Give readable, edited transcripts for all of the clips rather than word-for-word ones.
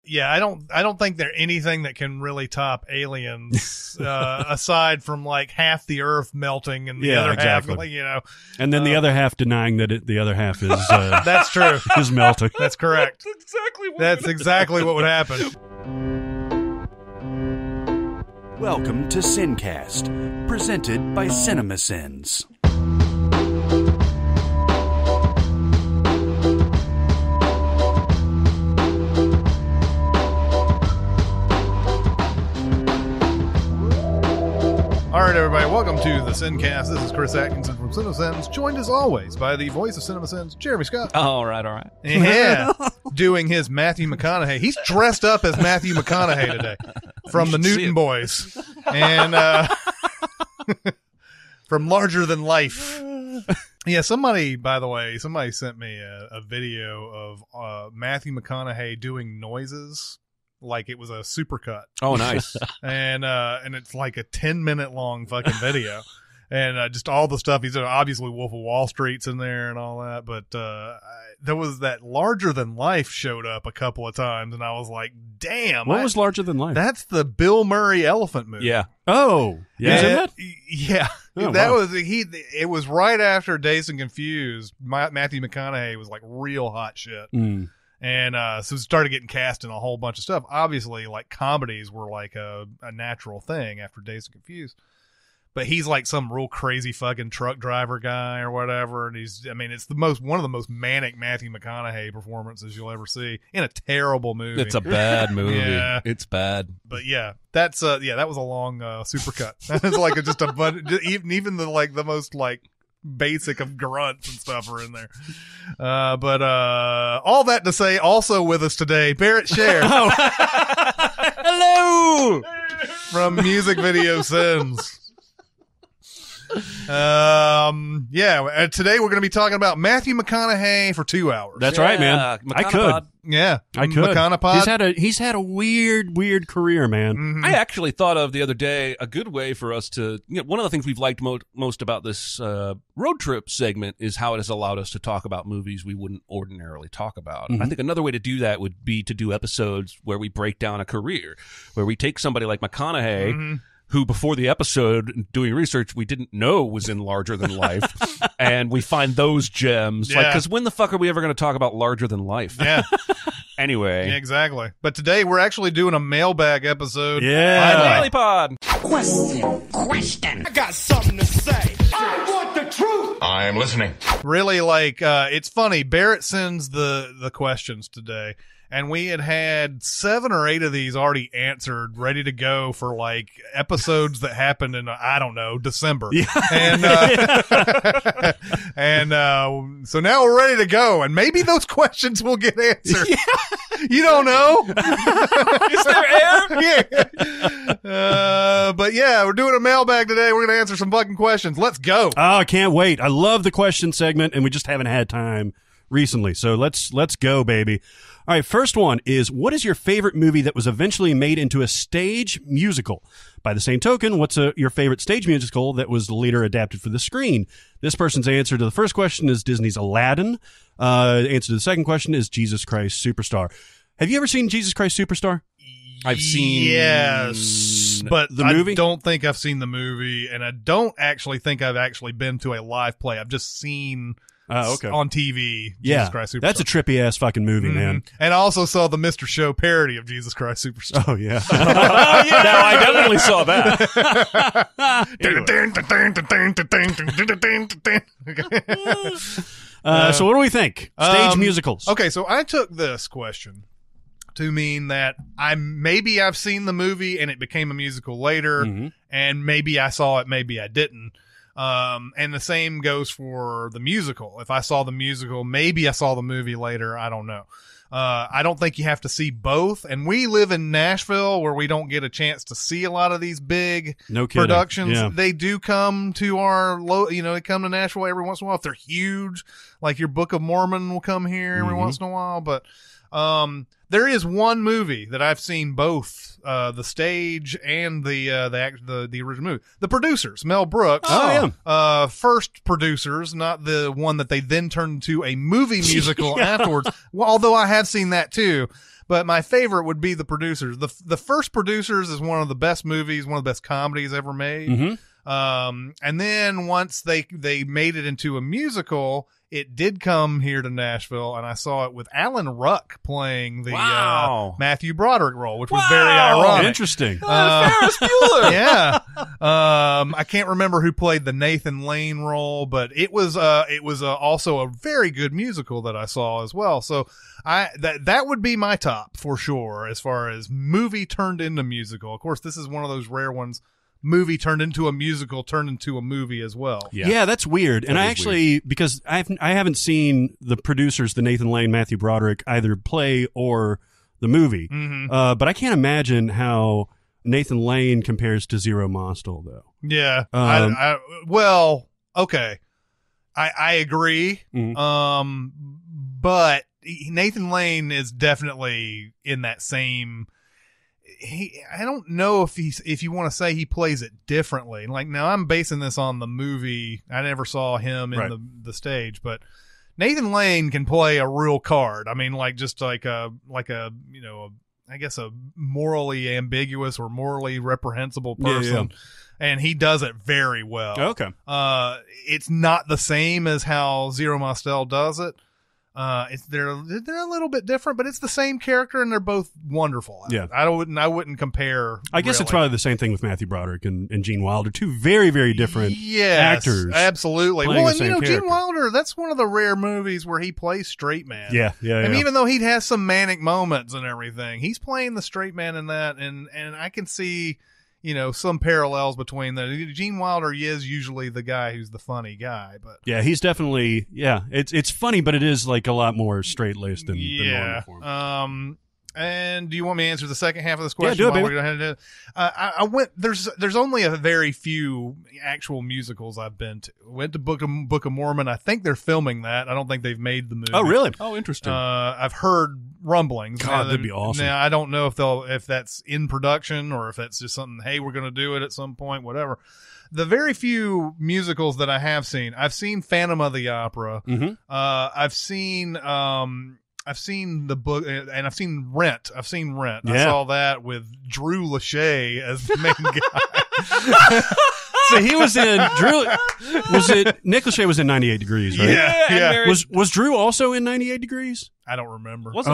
Yeah, I don't think there's anything that can really top Aliens, aside from like half the Earth melting and the other half, and then the other half denying that the other half is that's true, is melting. That's correct. That's exactly what would happen. Welcome to SinCast, presented by CinemaSins. All right, everybody, welcome to the SinCast. This is Chris Atkinson from CinemaSins, joined as always by the voice of CinemaSins, Jeremy Scott. All right. Yeah, doing his Matthew McConaughey. He's dressed up as Matthew McConaughey today from the Newton Boys and from Larger Than Life. Yeah, somebody sent me a video of Matthew McConaughey doing noises like it was a supercut. Oh, nice. And it's like a 10-minute long fucking video. And just all the stuff he's doing. Obviously, Wolf of Wall Street's in there and all that. But there was that Larger Than Life showed up a couple of times. And I was like, damn. What was Larger Than Life? That's the Bill Murray elephant movie. Yeah. Oh. Yeah. Yeah. Oh, that wow. was it was right after Dazed and Confused. Matthew McConaughey was like real hot shit. Mm. And so started getting cast in a whole bunch of stuff. Obviously, like comedies were like a natural thing after Dazed and Confused. But he's like some real crazy fucking truck driver guy or whatever. And it's one of the most manic Matthew McConaughey performances you'll ever see in a terrible movie. It's a bad movie. Yeah. It's bad. But yeah, that was a long supercut. That was like just a bunch, even the most like basic of grunts and stuff are in there. But all that to say, also with us today, Barrett Scher. Hello! From Music Video Sins. Today we're going to be talking about Matthew McConaughey for 2 hours. That's right, man. I could. Yeah. I could. McConaughey. He's had a weird career, man. Mm-hmm. I actually thought of the other day a good way for us to, one of the things we've liked most about this road trip segment is how it has allowed us to talk about movies we wouldn't ordinarily talk about. Mm-hmm. I think another way to do that would be to do episodes where we break down a career, where we take somebody like McConaughey, Mm-hmm. who before the episode, doing research, we didn't know was in Larger Than Life, and we find those gems. Yeah. Because when the fuck are we ever going to talk about Larger Than Life? Yeah. Anyway. Yeah, exactly. But today we're actually doing a mailbag episode. Yeah. Daily Pod. Question. I got something to say. I want the truth. I am listening. Really, it's funny. Barrett sends the questions today, and we had 7 or 8 of these already answered, ready to go for like episodes that happened in December. Yeah. And so now we're ready to go, and maybe those questions will get answered. Yeah. You don't know. Is there air? Yeah. But yeah, we're doing a mailbag today. We're going to answer some fucking questions. Let's go. Oh, I can't wait. I love the question segment, and we just haven't had time recently. So let's go, baby. All right, first one is, what is your favorite movie that was eventually made into a stage musical? By the same token, what's your favorite stage musical that was later adapted for the screen? This person's answer to the first question is Disney's Aladdin. The answer to the second question is Jesus Christ Superstar. Have you ever seen Jesus Christ Superstar? I've seen... Yes, but the movie? I don't think I've seen the movie, and I don't actually think I've actually been to a live play. I've just seen... Okay. On TV, Yeah, Jesus Christ Superstar. that's a trippy ass fucking movie, man. And I also saw the Mr. Show parody of Jesus Christ Superstar. Oh yeah. No, I definitely saw that. So what do we think? Stage musicals. Okay, so I took this question to mean that I've seen the movie and it became a musical later, and maybe I saw it, maybe I didn't. And the same goes for the musical. If I saw the musical, maybe I saw the movie later. I don't know. I don't think you have to see both. And we live in Nashville where we don't get a chance to see a lot of these big productions. Yeah. They do come to they come to Nashville every once in a while if they're huge. Like your Book of Mormon will come here every once in a while. But, there is one movie that I've seen both, the stage and the original movie. The producers, Mel Brooks. Oh, yeah. First producers, not the one that they then turned into a movie musical afterwards. Well, although I have seen that too. But my favorite would be The Producers. The first Producers is one of the best movies, one of the best comedies ever made. And then once they made it into a musical, it did come here to Nashville, and I saw it with Alan Ruck playing the Matthew Broderick role, which was very ironic. Interesting. Ferris Bueller. Yeah. I can't remember who played the Nathan Lane role, but it was also a very good musical that I saw as well. So that would be my top for sure as far as movie turned into musical. Of course, this is one of those rare ones. Movie turned into a musical, turned into a movie as well. Yeah, that's weird. And I actually, because I haven't seen The Producers, the Nathan Lane, Matthew Broderick, either play or the movie. But I can't imagine how Nathan Lane compares to Zero Mostel, though. Yeah. Okay. I agree. But Nathan Lane is definitely in that same... I don't know if you want to say he plays it differently. Like, now I'm basing this on the movie. I never saw him in the stage, but Nathan Lane can play a real card. I mean, like just like a I guess a morally ambiguous or morally reprehensible person. Yeah. And he does it very well. Okay. It's not the same as how Zero Mostel does it. They're a little bit different, but it's the same character, and they're both wonderful. Yeah, I wouldn't compare. I guess it's probably the same thing with Matthew Broderick and Gene Wilder, two very, very different actors. Absolutely. Well, and character. Gene Wilder, that's one of the rare movies where he plays straight man. Yeah. I mean, even though he has some manic moments and everything, he's playing the straight man in that, and I can see, some parallels between the Gene Wilder is usually the guy who's the funny guy, but yeah, he's definitely it's funny, but it is like a lot more straight laced than normal for him. And do you want me to answer the second half of this question? Yeah, do it, baby. We're gonna do? I went. There's only a very few actual musicals I've been to. Went to Book of Mormon. I think they're filming that. I don't think they've made the movie. Oh, really? Oh, interesting. I've heard rumblings. God, that'd be awesome. Now I don't know if that's in production or if that's just something. Hey, we're gonna do it at some point. Whatever. The very few musicals that I have seen, I've seen Phantom of the Opera. I've seen the book, and I've seen Rent. I saw that with Drew Lachey as the main guy. So he was in Nick Lachey was in 98 Degrees, right? Yeah. Was Drew also in 98 Degrees? I don't remember. Wasn't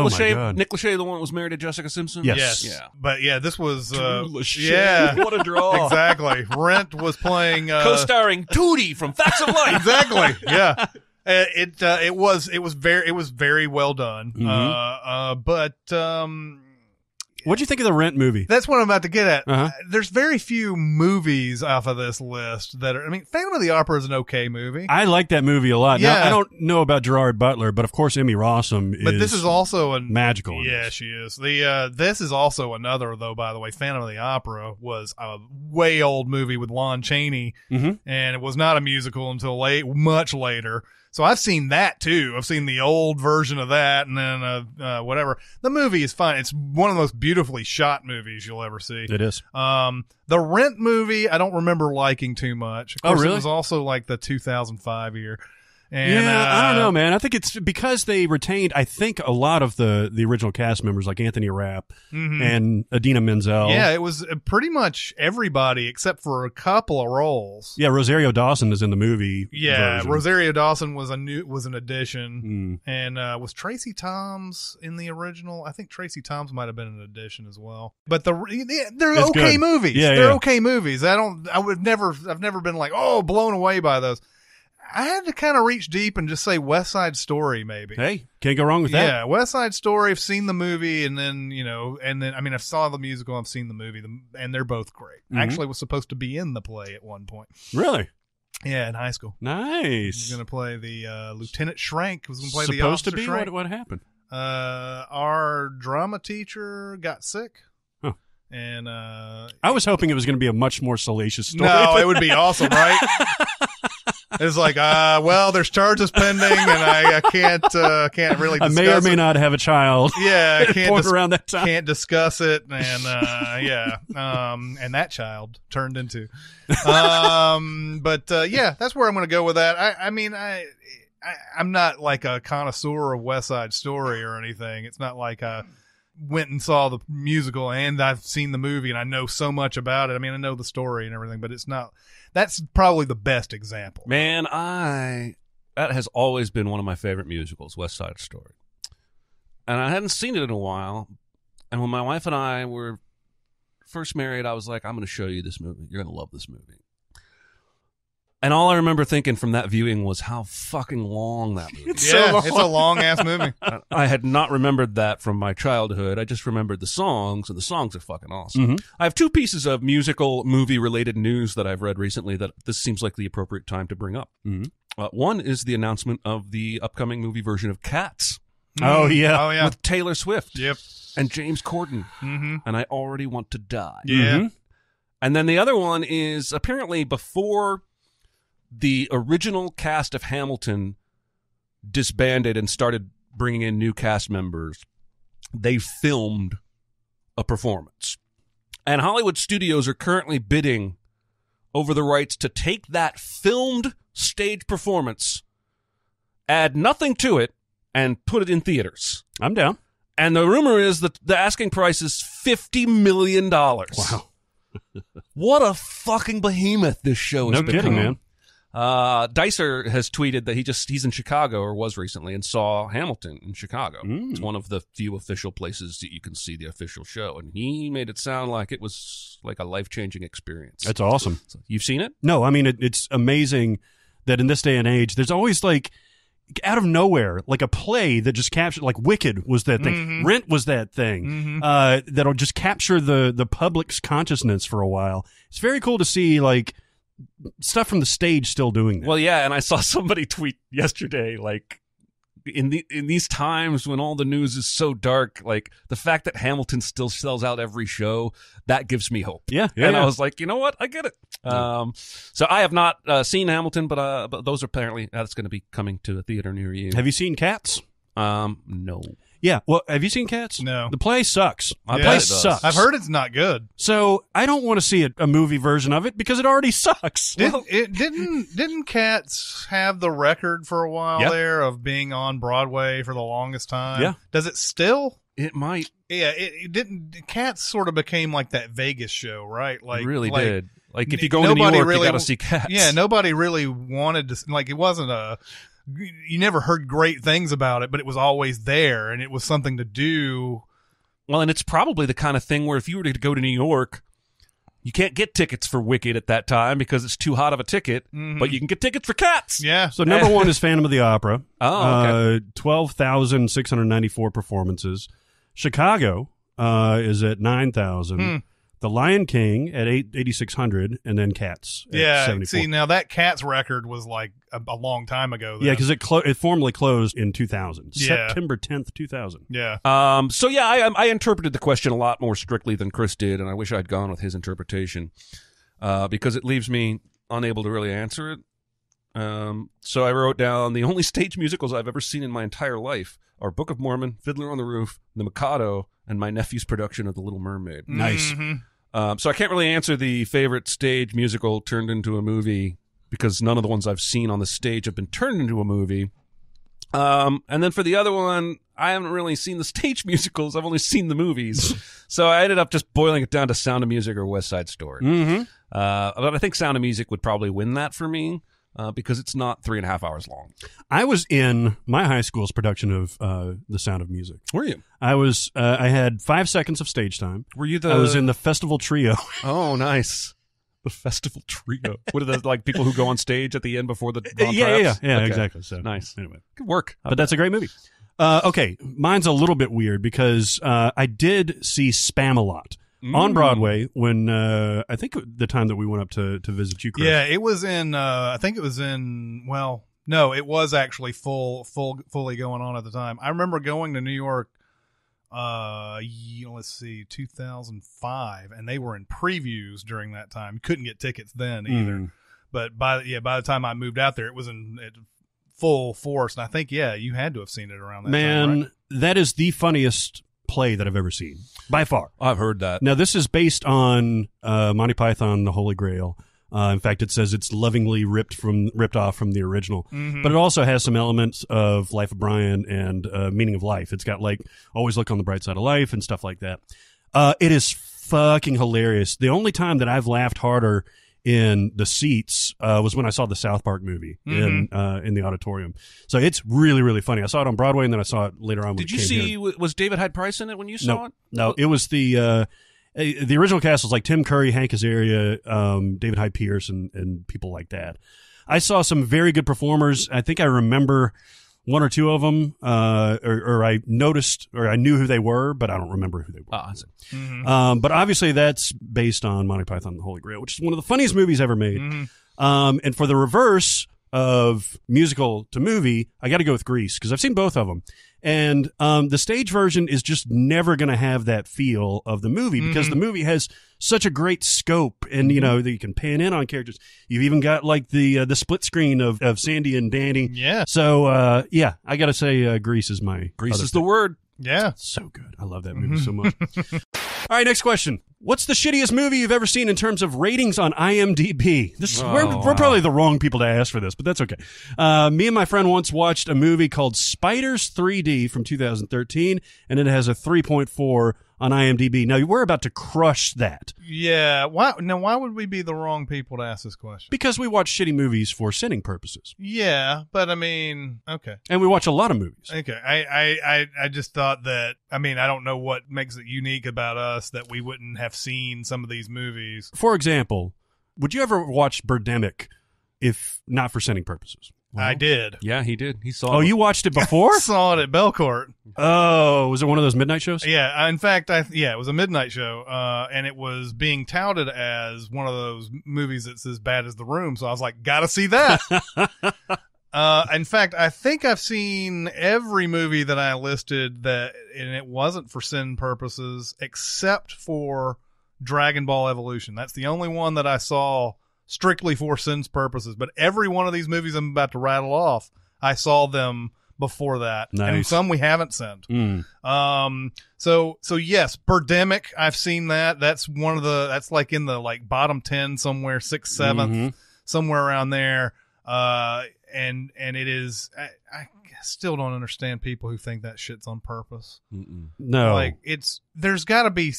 Nick Lachey the one that was married to Jessica Simpson? Yes. Yeah. But yeah, this was Drew Lachey. Yeah. What a draw. Exactly. Rent was playing co-starring Tootie from Facts of Life. Exactly. Yeah. It was very well done. But what'd you think of the Rent movie? That's what I'm about to get at. There's very few movies off of this list that are. I mean, Phantom of the Opera is an okay movie. I like that movie a lot. Yeah. Now, I don't know about Gerard Butler, but of course Emmy Rossum is. But this is also a magical. Yeah, she is. This is also another, though. By the way, Phantom of the Opera was a way old movie with Lon Chaney, and it was not a musical until much later. So I've seen that too. I've seen the old version of that, and then whatever. The movie is fine. It's one of the most beautifully shot movies you'll ever see. It is. The Rent movie, I don't remember liking too much. Of course, really? It was also like the 2005 year. And, I don't know, man. I think it's because they retained, I think, a lot of the original cast members like Anthony Rapp and Idina Menzel. Yeah, it was pretty much everybody except for a couple of roles. Yeah, Rosario Dawson is in the movie. Yeah, version. Rosario Dawson was an addition, and was Tracy Toms in the original? I think Tracy Toms might have been an addition as well. But they're it's okay good. movies. Yeah, they're yeah. okay movies. I've never been like, oh, blown away by those. I had to kind of reach deep and just say West Side Story, maybe. Hey, can't go wrong with that. Yeah, West Side Story. I've seen the movie, and then I mean, I saw the musical. I've seen the movie, and they're both great. Actually, was supposed to be in the play at one point. Really? Yeah, in high school. Nice. He was going to play the Lieutenant Schrank. Was going to play the supposed officer to be. Schrank. What happened? Our drama teacher got sick. Huh. And I was hoping it was going to be a much more salacious story. No, it would be awesome, right? It's like, well, there's charges pending, and I can't really discuss I may or may not have a child. Yeah, I can't around that time. Can't discuss it, and and that child turned into. Yeah, that's where I'm going to go with that. I'm not like a connoisseur of West Side Story or anything. It's not like went and saw the musical and I've seen the movie and I know so much about it. I mean, I know the story and everything, but it's not. That's probably the best example. Man, that has always been one of my favorite musicals, West Side Story. And I hadn't seen it in a while. And when my wife and I were first married, I was like, I'm going to show you this movie. You're going to love this movie. And all I remember thinking from that viewing was how fucking long that movie is. It's a long-ass movie. I had not remembered that from my childhood. I just remembered the songs, and the songs are fucking awesome. Mm-hmm. I have two pieces of musical movie-related news that I've read recently that this seems like the appropriate time to bring up. Mm-hmm. One is the announcement of the upcoming movie version of Cats. Oh, yeah. With Taylor Swift. Yep. And James Corden. Mm-hmm. And I already want to die. Yeah. Mm-hmm. And then the other one is apparently before the original cast of Hamilton disbanded and started bringing in new cast members, they filmed a performance. And Hollywood studios are currently bidding over the rights to take that filmed stage performance, add nothing to it, and put it in theaters. I'm down. And the rumor is that the asking price is $50 million. Wow. What a fucking behemoth this show has No kidding, become. man. Dicer has tweeted that he's in Chicago, or was recently, and saw Hamilton in Chicago. It's one of the few official places that you can see the official show, and he made it sound like it was like a life-changing experience. That's awesome. So, you've seen it? No, I mean, it's amazing that in this day and age, there's always like out of nowhere, like a play that just captured, like Wicked was that thing, Mm-hmm. Rent was that thing, that'll just capture the public's consciousness for a while. It's very cool to see like stuff from the stage still doing that. Well, yeah, and I saw somebody tweet yesterday, like, in these times when all the news is so dark, like, the fact that Hamilton still sells out every show, that gives me hope. Yeah. I was like, you know what? I get it. So I have not seen Hamilton, but those are apparently, that's going to be coming to a theater near you. Have you seen Cats? No. Yeah. Well, have you seen Cats? No. The play sucks. I The bet play it does. sucks. I've heard it's not good. So I don't want to see a movie version of it because it already sucks. Didn't Cats have the record for a while Yeah. there of being on Broadway for the longest time? Yeah. Does it still? It might. Yeah, it didn't. Cats sort of became like that Vegas show, right? Like It really like, did. Like, if you go to New nobody York, really- you got to see Cats. Yeah, nobody really wanted to. Like, it wasn't a. You never heard great things about it, but it was always there, and it was something to do. Well, and it's probably the kind of thing where if you were to go to New York, you can't get tickets for Wicked at that time because it's too hot of a ticket, but you can get tickets for Cats. Yeah. So number one is Phantom of the Opera. Oh, okay. 12,694 performances. Chicago is at 9,000. The Lion King at 8,600, and then Cats at Yeah. 74. See, now that Cats record was like a long time ago. Then. Yeah, because it formally closed in 2000. Yeah. September 10th, 2000. Yeah. So yeah, I interpreted the question a lot more strictly than Chris did, and I wish I'd gone with his interpretation because it leaves me unable to really answer it. So I wrote down the only stage musicals I've ever seen in my entire life are Book of Mormon, Fiddler on the Roof, The Mikado, and my nephew's production of The Little Mermaid. Nice. So I can't really answer the favorite stage musical turned into a movie because none of the ones I've seen on the stage have been turned into a movie. And then for the other one, I haven't really seen the stage musicals. I've only seen the movies. So I ended up just boiling it down to Sound of Music or West Side Story. But I think Sound of Music would probably win that for me because it's not 3.5 hours long. I was in my high school's production of The Sound of Music. Were you? I had 5 seconds of stage time. Were you the... I was in the festival trio. Oh, nice. The festival trio. What are the like people who go on stage at the end before the Yeah, Okay. exactly. So Nice. Anyway, Good work. but that's a great movie. Okay, mine's a little bit weird because I did see Spam-A-Lot on Broadway when I think the time that we went up to visit you, Chris. Yeah, it was in. I think it was in. Well, no, it was actually fully going on at the time. I remember going to New York. Let's see, 2005, and they were in previews during that time. You couldn't get tickets then either. But by the time I moved out there, it was in full force. And I think you had to have seen it around that time. Right? That is the funniest play that I've ever seen by far. I've heard that. Now, this is based on Monty Python, The Holy Grail. In fact, it says it's lovingly ripped off from the original. But it also has some elements of Life of Brian and Meaning of Life. It's got like always look on the bright side of life and stuff like that. It is fucking hilarious. The only time that I've laughed harder in the seats was when I saw the South Park movie in the auditorium. So it's really, really funny. I saw it on Broadway, and then I saw it later on. Did you see? Was David Hyde Price in it when you saw it? No, it was the original cast was like Tim Curry, Hank Azaria, David Hyde Pierce, and people like that. I saw some very good performers. I think I remember one or two of them, or I noticed, or I knew who they were, but I don't remember who they were. But obviously that's based on Monty Python and the Holy Grail, which is one of the funniest movies ever made. And for the reverse of musical to movie, I got to go with Grease, because I've seen both of them. And the stage version is just never going to have that feel of the movie, because the movie has such a great scope, and you know that you can pan in on characters. You've even got like the split screen of Sandy and Danny. Yeah. So yeah, I got to say Grease is my Grease is the word. Yeah. So good. I love that movie so much. All right, next question. What's the shittiest movie you've ever seen in terms of ratings on IMDb? We're probably the wrong people to ask for this, but that's okay. Me and my friend once watched a movie called Spiders 3D from 2013, and it has a 3.4 on IMDb. Now, we're about to crush that. Yeah. Why would we be the wrong people to ask this question? Because we watch shitty movies for sinning purposes. Yeah, but I mean, okay. And we watch a lot of movies. Okay. I just thought that, I mean, I don't know what makes it unique about us that we wouldn't have seen some of these movies. For example, would you ever watch Birdemic if not for sinning purposes? Well, I did. Yeah, he did. He saw it. Oh, you watched it before? I saw it at Belcourt. Oh, was it one of those midnight shows? Yeah. In fact, it was a midnight show, and it was being touted as one of those movies that's as bad as The Room. So I was like, gotta see that. In fact, I think I've seen every movie that I listed and it wasn't for sin purposes, except for Dragon Ball Evolution. That's the only one that I saw strictly for sins purposes. But every one of these movies I'm about to rattle off, I saw them before that. Nice. And some we haven't sent. So yes, Birdemic, I've seen that. That's that's like in the like bottom 10 somewhere, 6th, 7th, somewhere around there. And it is, I still don't understand people who think that shit's on purpose. No. Like there's gotta be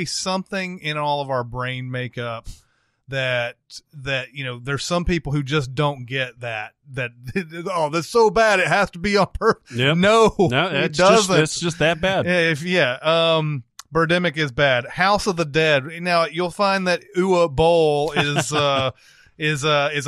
something in all of our brain makeup that, you know, there's some people who just don't get that, oh, that's so bad it has to be on purpose. Yep. No, it doesn't. It's just that bad. Birdemic is bad. House of the Dead. Now you'll find that Ua Bowl is a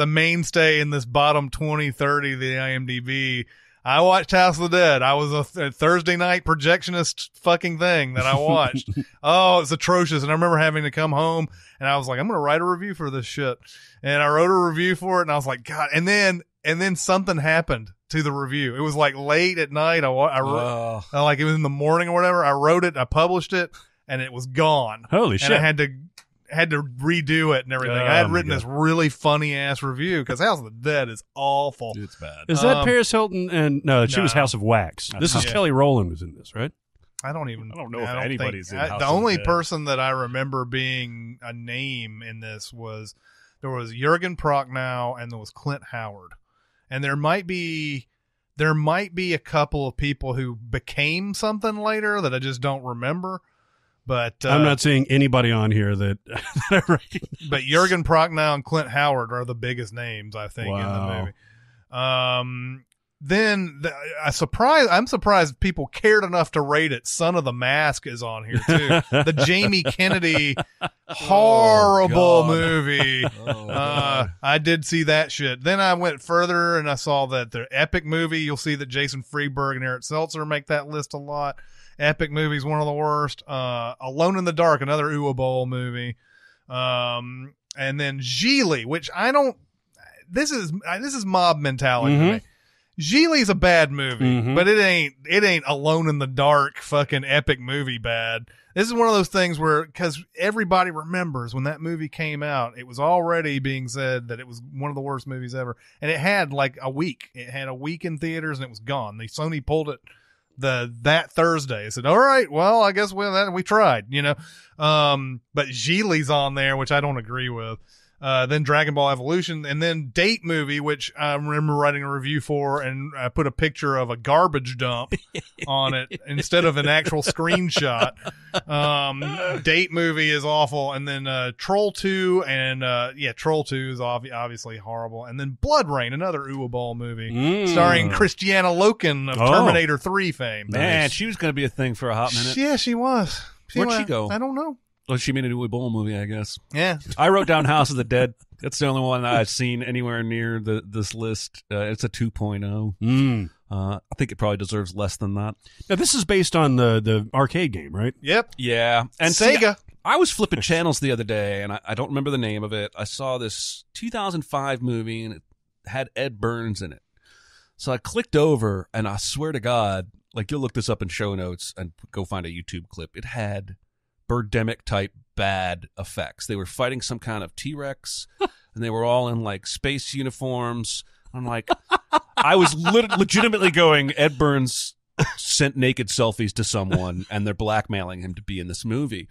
mainstay in this bottom 20, 30 of the IMDb. I watched House of the Dead. I was a Thursday night projectionist fucking thing that I watched. Oh, it's atrocious. And I remember having to come home and I was like, I'm going to write a review for this shit. And I wrote a review for it and I was like, God. And then something happened to the review. It was like late at night. I wrote, like it was in the morning or whatever. I wrote it, I published it, and it was gone. Holy shit. And I had to redo it and everything. I had written this really funny ass review because House of the Dead is awful. It's bad. Is that Paris Hilton? And no, she was House of Wax. This is Kelly Rowland was in this, right? I don't know if anybody's in House of the only Dead. person that I remember being a name in this was Jürgen Prochnow and there was Clint Howard. And there might be a couple of people who became something later that I just don't remember. But I'm not seeing anybody on here that I recognize. But Jürgen Prochnow and Clint Howard are the biggest names, I think, in the movie. Then I'm surprised people cared enough to rate it. Son of the Mask is on here too. The Jamie Kennedy horrible movie. I did see that shit. Then I went further and I saw that the Epic movie. You'll see that Jason Freeberg and Eric Seltzer make that list a lot. Epic movie is one of the worst. Alone in the Dark, another Ua Bowl movie. And then Geely, which I don't. This is mob mentality to me. Geely's a bad movie, but it ain't Alone in the Dark fucking epic movie bad. This is one of those things where, because everybody remembers when that movie came out, it was already being said that it was one of the worst movies ever, and it had like a week. It had a week in theaters and it was gone. Sony pulled it that Thursday. I said, all right, well, I guess we tried, you know. But Geely's on there, which I don't agree with. then Dragon Ball Evolution, and then Date Movie, which I remember writing a review for, and I put a picture of a garbage dump on it instead of an actual screenshot. Date Movie is awful, and then Troll 2, and Troll 2 is obviously horrible, and then Blood Rain, another Uwe Boll movie starring Christiana Loken of Terminator 3 fame. Man, she was going to be a thing for a hot minute. Yeah, she was. Where'd she go? I don't know. Well, she made a Uwe Boll movie, I guess. Yeah. I wrote down House of the Dead. That's the only one I've seen anywhere near this list. It's a 2.0. I think it probably deserves less than that. Now, this is based on the arcade game, right? Yep. Yeah. And Sega. I was flipping channels the other day, and I don't remember the name of it. I saw this 2005 movie, and it had Ed Burns in it. So I clicked over, and I swear to God, like, you'll look this up in show notes and go find a YouTube clip. It had Birdemic type bad effects. They were fighting some kind of T-Rex, and they were all in like space uniforms. I'm like, I was legitimately going, Ed Burns sent naked selfies to someone, and they're blackmailing him to be in this movie.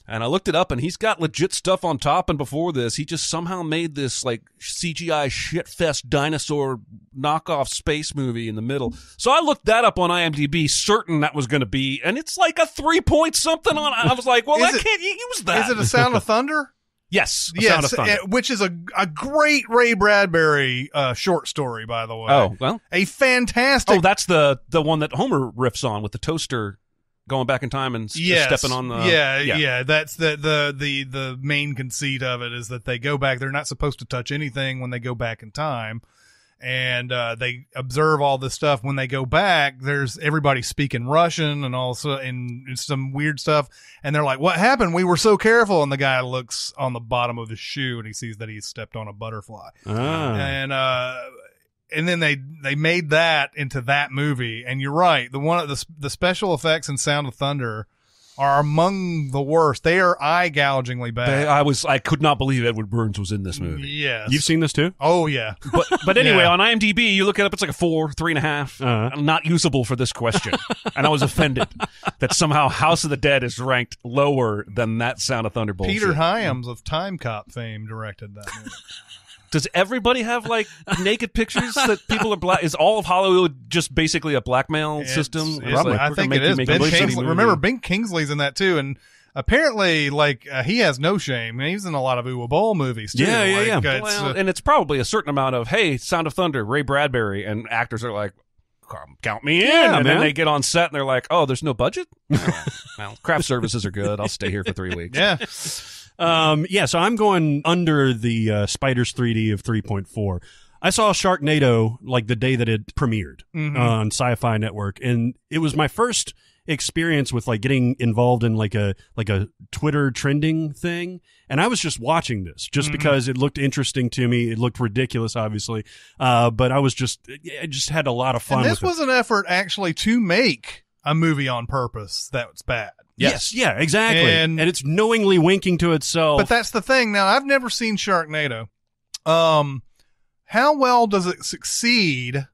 And I looked it up, and he's got legit stuff on top. And before this, he just somehow made this like CGI shitfest dinosaur knockoff space movie in the middle. So I looked that up on IMDb, certain that was going to be, and it's like a 3-point something on. I was like, well, can't you use that? Is it A Sound of Thunder? Yes, yes, Sound of Thunder. Which is a great Ray Bradbury short story, by the way. Oh, well, a fantastic. Oh, that's the one that Homer riffs on with the toaster. Going back in time and stepping on the yeah. That's the main conceit of it is that they go back. They're not supposed to touch anything when they go back in time, and they observe all this stuff. When they go back, there's everybody speaking Russian and also and some weird stuff. And they're like, "What happened? We were so careful." And the guy looks on the bottom of his shoe and he sees that he's stepped on a butterfly. And then they made that into that movie, and you're right. The special effects in Sound of Thunder are among the worst. They are eye-gougingly bad. I could not believe Edward Burns was in this movie. Yes, you've seen this too. Oh yeah, but anyway, on IMDb you look it up. It's like a 4, 3.5. Not usable for this question, and I was offended that somehow House of the Dead is ranked lower than that Sound of Thunder bullshit. Peter Hyams of Time Cop fame directed that movie. Does everybody have like naked pictures that people are black? Is all of Hollywood just basically a blackmail system? Probably. I think it is. Ben Kingsley. Remember, Ben Kingsley's in that too, and apparently, like he has no shame. He's in a lot of Uwe Boll movies too. Yeah. Well, and it's probably a certain amount of Sound of Thunder, Ray Bradbury, and actors are like, count me in, and then they get on set and they're like, oh, there's no budget. Well, craft services are good. I'll stay here for 3 weeks. Yeah. So I'm going under the Spiders 3D of 3.4. I saw Sharknado like the day that it premiered on Sci-Fi Network, and it was my first experience with like getting involved in like a Twitter trending thing, and I was just watching this just because it looked interesting to me. It looked ridiculous, obviously, but I just had a lot of fun. And this with was an effort actually to make a movie on purpose that's bad. Yes, yeah, exactly. And it's knowingly winking to itself. But that's the thing. Now, I've never seen Sharknado. How well does it succeed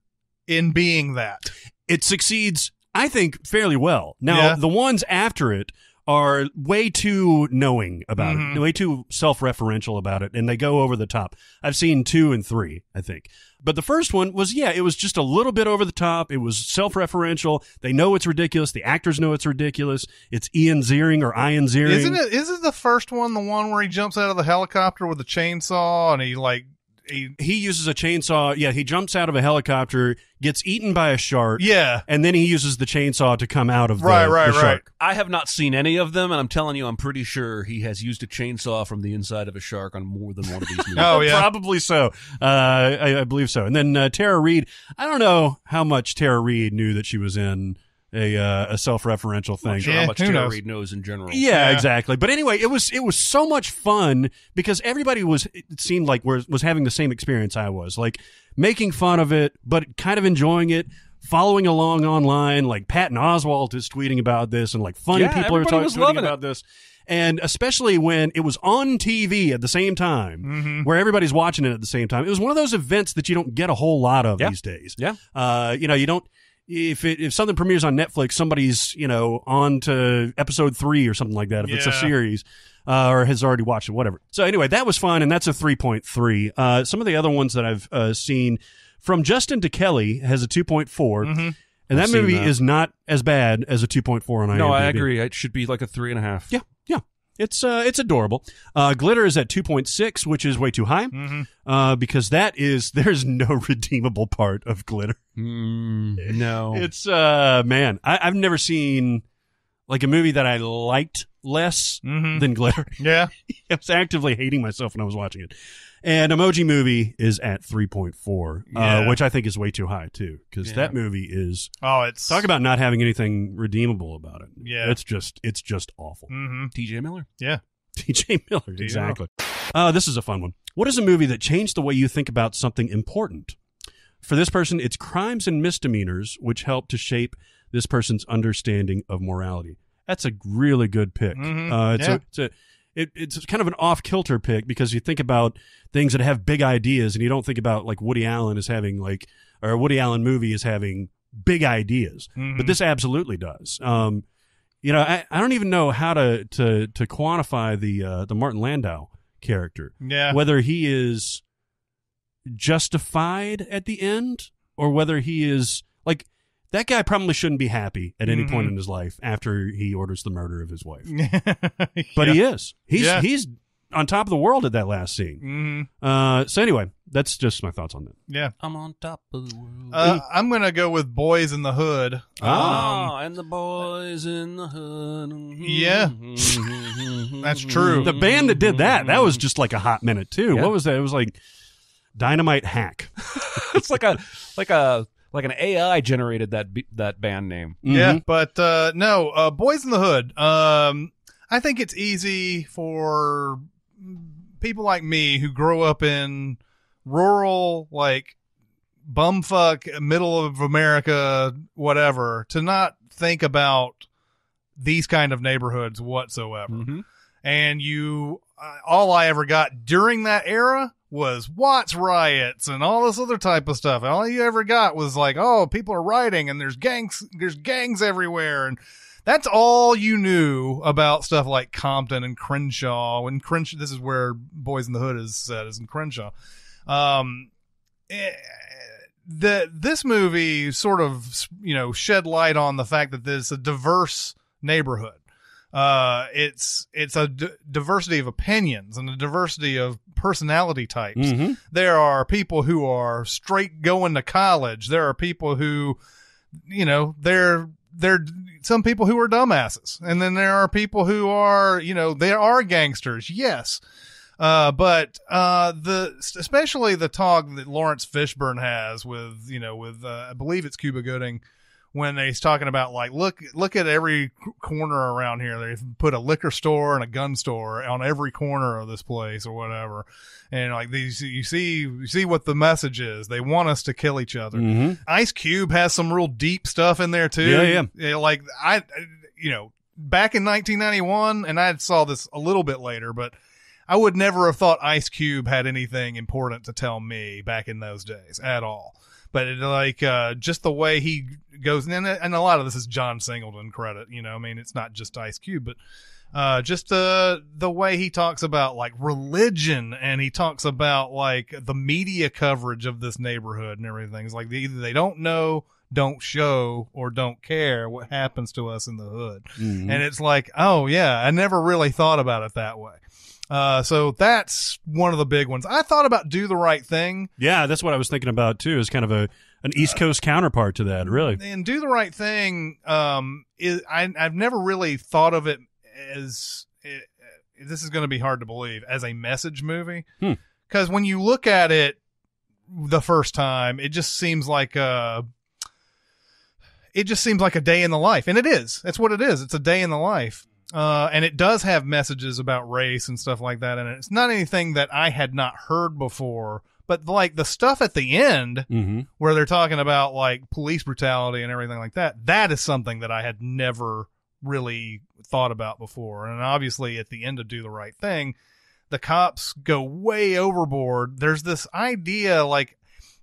in being that? It succeeds, I think, fairly well. Now, the ones after it are way too knowing about it, way too self-referential about it, and they go over the top. I've seen 2 and 3, I think. But the first one was, it was just a little bit over the top. It was self-referential. They know it's ridiculous. The actors know it's ridiculous. It's Ian Ziering or Ian Ziering. Isn't the first one the one where he jumps out of the helicopter with a chainsaw and he uses a chainsaw. Yeah, he jumps out of a helicopter, gets eaten by a shark. Yeah. And then he uses the chainsaw to come out of the shark. I have not seen any of them, and I'm telling you, I'm pretty sure he has used a chainsaw from the inside of a shark on more than one of these movies. Oh, yeah. Probably so. I believe so. And then Tara Reid, I don't know how much Tara Reid knew that she was in a self-referential thing. I'm sure how much Tara Reid knows in general. Yeah, exactly. But anyway, it was so much fun because everybody it seemed like was having the same experience I was, like making fun of it, but kind of enjoying it, following along online. Like Patton Oswalt is tweeting about this, and like funny people are tweeting about this. And especially when it was on TV at the same time, where everybody's watching it at the same time. It was one of those events that you don't get a whole lot of these days. Yeah. You don't. if something premieres on Netflix, somebody's, on to episode 3 or something like that, if it's a series, or has already watched it, whatever. So anyway, that was fun, and that's a 3.3. Some of the other ones that I've seen, From Justin to Kelly has a 2.4, and that movie is not as bad as a 2.4 on IMDb. No, I agree. It should be like a 3.5. Yeah. It's adorable. Glitter is at 2.6, which is way too high, because there's no redeemable part of Glitter. No. It's, man, I've never seen like a movie that I liked less than Glitter. Yeah. I was actively hating myself when I was watching it. And Emoji Movie is at 3.4, which I think is way too high too, because that movie is talk about not having anything redeemable about it. Yeah, it's just awful. T.J. Miller. Yeah, T.J. Miller. Exactly. This is a fun one. What is a movie that changed the way you think about something important? For this person, it's Crimes and Misdemeanors, which helped to shape this person's understanding of morality. That's a really good pick. It's kind of an off-kilter pick, because you think about things that have big ideas, and you don't think about like Woody Allen is having or a Woody Allen movie is having big ideas, but this absolutely does. I don't even know how to quantify the Martin Landau character. Yeah, whether he is justified at the end, or whether he is like. That guy probably shouldn't be happy at any point in his life after he orders the murder of his wife. But he is. He's on top of the world at that last scene. So anyway, that's just my thoughts on that. Yeah. I'm on top of the world. I'm going to go with Boys in the Hood. And the Boys in the Hood. Yeah. That's true. The band that did that was just like a hot minute too. Yeah. What was that? It was like Dynamite Hack. It's like an AI generated that band name. Yeah, but no, Boys in the Hood. I think it's easy for people like me who grow up in rural, like bumfuck, middle of America, whatever, to not think about these kind of neighborhoods whatsoever. And all I ever got during that era was Watts riots and all this other type of stuff. And all you ever got was like, oh, people are rioting and there's gangs everywhere. And that's all you knew about stuff like Compton and Crenshaw. This is where Boys in the Hood is set, is in Crenshaw. This movie sort of, shed light on the fact that there's a diverse neighborhood. It's a diversity of opinions and a diversity of personality types. There are people who are straight going to college. There are people who, they're some people who are dumbasses. And then there are people who are, they are gangsters. Yes. But especially the talk that Lawrence Fishburne has with I believe it's Cuba Gooding, when he's talking about like, look at every corner around here. They've put a liquor store and a gun store on every corner of this place or whatever. And like these, you see what the message is. They want us to kill each other. Ice Cube has some real deep stuff in there too. Yeah. Like back in 1991, and I saw this a little bit later, but I would never have thought Ice Cube had anything important to tell me back in those days at all. But just the way he goes, and a lot of this is John Singleton credit, it's not just Ice Cube, but just the way he talks about like religion, and he talks about like the media coverage of this neighborhood and everything. It's like either they don't know, don't show, or don't care what happens to us in the hood. And it's like, oh yeah, I never really thought about it that way. So that's one of the big ones. I thought about Do the Right Thing. Yeah, that's what I was thinking about too, is kind of an East Coast counterpart to that, really. And Do the Right Thing, I've never really thought of it as, this is going to be hard to believe, as a message movie. Because when you look at it the first time, it just seems like a day in the life. And it is. That's what it is. It's a day in the life. And it does have messages about race and stuff like that. And it's not anything that I had not heard before, but like the stuff at the end where they're talking about like police brutality and everything like that, that is something that I had never really thought about before. And obviously at the end of Do the Right Thing, the cops go way overboard. There's this idea, like,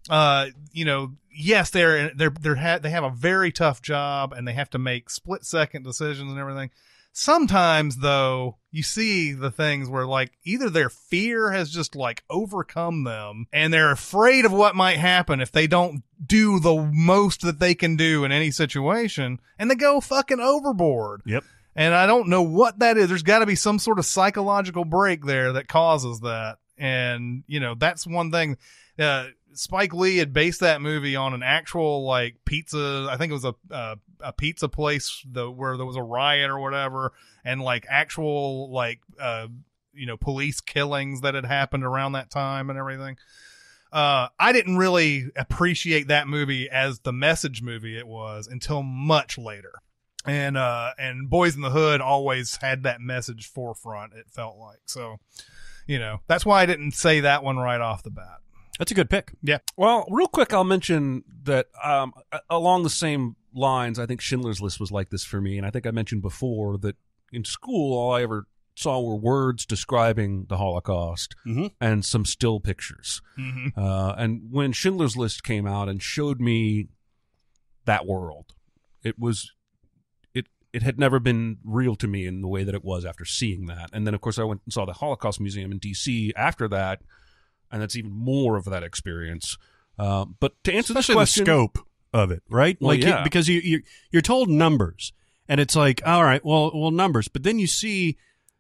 Yes, they have a very tough job and they have to make split-second decisions and everything. Sometimes, though, you see the things where, like, either their fear has just, like, overcome them and they're afraid of what might happen if they don't do the most that they can do in any situation, and they go fucking overboard. Yep. And I don't know what that is. There's got to be some sort of psychological break there that causes that. And, that's one thing. Spike Lee had based that movie on an actual, like, pizza. I think it was a pizza place where there was a riot or whatever, and, like, actual, like, police killings that had happened around that time and everything. I didn't really appreciate that movie as the message movie it was until much later. And Boys in the Hood always had that message forefront, it felt like. So, that's why I didn't say that one right off the bat. That's a good pick. Yeah. Well, real quick, I'll mention that along the same lines, I think Schindler's List was like this for me. And I think I mentioned before that in school, all I ever saw were words describing the Holocaust and some still pictures. Mm-hmm. And when Schindler's List came out and showed me that world, it had never been real to me in the way that it was after seeing that. And then, of course, I went and saw the Holocaust Museum in D.C. after that, and that's even more of that experience. But to answer this question, the scope of it, right? Well, yeah. Because you're told numbers, and it's like, all right, well, numbers. But then you see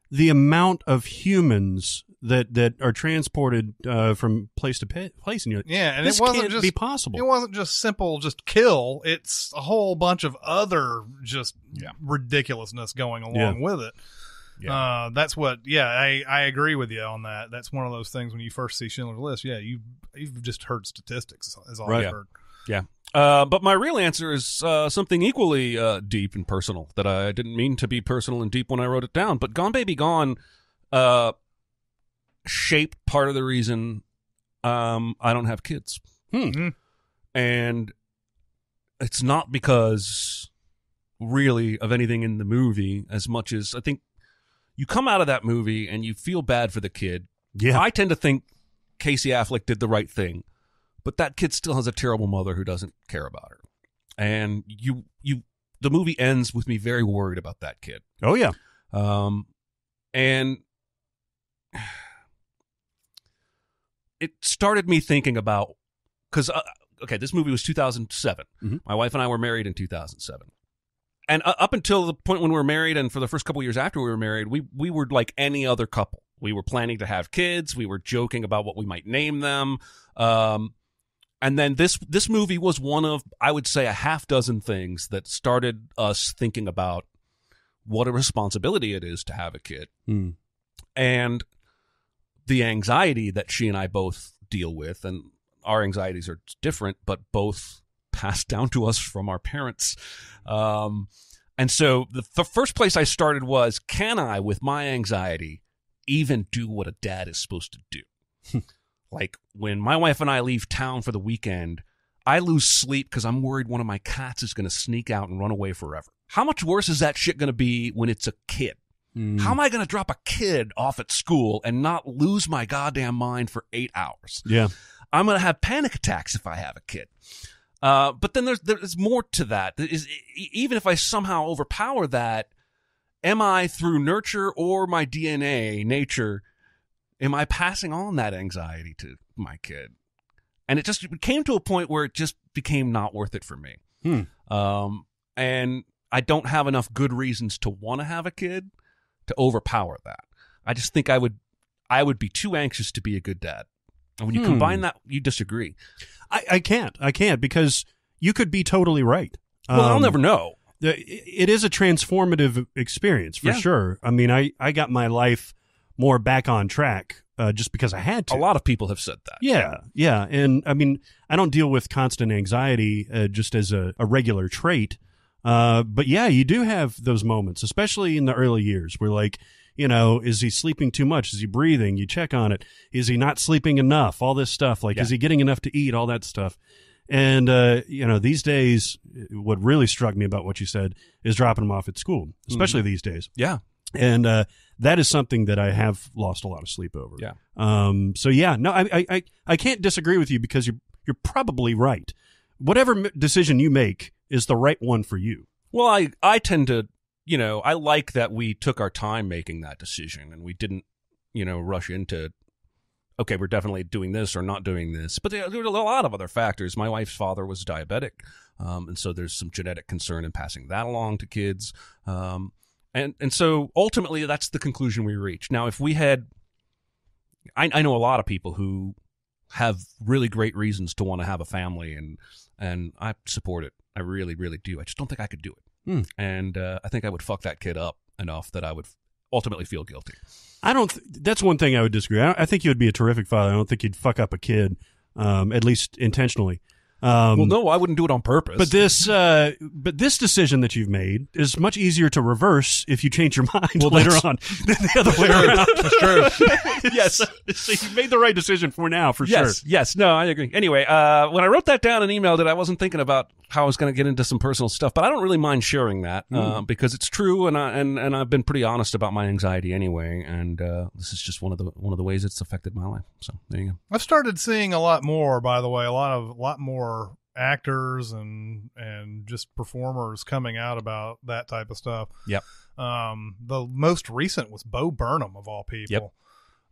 the amount of humans that are transported from place to place, and you're like, and this it wasn't can't just be possible. It wasn't just simple, just kill. It's a whole bunch of other just ridiculousness going along with it. Yeah. That's what. Yeah, I agree with you on that. That's one of those things when you first see Schindler's List. Yeah, you've just heard statistics. Is all I've heard. Yeah. But my real answer is something equally deep and personal that I didn't mean to be personal and deep when I wrote it down. But Gone Baby Gone shaped part of the reason I don't have kids. And it's not because really of anything in the movie as much as I think you come out of that movie and you feel bad for the kid. Yeah. I tend to think Casey Affleck did the right thing, but that kid still has a terrible mother who doesn't care about her. And the movie ends with me very worried about that kid. Oh, yeah. And it started me thinking about, because, this movie was 2007. Mm-hmm. My wife and I were married in 2007. And up until the point when we were married, and for the first couple of years after we were married, we were like any other couple. We were planning to have kids. We were joking about what we might name them. And then this movie was one of, I would say, a half dozen things that started us thinking about what a responsibility it is to have a kid. And the anxiety that she and I both deal with, and our anxieties are different, but both passed down to us from our parents. And so the first place I started was, can I, with my anxiety, even do what a dad is supposed to do? Like when my wife and I leave town for the weekend, I lose sleep because I'm worried one of my cats is going to sneak out and run away forever. How much worse is that shit going to be when it's a kid? How am I going to drop a kid off at school and not lose my goddamn mind for 8 hours? Yeah. I'm going to have panic attacks if I have a kid. But then there's more to that. Even if I somehow overpower that, am I, through nurture or my DNA, nature, am I passing on that anxiety to my kid? And it came to a point where it just became not worth it for me. And I don't have enough good reasons to want to have a kid to overpower that. I just think I would be too anxious to be a good dad. And when you combine that, you disagree. I can't because you could be totally right. Well, I'll never know. It is a transformative experience for sure. I mean, I got my life more back on track just because I had to. A lot of people have said that. Yeah. And I mean, I don't deal with constant anxiety just as a regular trait. But yeah, you do have those moments, especially in the early years where, like, you know, is he sleeping too much? Is he breathing? You check on it. Is he not sleeping enough? All this stuff. Like, is he getting enough to eat? All that stuff. And, these days, what really struck me about what you said is dropping him off at school, especially these days. Yeah. And that is something that I have lost a lot of sleep over. Yeah. So, yeah, no, I can't disagree with you because you're probably right. Whatever decision you make is the right one for you. Well, I tend to, I like that we took our time making that decision and we didn't, rush into, okay, we're definitely doing this or not doing this. But there were a lot of other factors. My wife's father was diabetic, and so there's some genetic concern in passing that along to kids. And so ultimately, that's the conclusion we reached. Now, if we had, I know a lot of people who have really great reasons to want to have a family, and I support it. I really, really do. I just don't think I could do it. And I think I would fuck that kid up enough that I would ultimately feel guilty. That's one thing I would disagree. I think you would be a terrific father. I don't think you'd fuck up a kid, at least intentionally. Well, no, I wouldn't do it on purpose. But this decision that you've made is much easier to reverse if you change your mind later on than the other way around. That's true. Yes. So you made the right decision for now, for sure. Yes. No, I agree. Anyway, when I wrote that down and emailed it, I wasn't thinking about how I was going to get into some personal stuff, but I don't really mind sharing that because it's true, and I've been pretty honest about my anxiety anyway, and this is just one of the ways it's affected my life. So there you go. I've started seeing a lot more, by the way, a lot more actors and just performers coming out about that type of stuff. Yep. The most recent was Bo Burnham, of all people.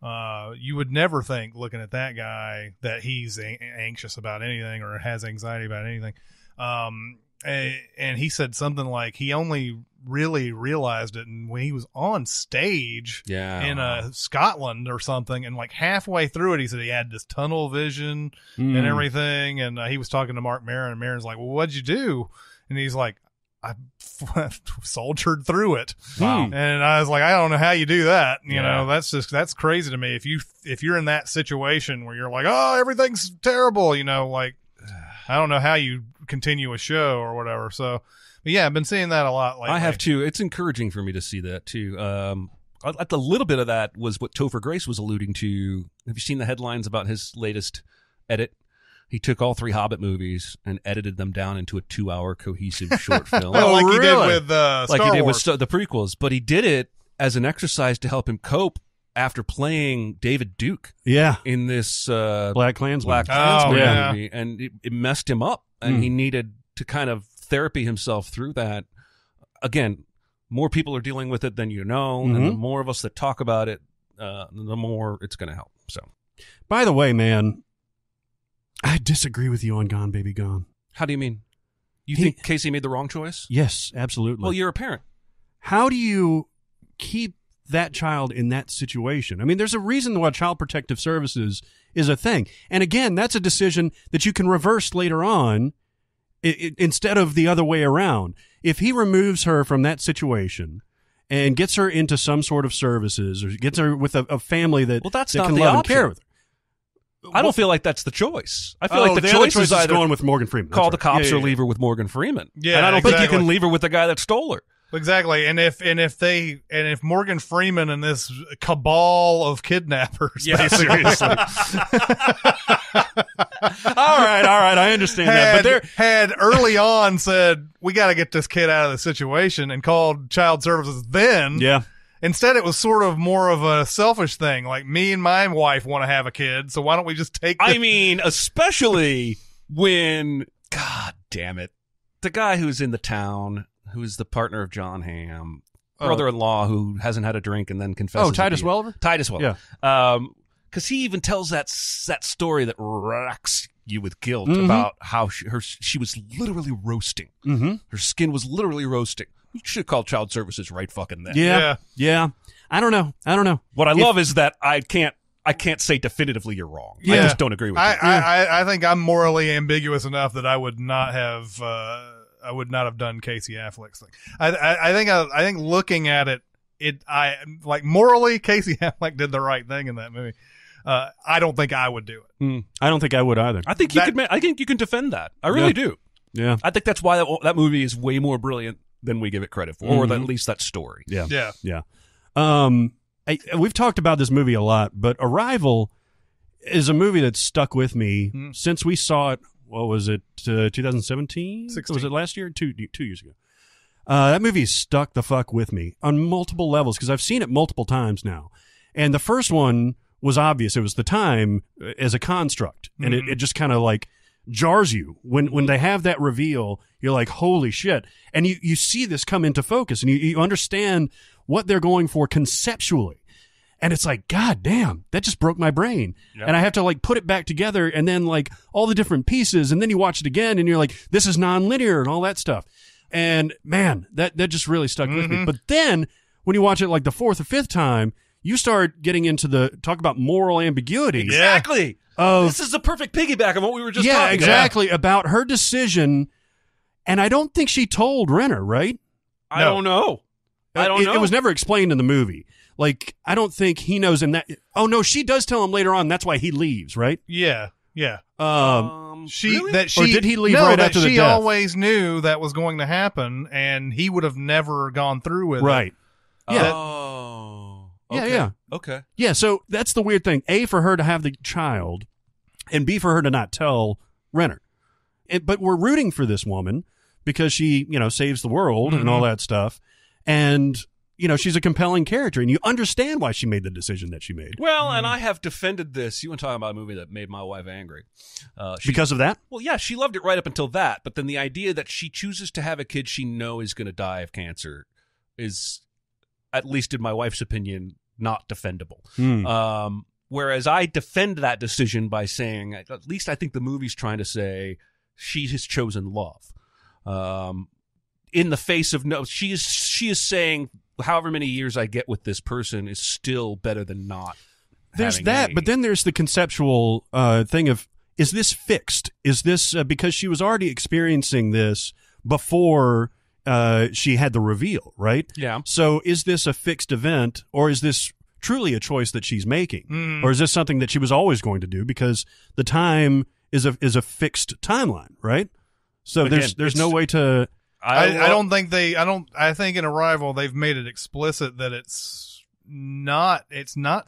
Yep. You would never think, looking at that guy, that he's anxious about anything or has anxiety about anything. And he said something like he only really realized it when he was on stage in Scotland or something, and like halfway through it he said he had this tunnel vision and everything, and he was talking to Mark Maron, and Maron's like, well, what'd you do? And he's like, I soldiered through it. Wow. And I was like, I don't know how you do that. You know, that's crazy to me. If you're in that situation where you're like, oh, everything's terrible, like, I don't know how you continue a show or whatever. So, but yeah, I've been seeing that a lot lately. I have too. It's encouraging for me to see that too. A little bit of that was what Topher Grace was alluding to. Have you seen the headlines about his latest edit? He took all 3 Hobbit movies and edited them down into a 2-hour cohesive short film. Like he did with Star Wars. The prequels, but he did it as an exercise to help him cope after playing David Duke in this Black Klansman movie, and it messed him up, and he needed to kind of therapy himself through that. Again, more people are dealing with it than and the more of us that talk about it, the more it's going to help. So, by the way, man, I disagree with you on Gone Baby Gone. How do you mean? You think Casey made the wrong choice? Yes, absolutely. Well, you're a parent. How do you keep that child in that situation? I mean, there's a reason why Child Protective Services is a thing. And again, that's a decision that you can reverse later on instead of the other way around. If he removes her from that situation and gets her into some sort of services or gets her with a family that, that's that not can the love option. and care with her. I don't feel like that's the choice. I feel like the choice is either going with Morgan Freeman. Call the cops or leave her with Morgan Freeman. Yeah, and I don't think you can leave her with the guy that stole her. Exactly. And if Morgan Freeman and this cabal of kidnappers, basically. Seriously. All right. I understand that. But had early on said, we got to get this kid out of the situation and called child services then. Yeah. Instead, it was sort of more of a selfish thing. Like, me and my wife want to have a kid, so why don't we just take I mean, especially when, God damn it, the guy who's in the town, who's the partner of John Hamm, brother-in-law who hasn't had a drink and then confesses. Oh, Titus Welliver? Titus Welliver. Yeah. Because he even tells that story that racks you with guilt about how she was literally roasting. Mm-hmm. Her skin was literally roasting. You should have called child services right fucking then. Yeah. I don't know. What I love is that I can't say definitively you're wrong. Yeah. I just don't agree with you. I think I'm morally ambiguous enough that I would not have done Casey Affleck's thing. I think looking at it, morally, Casey Affleck did the right thing in that movie. I don't think I would do it. I don't think I would either. I think you can defend that. I really do. Yeah. I think that's why that movie is way more brilliant than we give it credit for, or at least that story. Yeah. We've talked about this movie a lot, but Arrival is a movie that's stuck with me since we saw it. What was it? 2017? Was it last year? 2 years ago. That movie stuck the fuck with me on multiple levels because I've seen it multiple times now. And the first one was obvious. It was the time as a construct, and it just kind of like jars you when they have that reveal. You're like, holy shit. And you see this come into focus, and you understand what they're going for conceptually. And it's like, God damn, that just broke my brain. Yep. And I have to like put it back together, and then like all the different pieces, and then you watch it again and you're like, this is nonlinear and all that stuff. And man, that just really stuck with me. But then when you watch it like the fourth or fifth time, you start getting into the talk about moral ambiguity. Exactly. This is a perfect piggyback on what we were just talking about. Yeah, exactly. About her decision. And I don't think she told Renner, right? I don't know. It was never explained in the movie. Like, I don't think he knows in that. Oh, no, she does tell him later on. That's why he leaves, right? Yeah. Really? Or did he leave right after the death? She always knew that was going to happen, and he would have never gone through with it. Right. Yeah. Okay. Yeah. Okay. Yeah, so that's the weird thing. A, for her to have the child, and B, for her to not tell Renner. But we're rooting for this woman because she, saves the world and all that stuff. And, she's a compelling character, and you understand why she made the decision that she made. Well, and I have defended this. You want to talk about a movie that made my wife angry. Because of that? Well, yeah, she loved it right up until that. But then the idea that she chooses to have a kid she knows is going to die of cancer is, at least in my wife's opinion, not defendable. Whereas I defend that decision by saying, at least I think the movie's trying to say she has chosen love. In the face of no, she is saying however many years I get with this person is still better than not. There's that, but then there's the conceptual thing of, is this fixed? Is this because she was already experiencing this before she had the reveal, right? Yeah. So is this a fixed event, or is this truly a choice that she's making? Or is this something that she was always going to do because the time is a fixed timeline, right? So again, there's no way to... I think in Arrival they've made it explicit that it's not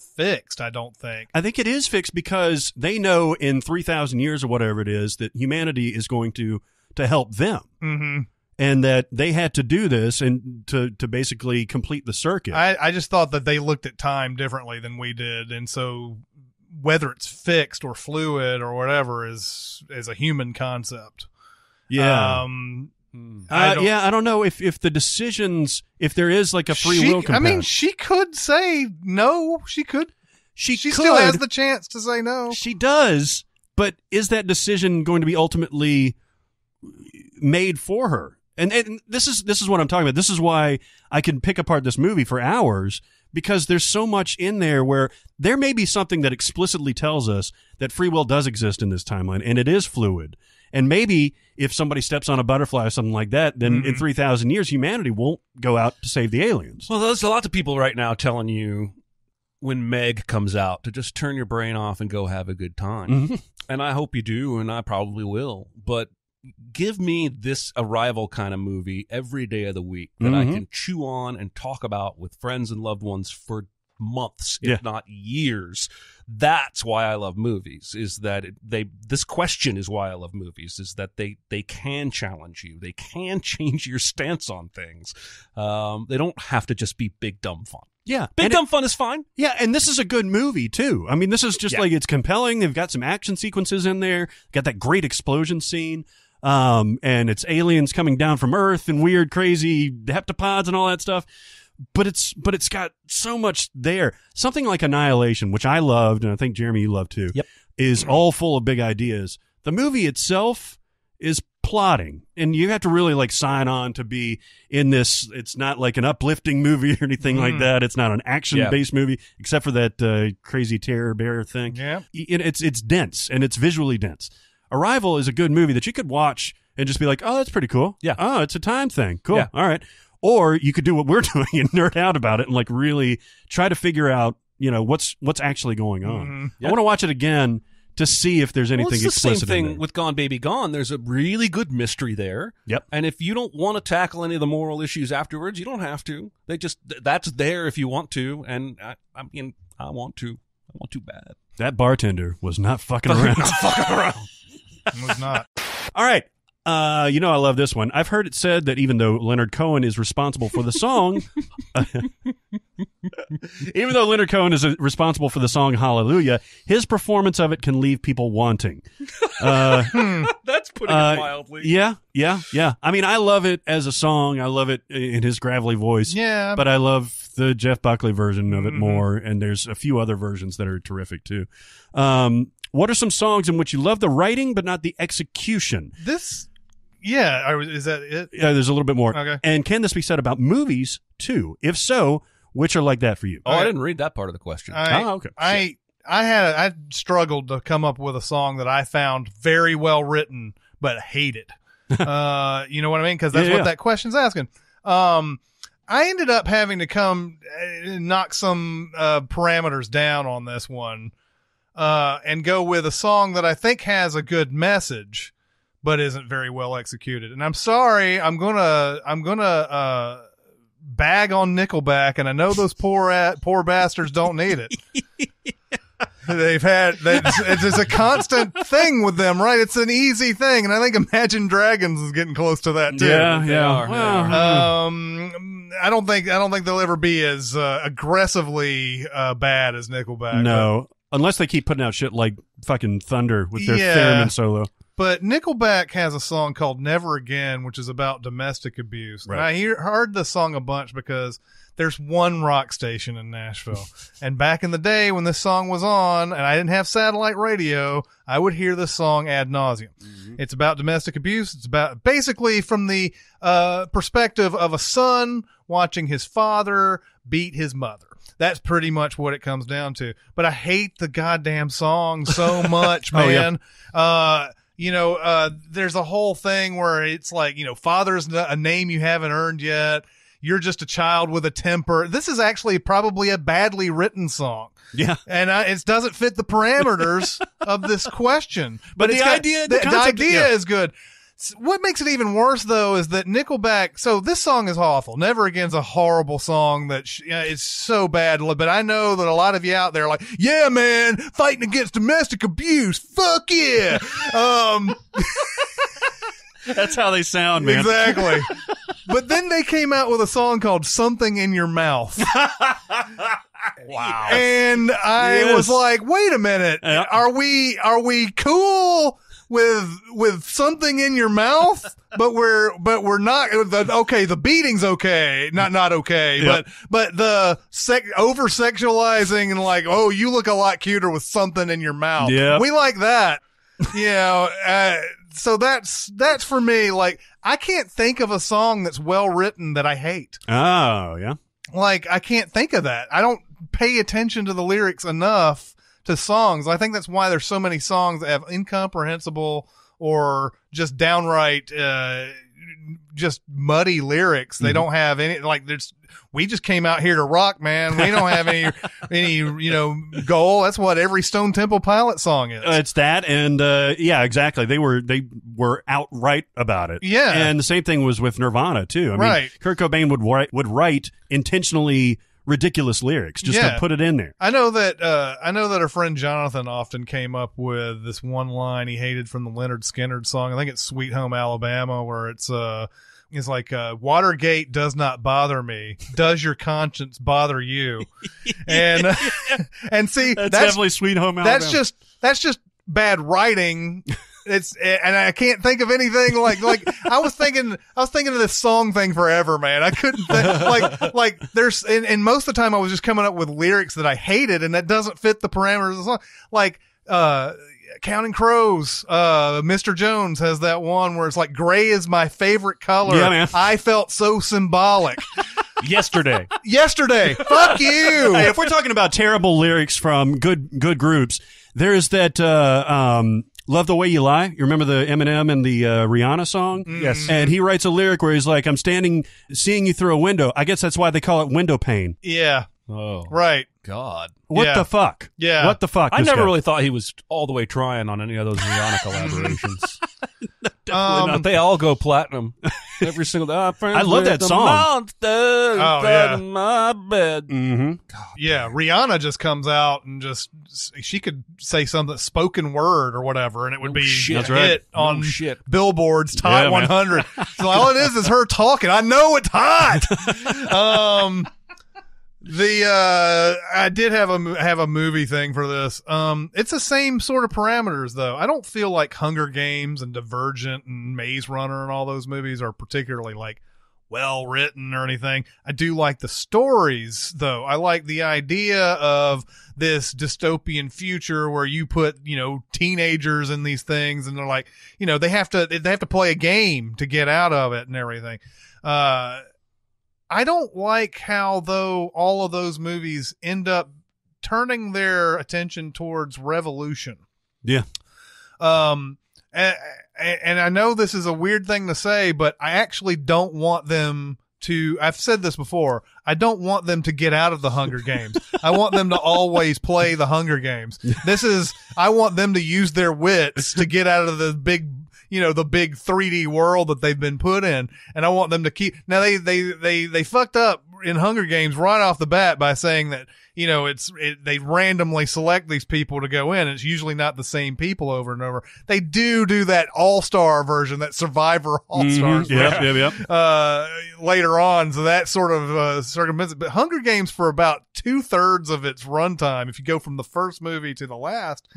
fixed, I don't think. I think it is fixed because they know in 3,000 years or whatever it is that humanity is going to help them. Mm-hmm. And that they had to do this and to basically complete the circuit. I just thought that they looked at time differently than we did, and so whether it's fixed or fluid or whatever is a human concept. Yeah. I don't know if the decisions, if there is like a free will component. I mean, she could say no. She could. She still has the chance to say no. She does, but is that decision going to be ultimately made for her? And this is what I'm talking about. This is why I can pick apart this movie for hours, because there's so much in there where there may be something that explicitly tells us that free will does exist in this timeline, and it is fluid. And maybe if somebody steps on a butterfly or something like that, then in 3,000 years, humanity won't go out to save the aliens. Well, there's a lot of people right now telling you when Meg comes out to just turn your brain off and go have a good time. Mm-hmm. And I hope you do, and I probably will. But give me this Arrival kind of movie every day of the week that I can chew on and talk about with friends and loved ones for months, if not years. That's why I love movies, is that this question is why I love movies, is that they can challenge you. They can change your stance on things. They don't have to just be big, dumb fun. Yeah. Big, dumb fun is fine. Yeah, and this is a good movie, too. I mean, this is just like, it's compelling. They've got some action sequences in there. Got that great explosion scene. And it's aliens coming down from Earth and weird, crazy heptapods and all that stuff. But it's got so much there. Something like Annihilation, which I loved, and I think, Jeremy, you loved too, is all full of big ideas. The movie itself is plotting, and you have to really like sign on to be in this. It's not like an uplifting movie or anything like that. It's not an action-based movie, except for that crazy terror bear thing. Yeah, it's dense, and it's visually dense. Arrival is a good movie that you could watch and just be like, oh, that's pretty cool. Yeah. Oh, it's a time thing. Cool. Yeah. All right. Or you could do what we're doing and nerd out about it and like really try to figure out, what's actually going on. I want to watch it again to see if there's anything explicit in there. It's the same thing with Gone Baby Gone. There's a really good mystery there. Yep. And if you don't want to tackle any of the moral issues afterwards, you don't have to. That's there if you want to. And I want to. I want to bad. That bartender was not fucking around. It was not. All right. You know, I love this one. I've heard it said that even though Leonard Cohen is responsible for the song, Hallelujah, his performance of it can leave people wanting. That's putting it mildly. Yeah. I mean, I love it as a song. I love it in his gravelly voice. Yeah. But I love the Jeff Buckley version of it more, and there's a few other versions that are terrific, too. What are some songs in which you love the writing but not the execution? Is that it? Yeah, there's a little bit more. Okay. And can this be said about movies, too? If so, which are like that for you? Oh, I didn't read that part of the question. Okay. I struggled to come up with a song that I found very well written but hated. You know what I mean? Because that's what that question's asking. I ended up having to knock some parameters down on this one and go with a song that I think has a good message but isn't very well executed. And I'm sorry, I'm gonna bag on Nickelback, and I know those poor bastards don't need it. It's a constant thing with them, right? It's an easy thing, and I think Imagine Dragons is getting close to that too. Yeah. I don't think they'll ever be as aggressively bad as Nickelback. No, unless they keep putting out shit like fucking Thunder with their theremin solo. But Nickelback has a song called Never Again, which is about domestic abuse. Right. And I heard the song a bunch because there's one rock station in Nashville. And back in the day when this song was on and I didn't have satellite radio, I would hear this song ad nauseum. Mm-hmm. It's about domestic abuse. It's about basically from the perspective of a son watching his father beat his mother. That's pretty much what it comes down to. But I hate the goddamn song so much, man. There's a whole thing where it's like,꯫ father's a name you haven't earned yet. You're just a child with a temper. This is actually probably a badly written song. Yeah. And it doesn't fit the parameters of this question. But the idea is good. What makes it even worse, though, is that Nickelback. So this song is awful. Never Again's a horrible song that it's so bad. But I know that a lot of you out there are like, yeah, man, fighting against domestic abuse. Fuck yeah. That's how they sound, man. Exactly. But then they came out with a song called Something in Your Mouth. Wow. And I was like, wait a minute. Yeah. Are we cool with something in your mouth? But we're not. Okay, the beating's okay. Not okay. Yep. But the over sexualizing and like, oh, you look a lot cuter with something in your mouth. Yep. We like that. So that's for me. Like, I can't think of a song that's well written that I hate. Oh, yeah. Like, I can't think of that. I don't pay attention to the lyrics enough to songs. I think that's why there's so many songs that have incomprehensible or just downright just muddy lyrics. They don't have any, like, we just came out here to rock, man. We don't have any goal. That's what every Stone Temple Pilot song is. It's that, and yeah, exactly. They were outright about it. Yeah, and the same thing was with Nirvana too. I mean, Kurt Cobain would write intentionally ridiculous lyrics just to put it in there. I know that our friend Jonathan often came up with this one line he hated from the Leonard Skinner song. I think it's Sweet Home Alabama, where it's like, Watergate does not bother me. Does your conscience bother you? And see, that's definitely Sweet Home Alabama. That's just bad writing. And I can't think of anything like I was thinking of this song thing forever, man. I couldn't think like there's and most of the time I was just coming up with lyrics that I hated and that doesn't fit the parameters of the song. Like Counting Crows, Mr. Jones has that one where it's like, gray is my favorite color. Yeah, man. I felt so symbolic. Yesterday. Fuck you. Hey, if we're talking about terrible lyrics from good groups, there is that Love the Way You Lie. You remember the Eminem and the Rihanna song? Yes. And he writes a lyric where he's like, I'm seeing you through a window. I guess that's why they call it window pane. Yeah. Oh. Right. God. What the fuck? Yeah. What the fuck? I never really thought he was all the way trying on any of those Rihanna collaborations. Definitely not. They all go platinum. Every single day. I love that song. Monsters yeah. in my bed. Mm-hmm. Yeah, Rihanna just comes out and she could say something spoken word or whatever, and it would be shit. a That's right. hit on shit. Billboard's Top Yeah, man. 100. So all it is her talking. I know it's hot. I did have a movie thing for this. It's the same sort of parameters though. I don't feel like Hunger Games and Divergent and Maze Runner and all those movies are particularly like well written or anything. I do like the stories though. I like the idea of this dystopian future where you put, teenagers in these things and they're like, they have to play a game to get out of it and everything. I don't like how, though, all of those movies end up turning their attention towards revolution. Yeah. And I know this is a weird thing to say, but I actually don't want them to, I've said this before, I don't want them to get out of the Hunger Games. I want them to always play the Hunger Games. I want them to use their wits to get out of the big 3D world that they've been put in, and I want them to keep. Now they fucked up in Hunger Games right off the bat by saying that they randomly select these people to go in. It's usually not the same people over and over. They do that All-Star version, that Survivor All-Stars version. Yep. Later on, so that sort of circumvents it. But Hunger Games, for about 2/3 of its runtime, if you go from the first movie to the last,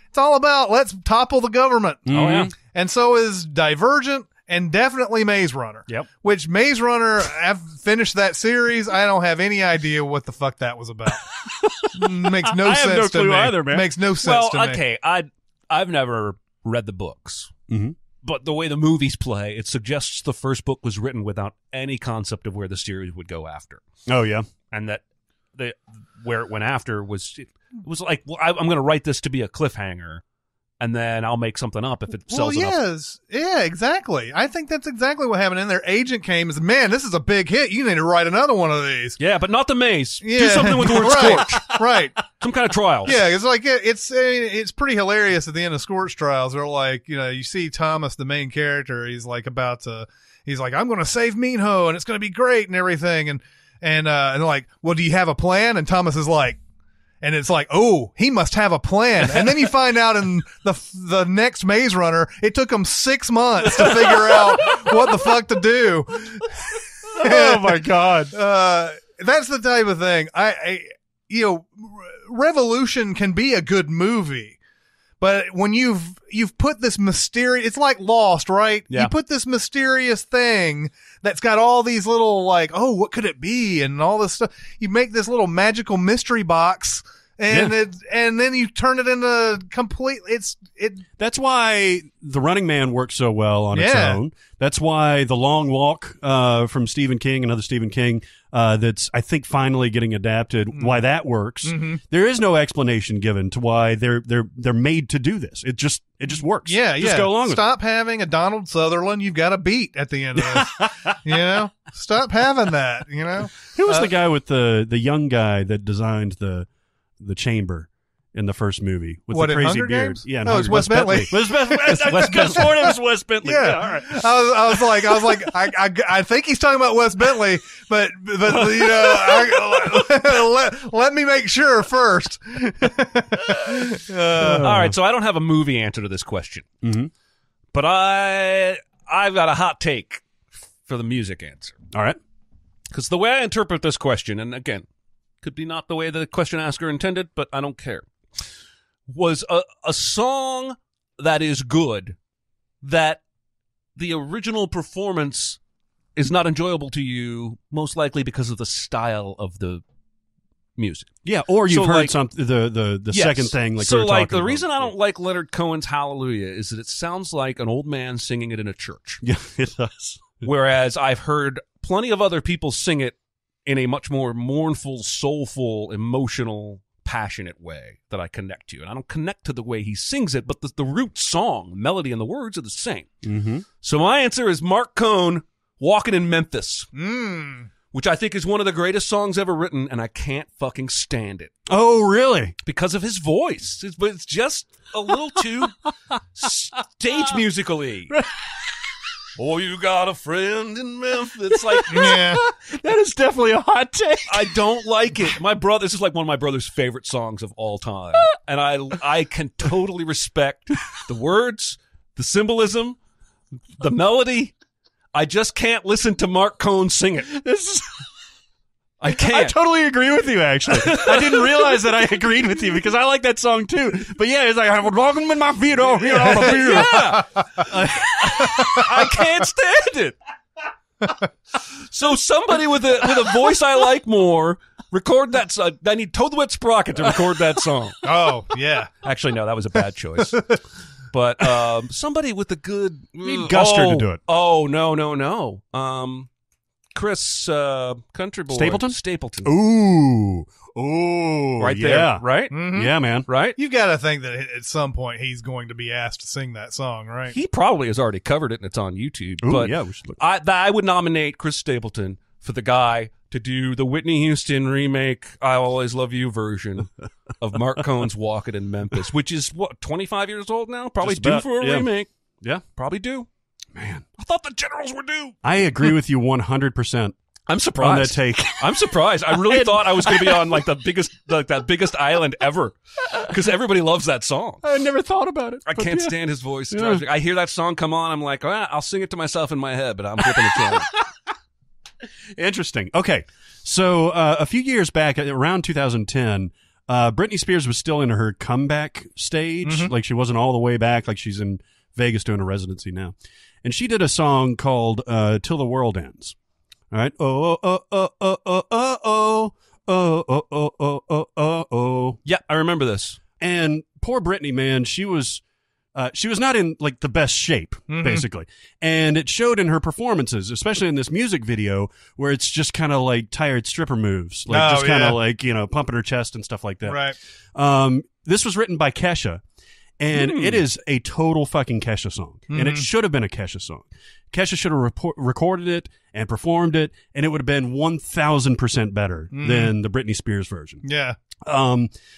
it's all about let's topple the government. Mm-hmm. Oh yeah. And so is Divergent and definitely Maze Runner. Yep. Which Maze Runner, I've finished that series. I don't have any idea what the fuck that was about. Makes no sense to me. I have no clue either, man. Makes no sense to me. Well, okay, I've never read the books. Mm-hmm. But the way the movies play, it suggests the first book was written without any concept of where the series would go after. Oh yeah. And that where it went after was like, well, I'm going to write this to be a cliffhanger, and then I'll make something up if it sells enough. Yeah, exactly. I think that's exactly what happened. And their agent came and said, man, this is a big hit. You need to write another one of these. Yeah, but not the maze. Yeah. Do something with the word Right. Scorch. Right. Some kind of trials. Yeah, it's like it's pretty hilarious at the end of Scorch Trials. They're like, you see Thomas, the main character, he's like, I'm going to save Minho and it's going to be great and everything. And they're like, well, do you have a plan? And Thomas is like, and it's like, oh, he must have a plan. And then you find out in the next Maze Runner, it took him 6 months to figure out what the fuck to do. Oh my God. That's the type of thing. Revolution can be a good movie, but when you've put this mysterious, it's like Lost, right? Yeah. You put this mysterious thing that's got all these little like, oh, what could it be? And all this stuff. You make this little magical mystery box and then you turn it into That's why The Running Man works so well on its own. That's why The Long Walk from Stephen King, another Stephen King, that's I think finally getting adapted. Why that works. Mm-hmm. There is no explanation given to why they're made to do this. It just works. Yeah, just go along with it. Stop having a Donald Sutherland. You've got a beat at the end of this. Stop having that. Who was the guy with the young guy that designed the chamber in the first movie with the crazy Hunger beard? Games? Yeah, no, it's Wes Bentley. I could have sworn it was Wes Bentley. Yeah. All right. I was like, I think he's talking about Wes Bentley, but let me make sure first. All right, so I don't have a movie answer to this question, but I've got a hot take for the music answer. All right, because the way I interpret this question, and again, could be not the way the question asker intended, but I don't care, was a song that is good, that the original performance is not enjoyable to you, most likely because of the style of the music. Yeah, or you've heard like, the yes. second thing. Like so, like the about. reason I don't like Leonard Cohen's Hallelujah is that it sounds like an old man singing it in a church. Yeah, it does. Whereas I've heard plenty of other people sing it in a much more mournful, soulful, emotional, passionate way that I connect to. And I don't connect to the way he sings it, but the root song, melody, and the words are the same. Mm-hmm. So my answer is Mark Cohn, Walking in Memphis. which I think is one of the greatest songs ever written, and I can't fucking stand it. Oh, really? Because of his voice. It's just a little too stage musical-y. Oh, you got a friend in Memphis. It's like, Yeah. That is definitely a hot take. I don't like it. This is like one of my brother's favorite songs of all time. And I can totally respect the words, the symbolism, the melody. I just can't listen to Mark Cohn sing it. I can't. I totally agree with you, actually. I didn't realize that I agreed with you because I like that song too. But yeah, it's like, I'm walking with my feet over here on the beer. Yeah. I can't stand it. So somebody with a voice I like more, record that song. I need Toadwet Sprocket to record that song. Oh, yeah. Actually, no, that was a bad choice. But somebody with a good... Need Guster to do it. Oh, no. Chris, Country Boy. Stapleton. Ooh. Right yeah. there. Right? Mhm. Yeah, man. Right? You've got to think that at some point he's going to be asked to sing that song, right? He probably has already covered it and it's on YouTube. Ooh, but yeah, we should look. I would nominate Chris Stapleton for the guy to do the Whitney Houston remake, I Always Love You version of Mark Cohn's Walk It in Memphis, which is, 25 years old now? Probably Just due about, for a yeah. remake. Yeah. Probably due. Man. I thought the Generals were due. I agree with you 100%. I'm On that surprised. take. I'm surprised. I really thought I was going to be on like that biggest island ever, because everybody loves that song. I never thought about it. I but can't yeah. stand his voice. It Yeah. drives me- I hear that song come on. I'm like, I'll sing it to myself in my head, but I'm flipping the channel. Interesting. Okay. So a few years back, around 2010, Britney Spears was still in her comeback stage. Like she wasn't all the way back. Like she's in Vegas doing a residency now. And she did a song called Till the World Ends. All right. Oh. Yeah, I remember this. And poor Britney, man, she was not in like the best shape, basically. And it showed in her performances, especially in this music video where it's just kind of like tired stripper moves, like just kind of like, pumping her chest and stuff like that. Right. This was written by Kesha. And it is a total fucking Kesha song. And it should have been a Kesha song. Kesha should have recorded it and performed it, and it would have been 1,000% better than the Britney Spears version. Yeah.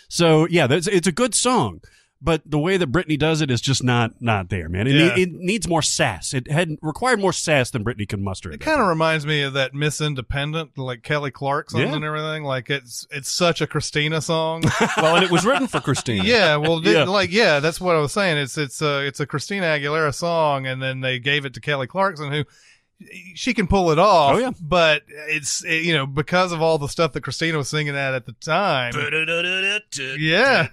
So, yeah, it's a good song. But the way that Britney does it is just not there, man. It needs more sass. It had required more sass than Britney could muster. It kind of reminds me of that Miss Independent, like Kelly Clarkson's and everything. Like it's such a Christina song. Well, and it was written for Christina. Yeah, well, that's what I was saying. It's a Christina Aguilera song, and then they gave it to Kelly Clarkson, who she can pull it off. Oh, yeah. But it's because of all the stuff that Christina was singing at the time. Yeah.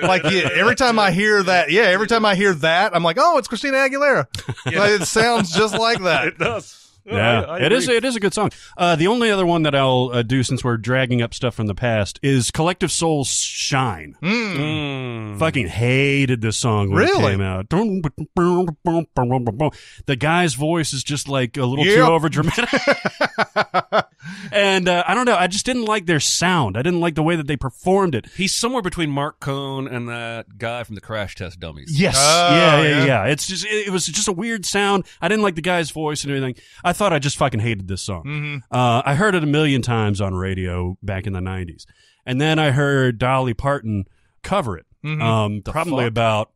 Like every time I hear that, I'm like, oh, it's Christina Aguilera. Like, it sounds just like that. It does. Yeah, I it is. agree. It is a good song. The only other one that I'll do, since we're dragging up stuff from the past, is Collective Soul's "Shine." Fucking hated this song when it Really? came out. The guy's voice is just like a little too overdramatic, and I don't know. I just didn't like their sound. I didn't like the way that they performed it. He's somewhere between Mark Cohn and that guy from the Crash Test Dummies. Yes, Oh, yeah. yeah. It's just it was just a weird sound. I didn't like the guy's voice and everything. I thought I just fucking hated this song. I heard it a million times on radio back in the 90s. And then I heard Dolly Parton cover it, probably about,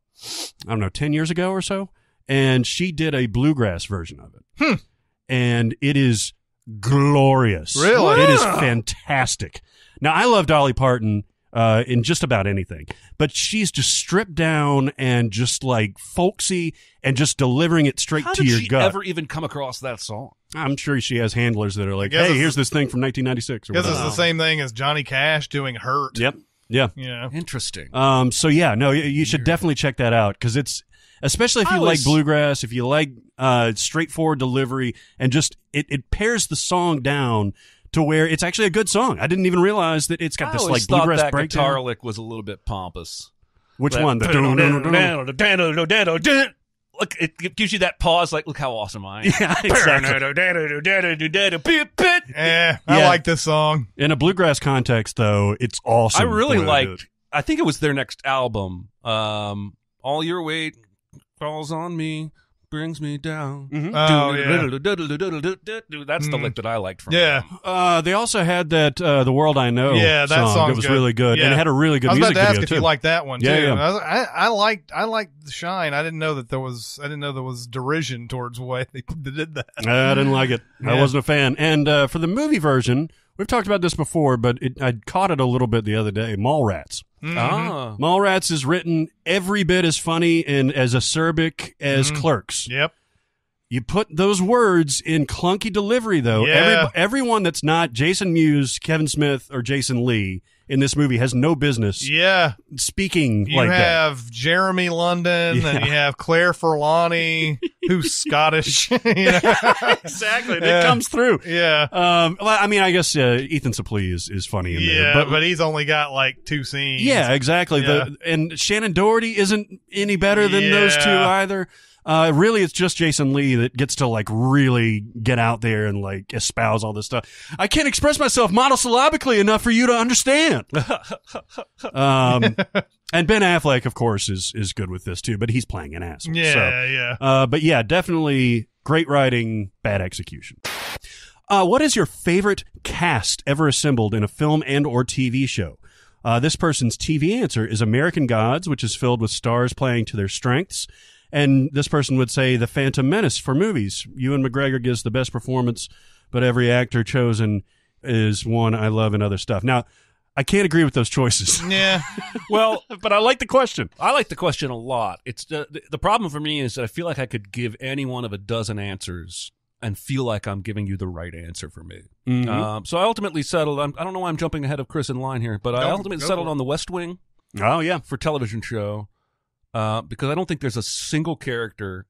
10 years ago or so. And she did a bluegrass version of it. And it is glorious. Really? It is fantastic. Now, I love Dolly Parton in just about anything, but she's just stripped down and just like folksy and just delivering it straight How to did your she gut. ever even come across that song? I'm sure she has handlers that are like, Guess hey, it's- here's this thing from 1996 or I guess whatever. it's the same thing as Johnny Cash doing Hurt. Yep. Yeah. Yeah. Interesting. So yeah, no, you should definitely check that out because it's, especially if you like bluegrass, if you like straightforward delivery, and just it pairs the song down to where it's actually a good song. I didn't even realize that it's got this like thought bluegrass that breakdown. guitar lick was a little bit pompous. Which one? The Look, it gives you that pause. Like, look how awesome I am. Yeah, exactly. I like this song. In a bluegrass context, though, it's awesome. I really the way they do it. liked. I think it was their next album. All Your Weight Falls on Me. brings me down. Oh, yeah. That's the lick that I liked from Yeah. him. They also had that "The World I Know" Yeah, that song song's that was good. really good, Yeah. and it had a really good I was music about to ask video if too. you liked that one Yeah, too. yeah. I liked Shine. I didn't know there was derision towards the way they did that. I didn't like it. I Yeah. wasn't a fan. And for the movie version, we've talked about this before, but I caught it a little bit the other day. Mallrats. Ah. Mallrats is written every bit as funny and as acerbic as Clerks. Yep. You put those words in clunky delivery, though. Yeah. Everyone that's not Jason Mewes, Kevin Smith, or Jason Lee in this movie has no business Yeah. speaking You like that. have Jeremy London Yeah. and you have Claire Forlani, who's Scottish. You know? Exactly. Yeah. It comes through. Yeah. Well, I mean, I guess Ethan Suplee is funny in there. Yeah, but he's only got like 2 scenes. Yeah, exactly. Yeah. And Shannon Doherty isn't any better than those two Yeah. either. Really, it's just Jason Lee that gets to like really get out there and like espouse all this stuff. I can't express myself monosyllabically enough for you to understand. And Ben Affleck, of course, is good with this too, but he's playing an asshole. Yeah, So, but yeah, definitely great writing, bad execution. What is your favorite cast ever assembled in a film and or TV show? This person's TV answer is American Gods, which is filled with stars playing to their strengths. And this person would say The Phantom Menace for movies. Ewan McGregor gives the best performance, but every actor chosen is one I love and other stuff. Now, I can't agree with those choices. Yeah. Well, But I like the question. I like the question a lot. It's the problem for me is that I feel like I could give any one of a dozen answers and feel like I'm giving you the right answer for me. So I ultimately settled. I don't know why I'm jumping ahead of Chris in line here, but I ultimately settled on The West Wing Oh, yeah. for television show because I don't think there's a single character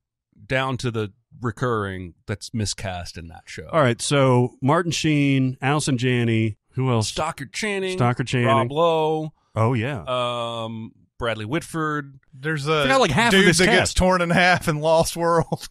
down to the recurring that's miscast in that show. All right, so Martin Sheen, Allison Janney, who else? Stockard Channing, Channing. Rob Lowe, Oh, yeah. Bradley Whitford. There's I a forgot, like, half of dude this that gets cast. torn in half in Lost World.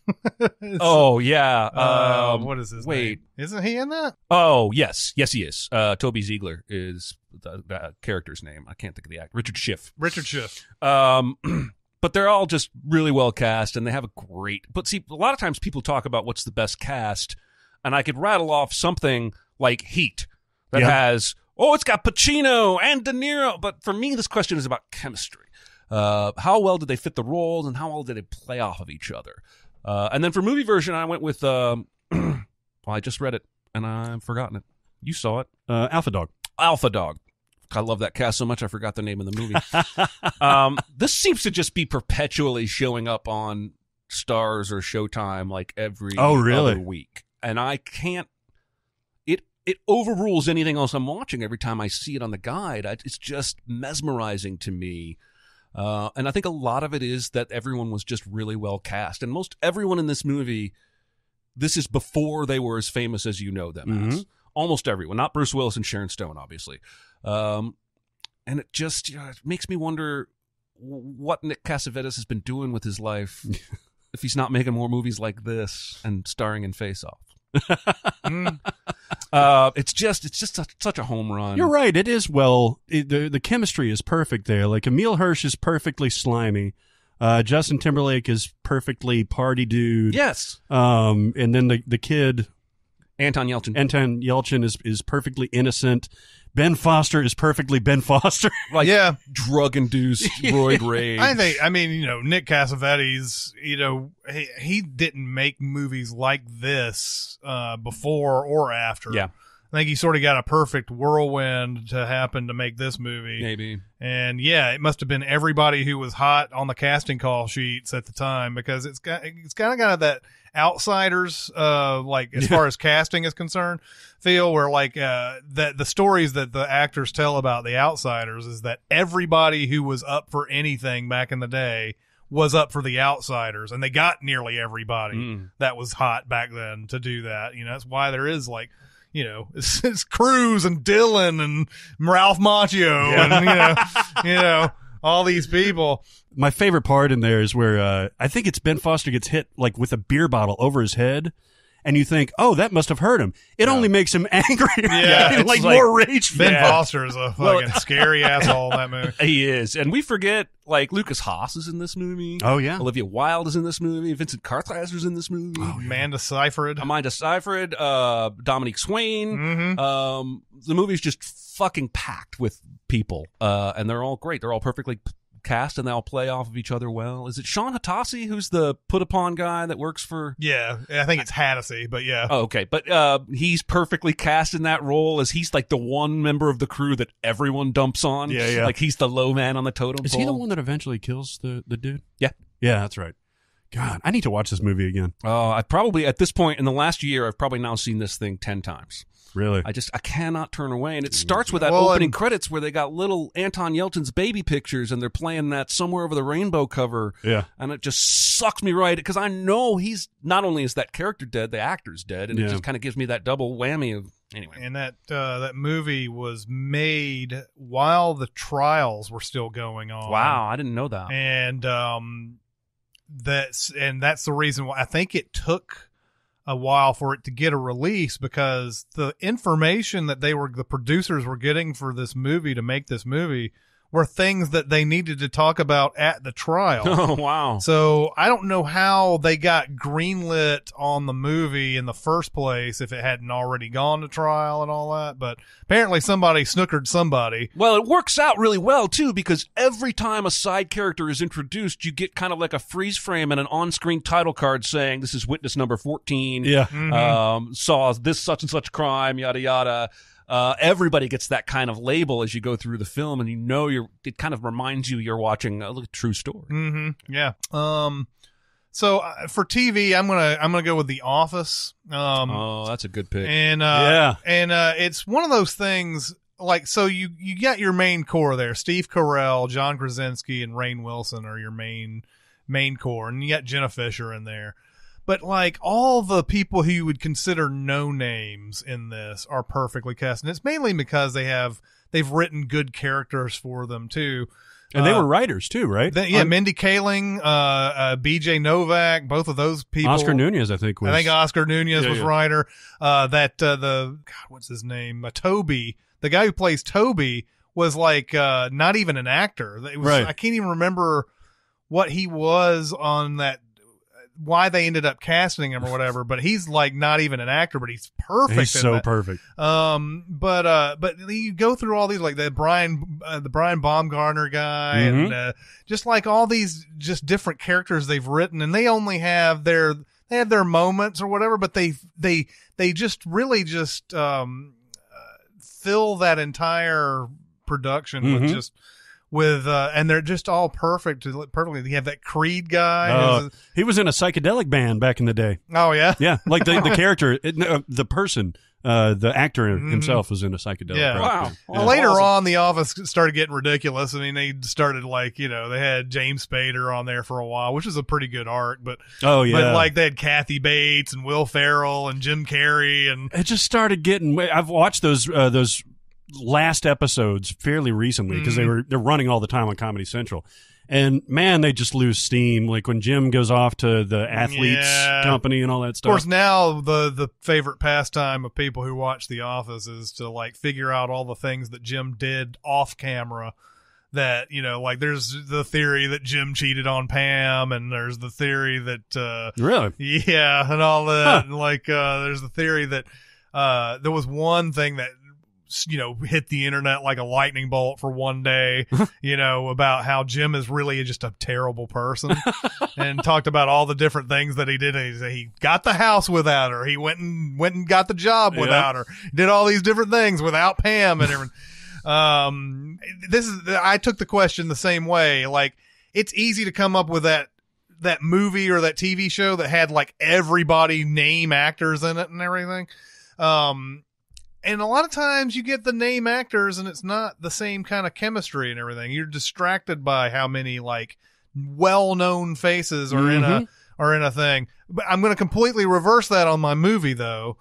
Oh yeah. What is his wait. name? Isn't he in that? Oh yes, he is. Toby Ziegler is the character's name. I can't think of the actor. Richard Schiff. Richard Schiff. But they're all just really well cast, and they have a great. But see, a lot of times people talk about what's the best cast, and I could rattle off something like Heat that has. Oh, it's got Pacino and De Niro. But for me, this question is about chemistry. How well did they fit the roles, and how well did they play off of each other? And then for movie version, I went with. Well, I just read it, and I've forgotten it. You saw it. Alpha Dog. Alpha Dog. I love that cast so much I forgot the name of the movie. This seems to just be perpetually showing up on Stars or Showtime like every other week. And I can't it overrules anything else I'm watching every time I see it on the guide. It's just mesmerizing to me. And I think a lot of it is that everyone was just really well cast. And most everyone in this movie, this is before they were as famous as you know them as. Almost everyone. Not Bruce Willis and Sharon Stone, obviously. And it just it makes me wonder what Nick Cassavetes has been doing with his life if he's not making more movies like this and starring in Face Off. It's just such a home run. You're right. It is the chemistry is perfect there. Like Emile Hirsch is perfectly slimy. Justin Timberlake is perfectly party dude. Yes. And then the kid Anton Yelchin is perfectly innocent. Ben Foster is perfectly Ben Foster. Like Yeah. drug-induced roid rage. I mean, Nick Cassavetes, he didn't make movies like this before or after. Yeah. I think he sort of got a perfect whirlwind to happen to make this movie. Maybe. And yeah, it must have been everybody who was hot on the casting call sheets at the time because it's kind of got that Outsiders, as far as casting is concerned, feel where that the stories that the actors tell about the Outsiders is that everybody who was up for anything back in the day was up for the Outsiders, and they got nearly everybody that was hot back then to do that. That's why there is it's Cruz and Dylan and Ralph Macchio and all these people. My favorite part in there is where I think it's Ben Foster gets hit like with a beer bottle over his head, and you think, oh, that must have hurt him. It only makes him angrier. Yeah, like it's more rage. Ben Foster is a fucking scary asshole in that movie. He is. And we forget, like, Lucas Haas is in this movie. Oh, yeah. Olivia Wilde is in this movie. Vincent Kartheiser's in this movie. Amanda Seyfried. Dominique Swain. Mm-hmm. The movie's just fucking packed with people. And they're all great. They're all perfectly cast, and they all play off of each other well. Is it Sean Hattassi who's the put-upon guy that works for... Yeah, I think it's Hattassi, but yeah. Oh, okay. But he's perfectly cast in that role as he's like the one member of the crew that everyone dumps on. Yeah. Like he's the low man on the totem pole. Is he the one that eventually kills the dude? Yeah. Yeah, that's right. God, I need to watch this movie again. I've probably, at this point in the last year, I've probably now seen this thing 10 times. Really? I cannot turn away. And it starts with that opening credits where they got little Anton Yelchin's baby pictures and they're playing that Somewhere Over the Rainbow cover. Yeah. And it just sucks me right, because I know he's, not only is that character dead, the actor's dead. And it just kind of gives me that double whammy of, anyway. And that movie was made while the trials were still going on. Wow, I didn't know that. And that's the reason why I think it took a while for it to get a release, because the information that the producers were getting for this movie to make this movie were things that they needed to talk about at the trial. Oh, wow. So I don't know how they got greenlit on the movie in the first place if it hadn't already gone to trial and all that, but apparently somebody snookered somebody. Well, it works out really well, too, because every time a side character is introduced, you get kind of like a freeze frame and an on-screen title card saying, this is witness number 14. Yeah. Saw this such and such crime, yada, yada. Everybody gets that kind of label as you go through the film, and it kind of reminds you you're watching a true story. Mm-hmm. Yeah. So for TV, I'm gonna go with The Office. That's a good pick. And it's one of those things, like, so you got your main core there. Steve Carell, John Krasinski, and Rainn Wilson are your main core, and you got Jenna Fisher in there. But, like, all the people who you would consider no names in this are perfectly cast. And it's mainly because they've written good characters for them, too. And they were writers, too, right? Mindy Kaling, BJ Novak, both of those people. Oscar Nunez, I think, was. I think Oscar Nunez was writer. What's his name? Toby. The guy who plays Toby was, like, not even an actor. Right. I can't even remember what he was on that, why they ended up casting him or whatever, but he's like not even an actor, but he's perfect. He's so perfect. But you go through all these, like the Brian Baumgartner guy, and just like all these just different characters they've written, and they only have their moments or whatever, but they just really just fill that entire production with and they're just all perfectly. You have that Creed guy. He was in a psychedelic band back in the day. Oh yeah, yeah. Like the character, the person, the actor himself was in a psychedelic. Yeah, wow. Well, later on, The Office started getting ridiculous. I mean, they started like they had James Spader on there for a while, which is a pretty good arc. But but like they had Kathy Bates and Will Ferrell and Jim Carrey, and it just started getting. I've watched those last episodes fairly recently because they're running all the time on Comedy Central, and man, they just lose steam. Like when Jim goes off to the athletes company and all that stuff. Of course, now the favorite pastime of people who watch The Office is to like figure out all the things that Jim did off camera. That like there's the theory that Jim cheated on Pam, and there's the theory that and all that. And like there's the theory that there was one thing that hit the internet like a lightning bolt for one day, about how Jim is really just a terrible person, and talked about all the different things that he did. He got the house without her. He went and got the job without her. Did all these different things without Pam and everything. I took the question the same way. Like, it's easy to come up with that movie or that TV show that had like everybody name actors in it and everything. And a lot of times you get the name actors and it's not the same kind of chemistry and everything. You're distracted by how many like well-known faces are in a thing. But I'm going to completely reverse that on my movie though,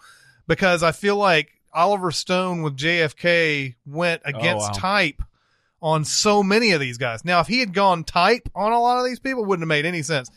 because I feel like Oliver Stone with JFK went against type on so many of these guys. Now, if he had gone type on a lot of these people, it wouldn't have made any sense.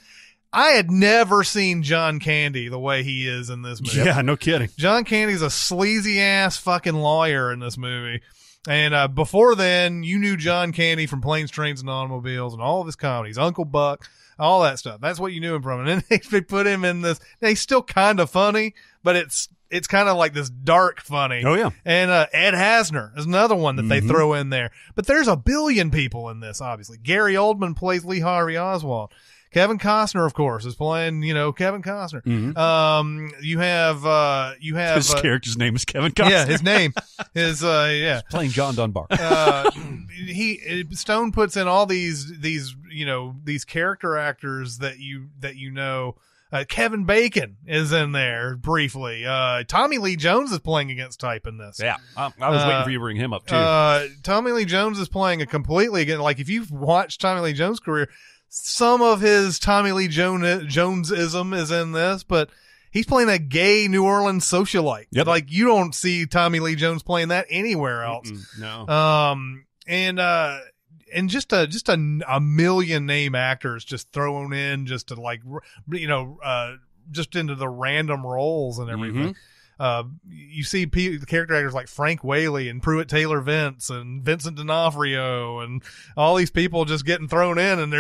I had never seen John Candy the way he is in this movie. Yeah, no kidding. John Candy's a sleazy ass fucking lawyer in this movie. And before then, you knew John Candy from Planes, Trains, and Automobiles and all of his comedies, Uncle Buck, all that stuff. That's what you knew him from. And then they put him in this. Now, he's still kind of funny, but it's kind of like this dark funny. Oh, yeah. And Ed Hasner is another one that they throw in there. But there's a billion people in this, obviously. Gary Oldman plays Lee Harvey Oswald. Kevin Costner, of course, is playing, Kevin Costner. You have His character's name is Kevin Costner. Yeah, his name is He's playing John Dunbar. Stone puts in all these character actors that you know. Kevin Bacon is in there briefly. Tommy Lee Jones is playing against type in this. Yeah, I was waiting for you to bring him up too. Tommy Lee Jones is playing a completely like if you've watched Tommy Lee Jones' career. Some of his Tommy Lee Jonesism is in this, but he's playing a gay New Orleans socialite. Yep. Like you don't see Tommy Lee Jones playing that anywhere else. No. And just a million name actors just thrown in just to just into the random roles and everything. You see character actors like Frank Whaley and Pruitt Taylor Vince and Vincent D'Onofrio and all these people just getting thrown in, and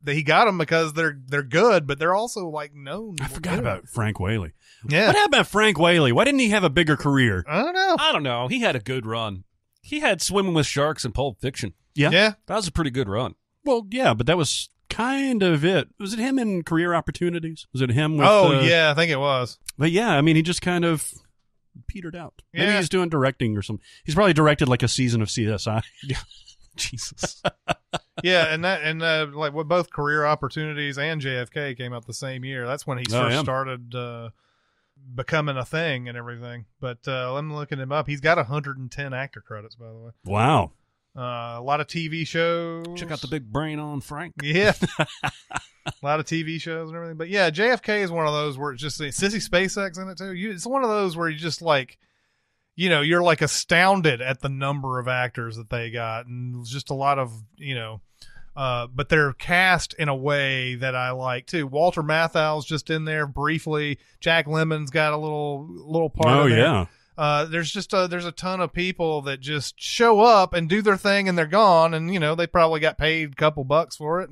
he got them because they're good, but they're also like known. I forgot about Frank Whaley. Yeah. What happened to Frank Whaley? Why didn't he have a bigger career? I don't know. He had a good run. He had Swimming with Sharks and Pulp Fiction. Yeah. That was a pretty good run. Well, yeah, but that was kind of it. Was it him in Career Opportunities? Was it him with yeah, I think it was. But yeah, I mean, he just kind of petered out. Maybe Yeah. he's doing directing or something. He's probably directed like a season of CSI. Yeah. Jesus. Yeah, and like what both Career Opportunities and JFK came out the same year. That's when he first started becoming a thing and everything. But I'm looking him up. He's got 110 actor credits, by the way. Wow. A lot of TV shows. Check out the big brain on Frank. Yeah. A lot of TV shows and everything. But yeah, JFK is one of those where it's just Sissy SpaceX in it too. It's one of those where you just like, you're like astounded at the number of actors that they got, and just a lot of, but they're cast in a way that I like too. Walter Matthau's just in there briefly. Jack Lemmon's got a little part of it. Yeah. There's a ton of people that just show up and do their thing and they're gone, and they probably got paid a couple bucks for it,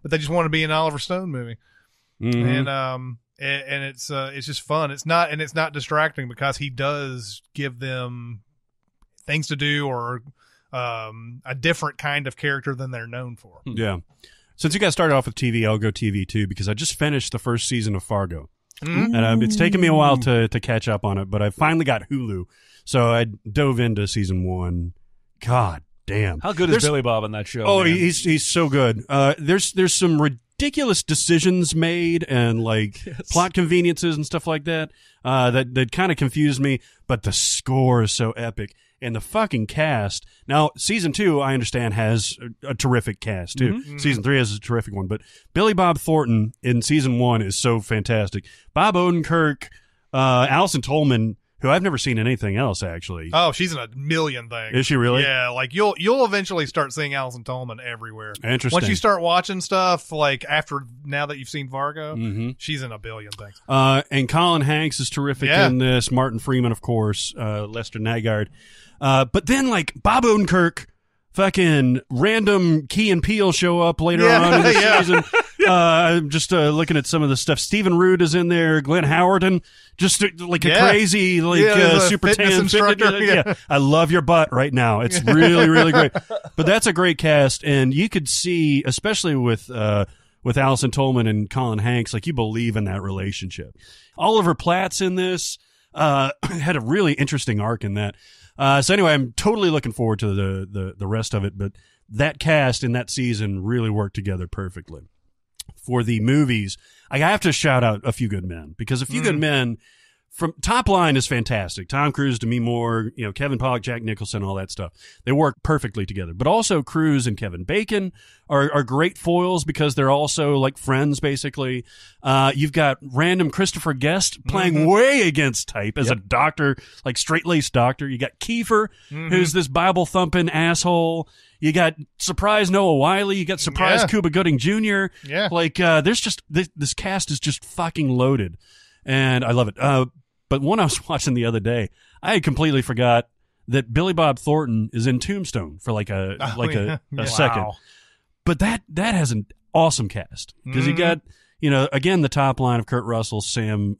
but they just want to be in an Oliver Stone movie. And it's just fun. It's not distracting because he does give them things to do or a different kind of character than they're known for. Yeah. Since you guys started off with TV, I'll go TV too, because I just finished the first season of Fargo. And it's taken me a while to catch up on it, but I finally got Hulu, so I dove into season 1. God damn! How good is Billy Bob on that show? Oh, man? he's so good. There's some ridiculous decisions made and plot conveniences and stuff like that that kind of confused me, but the score is so epic. And the fucking cast. Now, season 2, I understand, has a terrific cast, too. Season 3 has a terrific one. But Billy Bob Thornton in season 1 is so fantastic. Bob Odenkirk, Alison Tolman, who I've never seen in anything else, actually. Oh, she's in a million things. Is she really? Yeah, like you'll eventually start seeing Alison Tolman everywhere. Interesting. Once you start watching stuff, now that you've seen Fargo, she's in a billion things. And Colin Hanks is terrific in this. Martin Freeman, of course. Lester Nygaard. But then, Bob Odenkirk, fucking random Key and Peele show up later on in the season. I'm just looking at some of the stuff. Stephen Root is in there. Glenn Howerton, just a crazy, super tan instructor. Yeah. I love your butt right now. It's really, really great. But that's a great cast, and you could see, especially with Alison Tolman and Colin Hanks, you believe in that relationship. Oliver Platt's in this. Had a really interesting arc in that. So anyway, I'm totally looking forward to the rest of it, but that cast in that season really worked together perfectly. For the movies, I have to shout out A Few Good Men, because A Few Good Men from top line is fantastic. Tom Cruise, Demi Moore, Kevin Pollak, Jack Nicholson, all that stuff. They work perfectly together. But also Cruise and Kevin Bacon are great foils because they're also like friends, basically. You've got random Christopher Guest playing way against type as a doctor, like straight-laced doctor. You got Kiefer, who's this Bible-thumping asshole. You got surprise Noah Wyle. You got surprise Cuba Gooding Jr. Yeah. Like, there's just, this cast is just fucking loaded. And I love it. But one I was watching the other day, I had completely forgot that Billy Bob Thornton is in Tombstone for a second. Wow. But that has an awesome cast because you got, again, the top line of Kurt Russell, Sam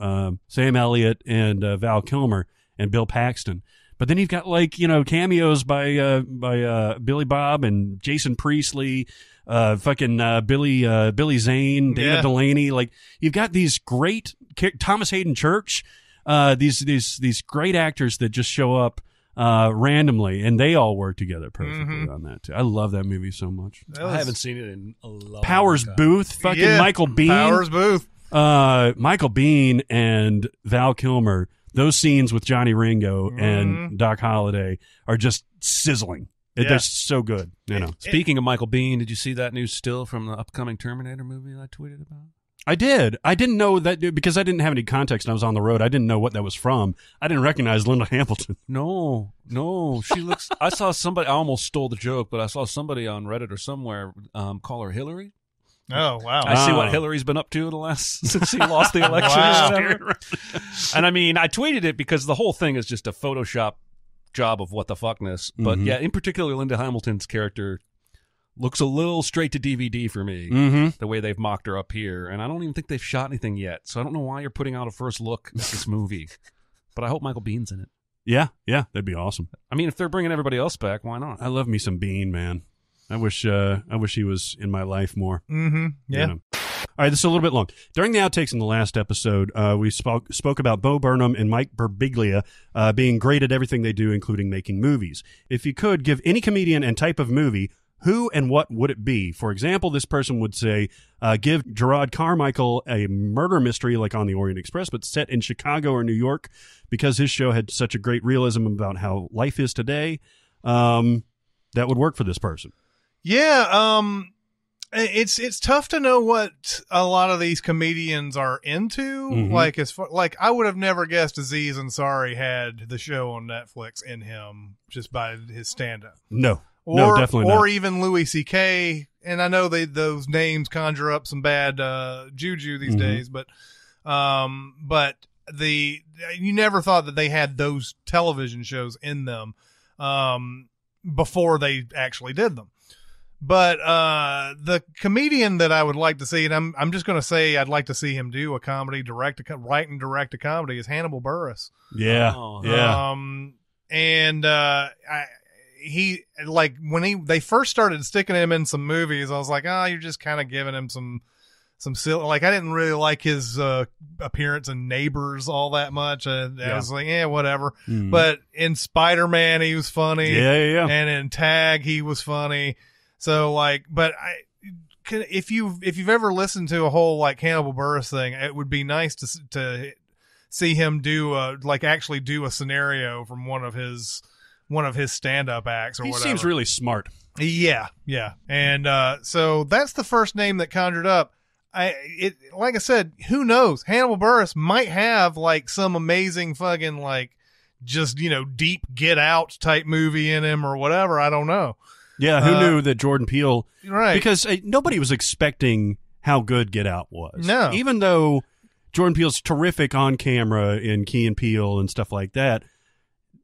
Elliott, and Val Kilmer and Bill Paxton. But then you've got cameos by Billy Bob and Jason Priestley, Billy Zane, Dana Delaney. Like, you've got these great Thomas Hayden Church, these great actors that just show up randomly, and they all work together perfectly on that too. I love that movie so much. I haven't seen it in a long Powers time. Booth, Michael Biehn. Powers Booth. Michael Biehn and Val Kilmer. Those scenes with Johnny Ringo and Doc Holliday are just sizzling. They're so good. Speaking of Michael Biehn, did you see that new still from the upcoming Terminator movie that I tweeted about? I did. I didn't know that because I didn't have any context and I was on the road. I didn't know what that was from. I didn't recognize Linda Hamilton. No. She looks. I saw somebody. I almost stole the joke, but I saw somebody on Reddit or somewhere call her Hillary. Oh, wow. I see what Hillary's been up to since she lost the election or whatever. And I mean, I tweeted it because the whole thing is just a Photoshop job of what the fuckness. But yeah, in particular, Linda Hamilton's character looks a little straight to DVD for me, the way they've mocked her up here. And I don't even think they've shot anything yet. So I don't know why you're putting out a first look at this movie. But I hope Michael Bihn's in it. Yeah, that'd be awesome. I mean, if they're bringing everybody else back, why not? I love me some Biehn, man. I wish he was in my life more. Yeah. All right, this is a little bit long. During the outtakes in the last episode, we spoke about Bo Burnham and Mike Birbiglia being great at everything they do, including making movies. If you could give any comedian and type of movie, who and what would it be? For example, this person would say, give Gerard Carmichael a murder mystery like On the Orient Express, but set in Chicago or New York, because his show had such a great realism about how life is today. That would work for this person. Yeah, it's tough to know what a lot of these comedians are into. Like, I would have never guessed Aziz Ansari had the show on Netflix in him just by his stand-up. No, definitely not. Or even Louis C.K. And I know those names conjure up some bad juju these days, but you never thought that they had those television shows in them before they actually did them. But the comedian that I would like to see, and I'm just going to say I'd like to see him do a comedy, write and direct a comedy, is Hannibal Buress. Yeah, He like when they first started sticking him in some movies, I was like, you're just kind of giving him some silly. Like, I didn't really like his appearance in Neighbors all that much. I was like, whatever. But in Spider-Man, he was funny. Yeah. And in Tag, he was funny. So if you've ever listened to a whole like Hannibal Buress thing, it would be nice to see him actually do a scenario from one of his stand-up acts or whatever. He seems really smart. Yeah. And so that's the first name that conjured up. Like I said, who knows? Hannibal Buress might have like some amazing fucking like just deep Get Out type movie in him or whatever. I don't know. Yeah, who knew that Jordan Peele? Right. Because nobody was expecting how good Get Out was. No. Even though Jordan Peele's terrific on camera in Key and Peele and stuff like that,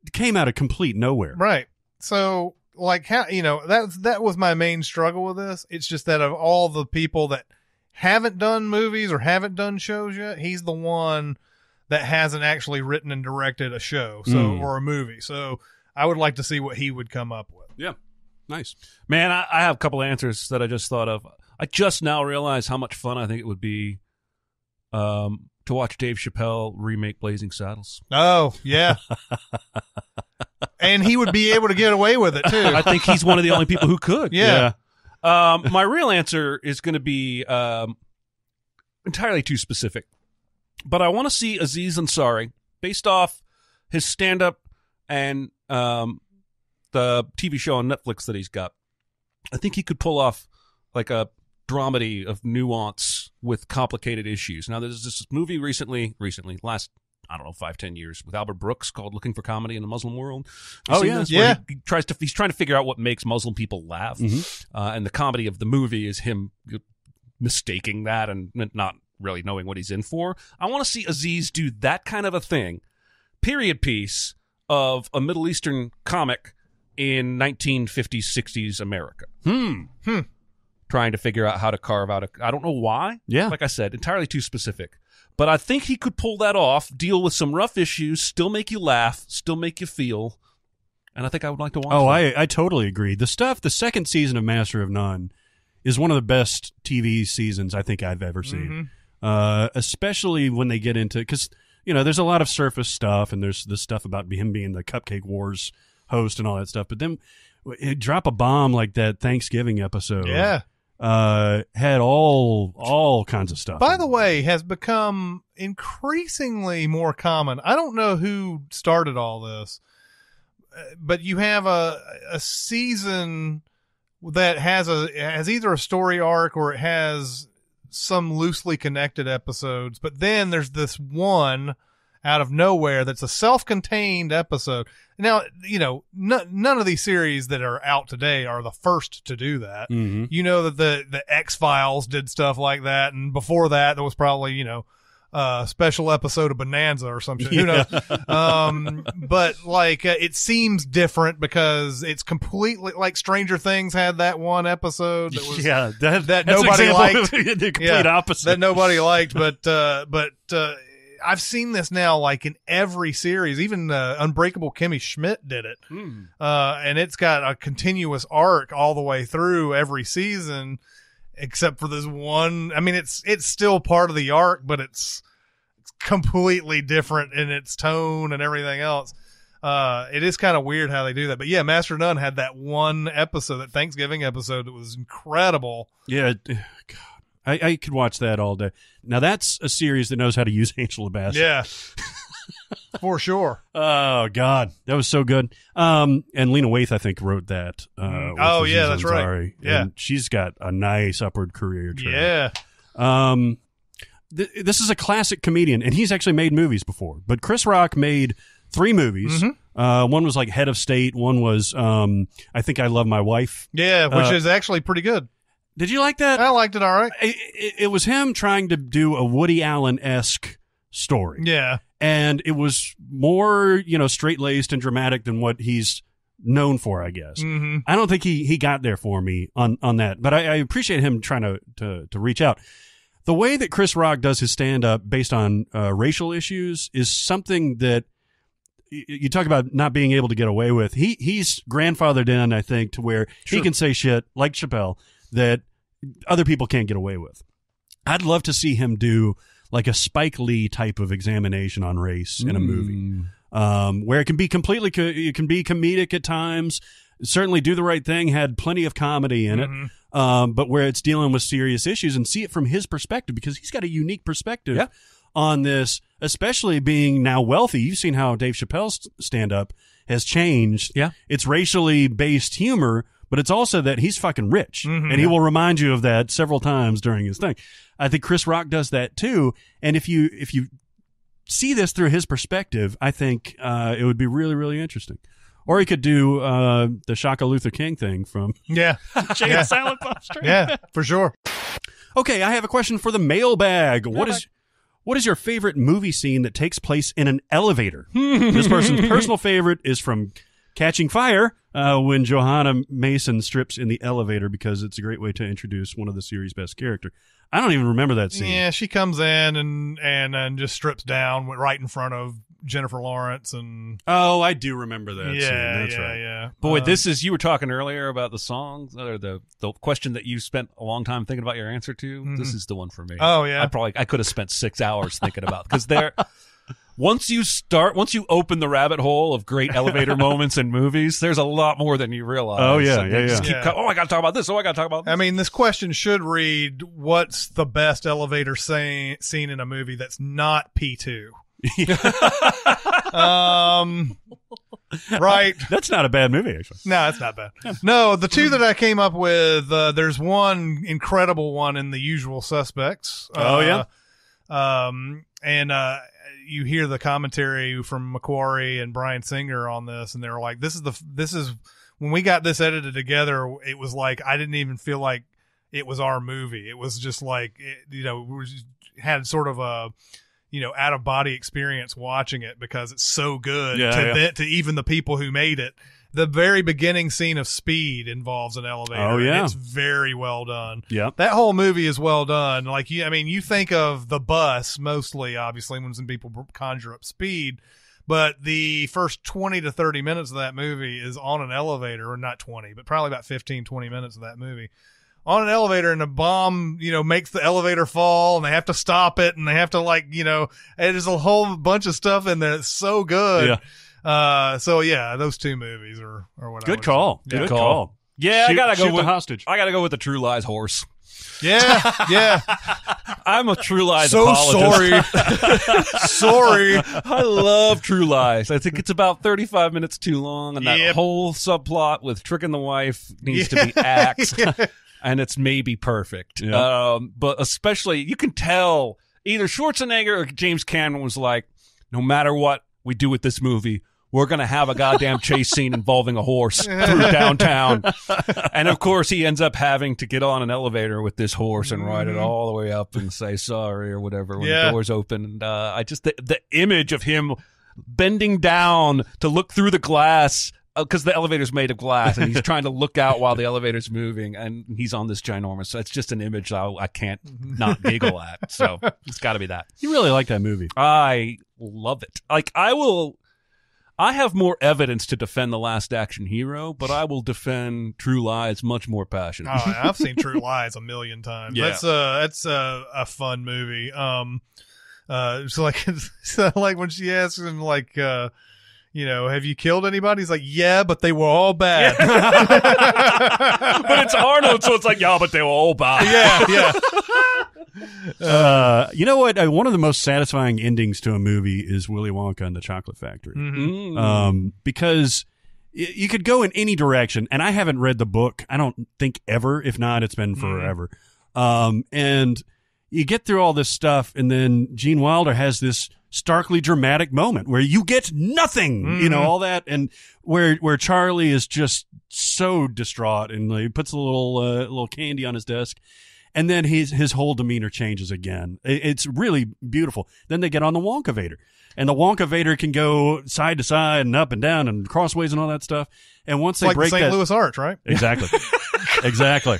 it came out of complete nowhere. Right. So, like, how that was my main struggle with this. It's just that of all the people that haven't done movies or haven't done shows yet, he's the one that hasn't actually written and directed a show or a movie. So I would like to see what he would come up with. Yeah. Nice. Man, I have a couple answers that I just thought of. I just now realized how much fun I think it would be to watch Dave Chappelle remake Blazing Saddles. Oh, yeah. And he would be able to get away with it, too. I think he's one of the only people who could. Yeah. My real answer is going to be entirely too specific. But I want to see Aziz Ansari based off his stand-up and the TV show on Netflix that he's got. I think he could pull off like a dramedy of nuance with complicated issues. Now, there's this movie recently, last, I don't know, 5-10 years, with Albert Brooks called Looking for Comedy in the Muslim World. Yeah. He's trying to figure out what makes Muslim people laugh. And the comedy of the movie is him mistaking that and not really knowing what he's in for. I want to see Aziz do that kind of a thing, period piece of a Middle Eastern comic in 1950s, 60s America. Trying to figure out how to carve out I don't know why. Yeah. Like I said, entirely too specific. But I think he could pull that off, deal with some rough issues, still make you laugh, still make you feel. And I think I would like to watch that. I totally agree. The second season of Master of None is one of the best TV seasons I think I've ever seen. Especially when they get into, because, there's a lot of surface stuff, and there's the stuff about him being the Cupcake Wars host and all that stuff. But then drop a bomb like that Thanksgiving episode. Yeah. Had all kinds of stuff. By the way, has become increasingly more common. I don't know who started all this, but you have a season that has either a story arc or it has some loosely connected episodes, but then there's this one out of nowhere that's a self-contained episode. Now, none of these series that are out today are the first to do that. You know that the X-Files did stuff like that, and before that there was probably, a special episode of Bonanza or some shit. Who knows? But it seems different because it's completely like Stranger Things had that one episode that was that nobody liked. The complete opposite. That nobody liked, but I've seen this now like in every series. Even Unbreakable Kimmy Schmidt did it. And it's got a continuous arc all the way through every season, except for this one. I mean, it's still part of the arc, but it's completely different in its tone and everything else. It is kind of weird how they do that. But yeah, Master of None had that one episode, that Thanksgiving episode, that was incredible. Yeah. God. I could watch that all day. Now, that's a series that knows how to use Angela Bassett. Yeah, for sure. Oh, God. That was so good. And Lena Waithe, I think, wrote that. Oh, yeah, that's right. Yeah. And she's got a nice upward career track. Yeah. This is a classic comedian, and he's actually made movies before. But Chris Rock made 3 movies. One was like Head of State. One was I Think I Love My Wife. Yeah, which is actually pretty good. Did you like that? I liked it all right. It was him trying to do a Woody Allen-esque story. Yeah. And it was more, straight-laced and dramatic than what he's known for, I guess. I don't think he got there for me on that. But I appreciate him trying to reach out. The way that Chris Rock does his stand-up based on racial issues is something that you talk about not being able to get away with. He's grandfathered in, I think, to where he can say shit, like Chappelle, that other people can't get away with. I'd love to see him do like a Spike Lee type of examination on race in a movie, where it can be it can be comedic at times. Certainly Do the Right Thing had plenty of comedy in it, but where it's dealing with serious issues, and see it from his perspective, because he's got a unique perspective on this, especially being now wealthy. You've seen how Dave Chappelle's stand-up has changed. Yeah. It's racially based humor, but it's also that he's fucking rich, and he will remind you of that several times during his thing. I think Chris Rock does that too, and if you see this through his perspective, I think it would be really, really interesting. Or he could do the Shaka Luther King thing from Jay and Silent Bob Strike. Yeah, for sure. Okay, I have a question for the mailbag. What is your favorite movie scene that takes place in an elevator? This person's personal favorite is from Catching Fire, when Johanna Mason strips in the elevator, because it's a great way to introduce one of the series' best character. I don't even remember that scene. Yeah, she comes in and just strips down right in front of Jennifer Lawrence. And I do remember that scene. That's right. Yeah. Boy, you were talking earlier about the songs, or the question that you spent a long time thinking about your answer to. This is the one for me. Oh, yeah. I could have spent 6 hours thinking about, because once you open the rabbit hole of great elevator moments in movies, there's a lot more than you realize. Oh, yeah, I got to talk about this. Oh, I got to talk about this. I mean, this question should read, what's the best elevator scene in a movie that's not P2? Right. That's not a bad movie, actually. No, it's not bad. No, the two that I came up with, there's one incredible one in The Usual Suspects. And you hear the commentary from McQuarrie and Bryan Singer on this, and they're like, this is when we got this edited together, it was like, I didn't even feel like it was our movie. It was just like, we had sort of a, out of body experience watching it because it's so good to even the people who made it. The very beginning scene of Speed involves an elevator. Oh, yeah. And it's very well done. Yep. That whole movie is well done. Like, you think of The Bus mostly, obviously, when some people conjure up Speed, but the first 20 to 30 minutes of that movie is on an elevator, or not 20, but probably about 15, 20 minutes of that movie. On an elevator, and a bomb, makes the elevator fall, and they have to stop it, and they have to there's a whole bunch of stuff in there. It's so good. Yeah. Those two movies are what Good call. Yeah. Good call. Yeah, I gotta go shoot with the hostage. I gotta go with the True Lies horse. Yeah. I'm a True Lies So apologist. sorry. I love True Lies. I think it's about 35 minutes too long, and that whole subplot with tricking the wife needs to be axed. And it's maybe perfect. Yeah. But especially, you can tell either Schwarzenegger or James Cameron was like, no matter what we do with this movie, we're going to have a goddamn chase scene involving a horse through downtown. And of course, he ends up having to get on an elevator with this horse and ride it all the way up and say sorry or whatever when the doors open. And I just, the image of him bending down to look through the glass, because the elevator's made of glass, and he's trying to look out while the elevator's moving, and he's on this ginormous. So it's just an image I can't not giggle at. So it's got to be that. You really like that movie. I love it. Like, I have more evidence to defend The Last Action Hero, but I will defend True Lies much more passionately. Oh, I've seen True Lies a million times. Yeah. That's a fun movie. It's like when she asks him, like, have you killed anybody? He's like, yeah, but they were all bad. But it's Arnold, so it's like, yeah, but they were all bad. Yeah. You know what? One of the most satisfying endings to a movie is Willy Wonka and the Chocolate Factory. Mm-hmm. Because you could go in any direction, and I haven't read the book, I don't think ever. If not, it's been forever. And you get through all this stuff, and then Gene Wilder has this starkly dramatic moment where you get nothing, all that, and where Charlie is just so distraught, and he puts a little candy on his desk, and then his whole demeanor changes again. It's really beautiful. Then they get on the Wonkavator, and the Wonkavator can go side to side and up and down and crossways and all that stuff. And once they break the St. Louis Arch, right? Exactly. Exactly.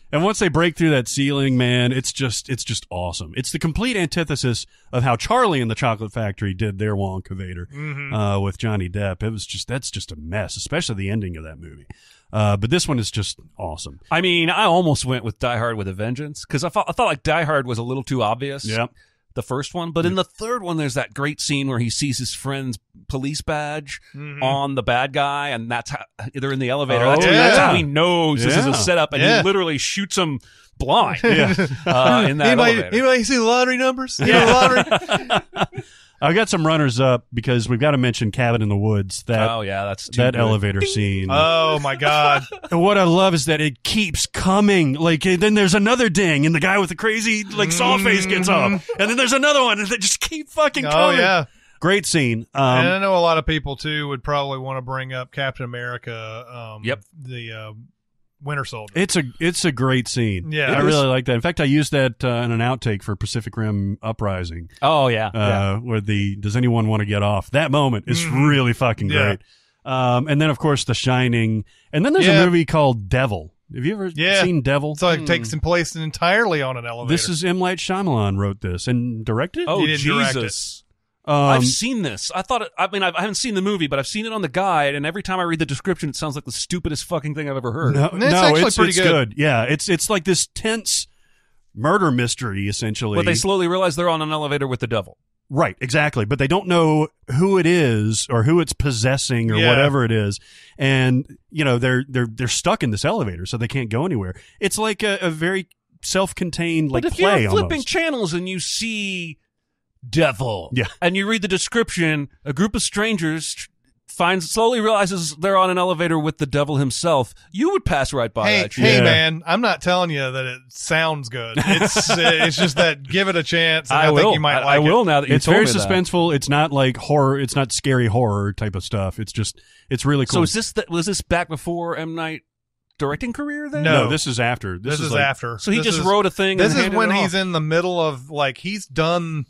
And once they break through that ceiling, man, it's just awesome. It's the complete antithesis of how Charlie and the Chocolate Factory did their Wonkavator with Johnny Depp. That's just a mess, especially the ending of that movie. But this one is just awesome. I mean, I almost went with Die Hard with a Vengeance because I thought like Die Hard was a little too obvious. Yep. The first one, but in the third one, there's that great scene where he sees his friend's police badge on the bad guy, and that's how they're in the elevator. That's how he knows this is a setup, and he literally shoots him blind. In that elevator. Anybody see the lottery numbers? I've got some runners up because we've got to mention Cabin in the Woods. That's too good. Elevator scene. Oh my God! And what I love is that it keeps coming. Like, then there's another ding, and the guy with the crazy saw face gets up, and then there's another one, and they just keep fucking coming. Oh yeah. Great scene. And I know a lot of people too would probably want to bring up Captain America. The Winter Soldier. It's a great scene. Yeah, I really like that. In fact, I used that in an outtake for Pacific Rim Uprising. Oh yeah, where does anyone want to get off? That moment is really fucking great. And then of course The Shining, and then there's a movie called Devil. Have you ever seen Devil? So it takes place entirely on an elevator. This is M. Night Shyamalan wrote this and directed it. Oh, he didn't direct Jesus. I've seen this. I haven't seen the movie, but I've seen it on the guide, and every time I read the description, it sounds like the stupidest fucking thing I've ever heard. No, actually pretty good. Yeah, it's like this tense murder mystery, essentially. But they slowly realize they're on an elevator with the devil. Right, exactly. But they don't know who it is or who it's possessing or whatever it is. And, they're stuck in this elevator, so they can't go anywhere. It's like a very self-contained but if play you're flipping almost. channels and you see devil. Yeah. And you read the description, a group of strangers slowly realizes they're on an elevator with the devil himself. You would pass right by that shit. Hey, man, I'm not telling you that it sounds good. It's just that give it a chance. And I think you might like I will it. now that you It's told very me that. suspenseful. It's not like horror. It's not scary horror type of stuff. It's really cool. So was this back before M. Night directing career then? No, this is after. This is like, after. So he This just is- wrote a thing. This and is handed when it he's off. in the middle of like he's done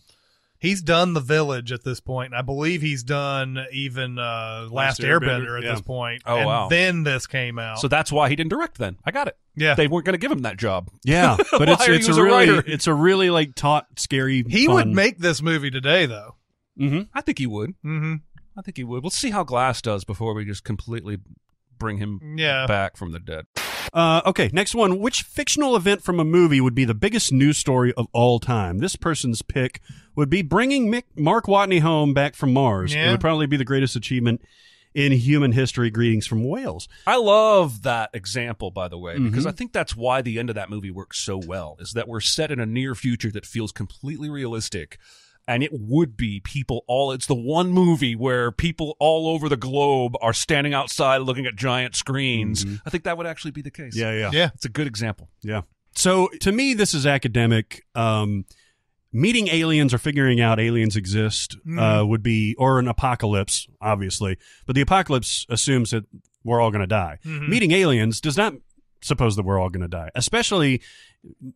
The Village at this point. I believe he's done even Last Airbender at yeah. this point. Oh, and wow. then this came out. So that's why he didn't direct then. I got it. yeah, They weren't going to give him that job. Yeah, but Why are you as a writer? it's a really like taut, scary. he fun. would make this movie today though. Mm-hmm. I think he would. Mm-hmm. I think he would. We'll see how Glass does before we just completely bring him Yeah. back from the dead. Okay, next one. Which fictional event from a movie would be the biggest news story of all time? This person's pick would be bringing Mark Watney home back from Mars. Yeah. It would probably be the greatest achievement in human history. Greetings from Wales. I love that example, by the way, because I think that's why the end of that movie works so well, is that we're set in a near future that feels completely realistic. And it would be it's the one movie where people all over the globe are standing outside looking at giant screens. I think that would actually be the case. Yeah. It's a good example. Yeah. So to me, this is academic. Meeting aliens or figuring out aliens exist would be, or an apocalypse, obviously. But the apocalypse assumes that we're all going to die. Meeting aliens does not suppose that we're all going to die, especially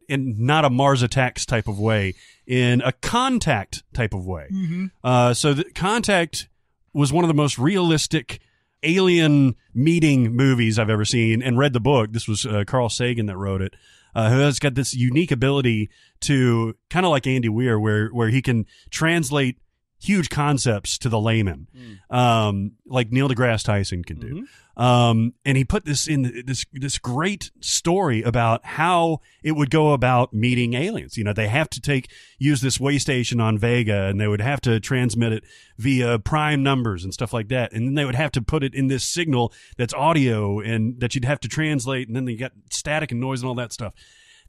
in not a Mars Attacks type of way, in a Contact type of way. So the Contact was one of the most realistic alien meeting movies I've ever seen, and read the book. This was Carl Sagan that wrote it, who has got this unique ability to, kind of like Andy Weir, where he can translate huge concepts to the layman, like Neil deGrasse Tyson can do. And he put this in this great story about how it would go about meeting aliens. You know, they have to use this way station on Vega, and they would have to transmit it via prime numbers and stuff like that. And then they would have to put it in this signal that's audio and that you'd have to translate. And then you got static and noise and all that stuff.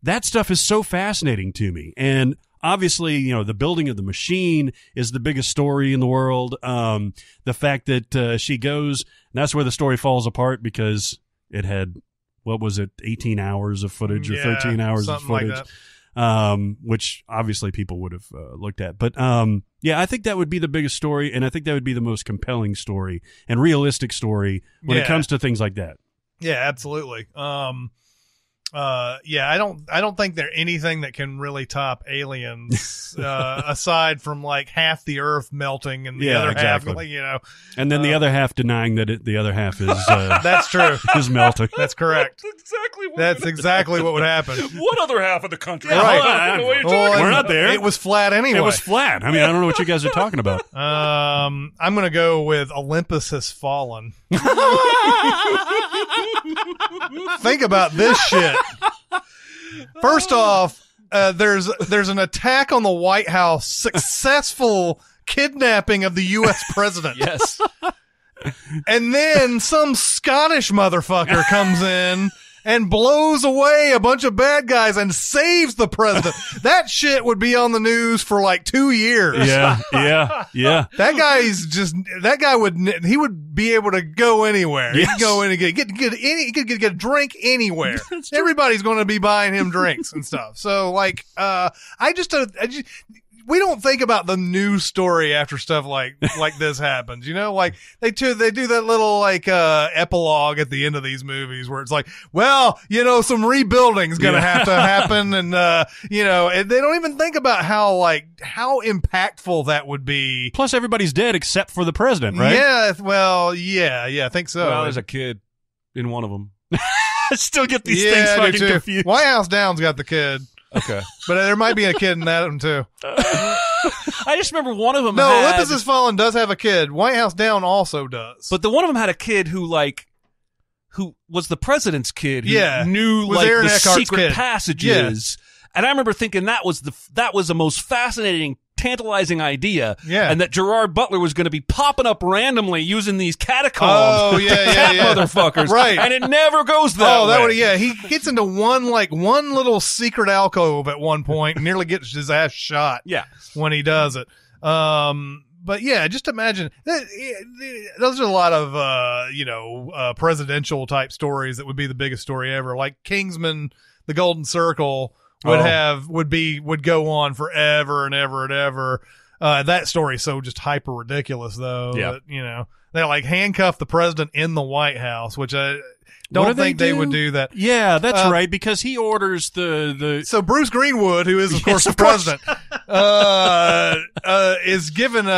That stuff is so fascinating to me. And obviously, you know, the building of the machine is the biggest story in the world. The fact that she goes, and that's where the story falls apart, because it had, 18 hours of footage or 13 hours of something footage, like that. which obviously people would have looked at. But yeah, I think that would be the biggest story, and I think that would be the most compelling story and realistic story when it comes to things like that. Yeah, absolutely. Yeah, I don't think there's anything that can really top Aliens, aside from like half the Earth melting and the other half, like, you know, and then the other half denying that the other half is that's true. is melting. That's correct. That's exactly what would happen. What other half of the country? Right. I don't know what you're Well, talking We're about. not there. It was flat anyway. It was flat. I mean, I don't know what you guys are talking about. I'm gonna go with Olympus Has Fallen. Think about this shit. First off, there's an attack on the White House, successful kidnapping of the U.S. president. Yes. And then some Scottish motherfucker comes in and blows away a bunch of bad guys and saves the president. That shit would be on the news for like 2 years. Yeah. That guy would be able to go anywhere. Yes. He could go in and he could get a drink anywhere. Everybody's going to be buying him drinks and stuff. So like, we don't think about the news story after stuff like this happens, you know, like they do that little like epilogue at the end of these movies where it's like, well, you know, some rebuilding's going to have to happen. And, you know, and they don't even think about how impactful that would be. Plus, everybody's dead except for the president, right? Yeah. Well, yeah, I think so. Well, there's a kid in one of them. I still get these yeah, things I do fucking too. confused. White House Down's got the kid. Okay. But there might be a kid in that one too. I just remember one of them No, had... Olympus Has Fallen does have a kid. White House Down also does. But the one of them had a kid who was the president's kid who knew Was like Aaron the Eckhart's secret kid. passages. And I remember thinking that was the most fascinating tantalizing idea. Yeah. And that Gerard Butler was going to be popping up randomly using these catacombs. Oh, yeah. Motherfuckers. Right. And it never goes that way. He gets into one little secret alcove at one point and nearly gets his ass shot. Yeah. When he does it. But yeah, just imagine those are a lot of presidential type stories that would be the biggest story ever. Like Kingsman, The Golden Circle would go on forever and ever and ever. That story is so just hyper ridiculous though. Yeah. That, they like handcuff the president in the White House, which I don't think they would do that. Yeah, that's right, because he orders the So Bruce Greenwood, who is of course the president, is given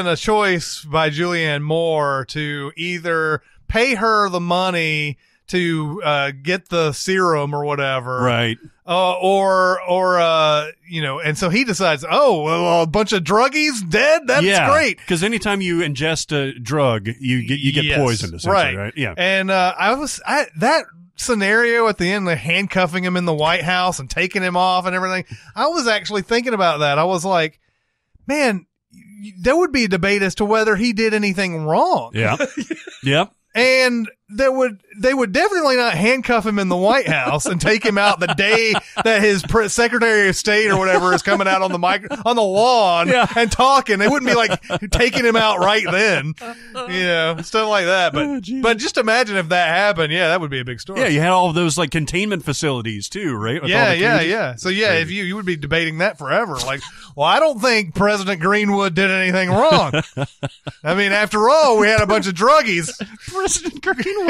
a choice by Julianne Moore to either pay her the money to get the serum or whatever, right, and so he decides, a bunch of druggies dead. That's great. Because anytime you ingest a drug, you get poisoned, essentially, right? Yeah. And that scenario at the end, the handcuffing him in the White House and taking him off and everything, I was actually thinking about that. I was like, man, there would be a debate as to whether he did anything wrong. Yeah. Yep. And they would definitely not handcuff him in the White House and take him out the day that his Secretary of State or whatever is coming out on the lawn and talking. They wouldn't be like taking him out right then, stuff like that. But just imagine if that happened. Yeah, that would be a big story. Yeah, you had all of those like containment facilities too, right? With all the cages. So if you would be debating that forever. Like, well, I don't think President Greenwood did anything wrong. I mean, after all, we had a bunch of druggies. President Greenwood.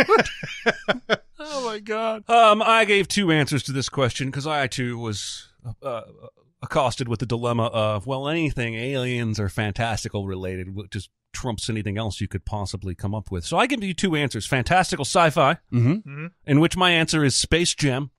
Oh my God. I gave two answers to this question because I too was accosted with the dilemma of, well, anything aliens or fantastical related just trumps anything else you could possibly come up with. So I give you two answers: fantastical sci-fi, in which my answer is Space Jam.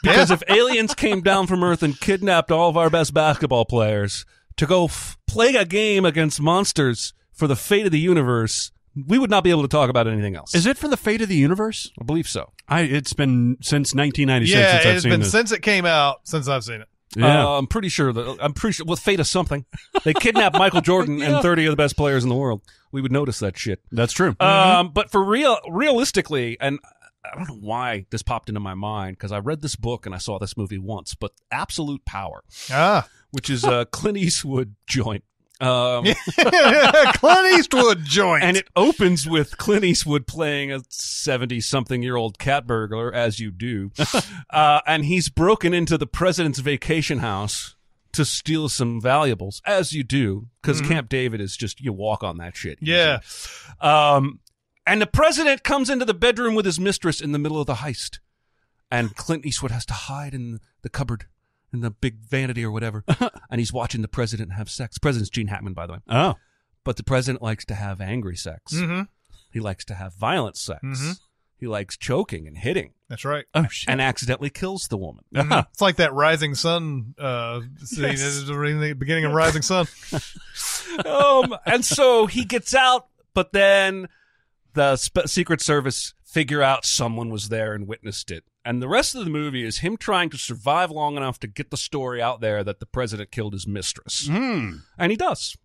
Because if aliens came down from Earth and kidnapped all of our best basketball players to go play a game against monsters for the fate of the universe, we would not be able to talk about anything else. Is it for the fate of the universe? I believe so. It's been since 1996 Yeah, since I've it's seen been this. since it came out, since I've seen it. Yeah. I'm pretty sure well, fate of something. They kidnapped Michael Jordan and 30 of the best players in the world. We would notice that shit. That's true. But for realistically, and I don't know why this popped into my mind because I read this book and I saw this movie once, but Absolute Power, which is a Clint Eastwood joint. Clint Eastwood joint. And it opens with Clint Eastwood playing a 70-something-year-old cat burglar, as you do. And he's broken into the president's vacation house to steal some valuables, as you do, because Camp David is just, you walk on that shit. Yeah. And the president comes into the bedroom with his mistress in the middle of the heist. And Clint Eastwood has to hide in the cupboard, in the big vanity or whatever. And he's watching the president have sex. The president's Gene Hackman, by the way. Oh. But the president likes to have angry sex. Mm-hmm. He likes to have violent sex. Mm-hmm. He likes choking and hitting. That's right. Oh, shit. And accidentally kills the woman. Mm-hmm. It's like that Rising Sun scene. This is the beginning of Rising Sun. And so he gets out, but then the Secret Service figure out someone was there and witnessed it. And the rest of the movie is him trying to survive long enough to get the story out there that the president killed his mistress. And he does.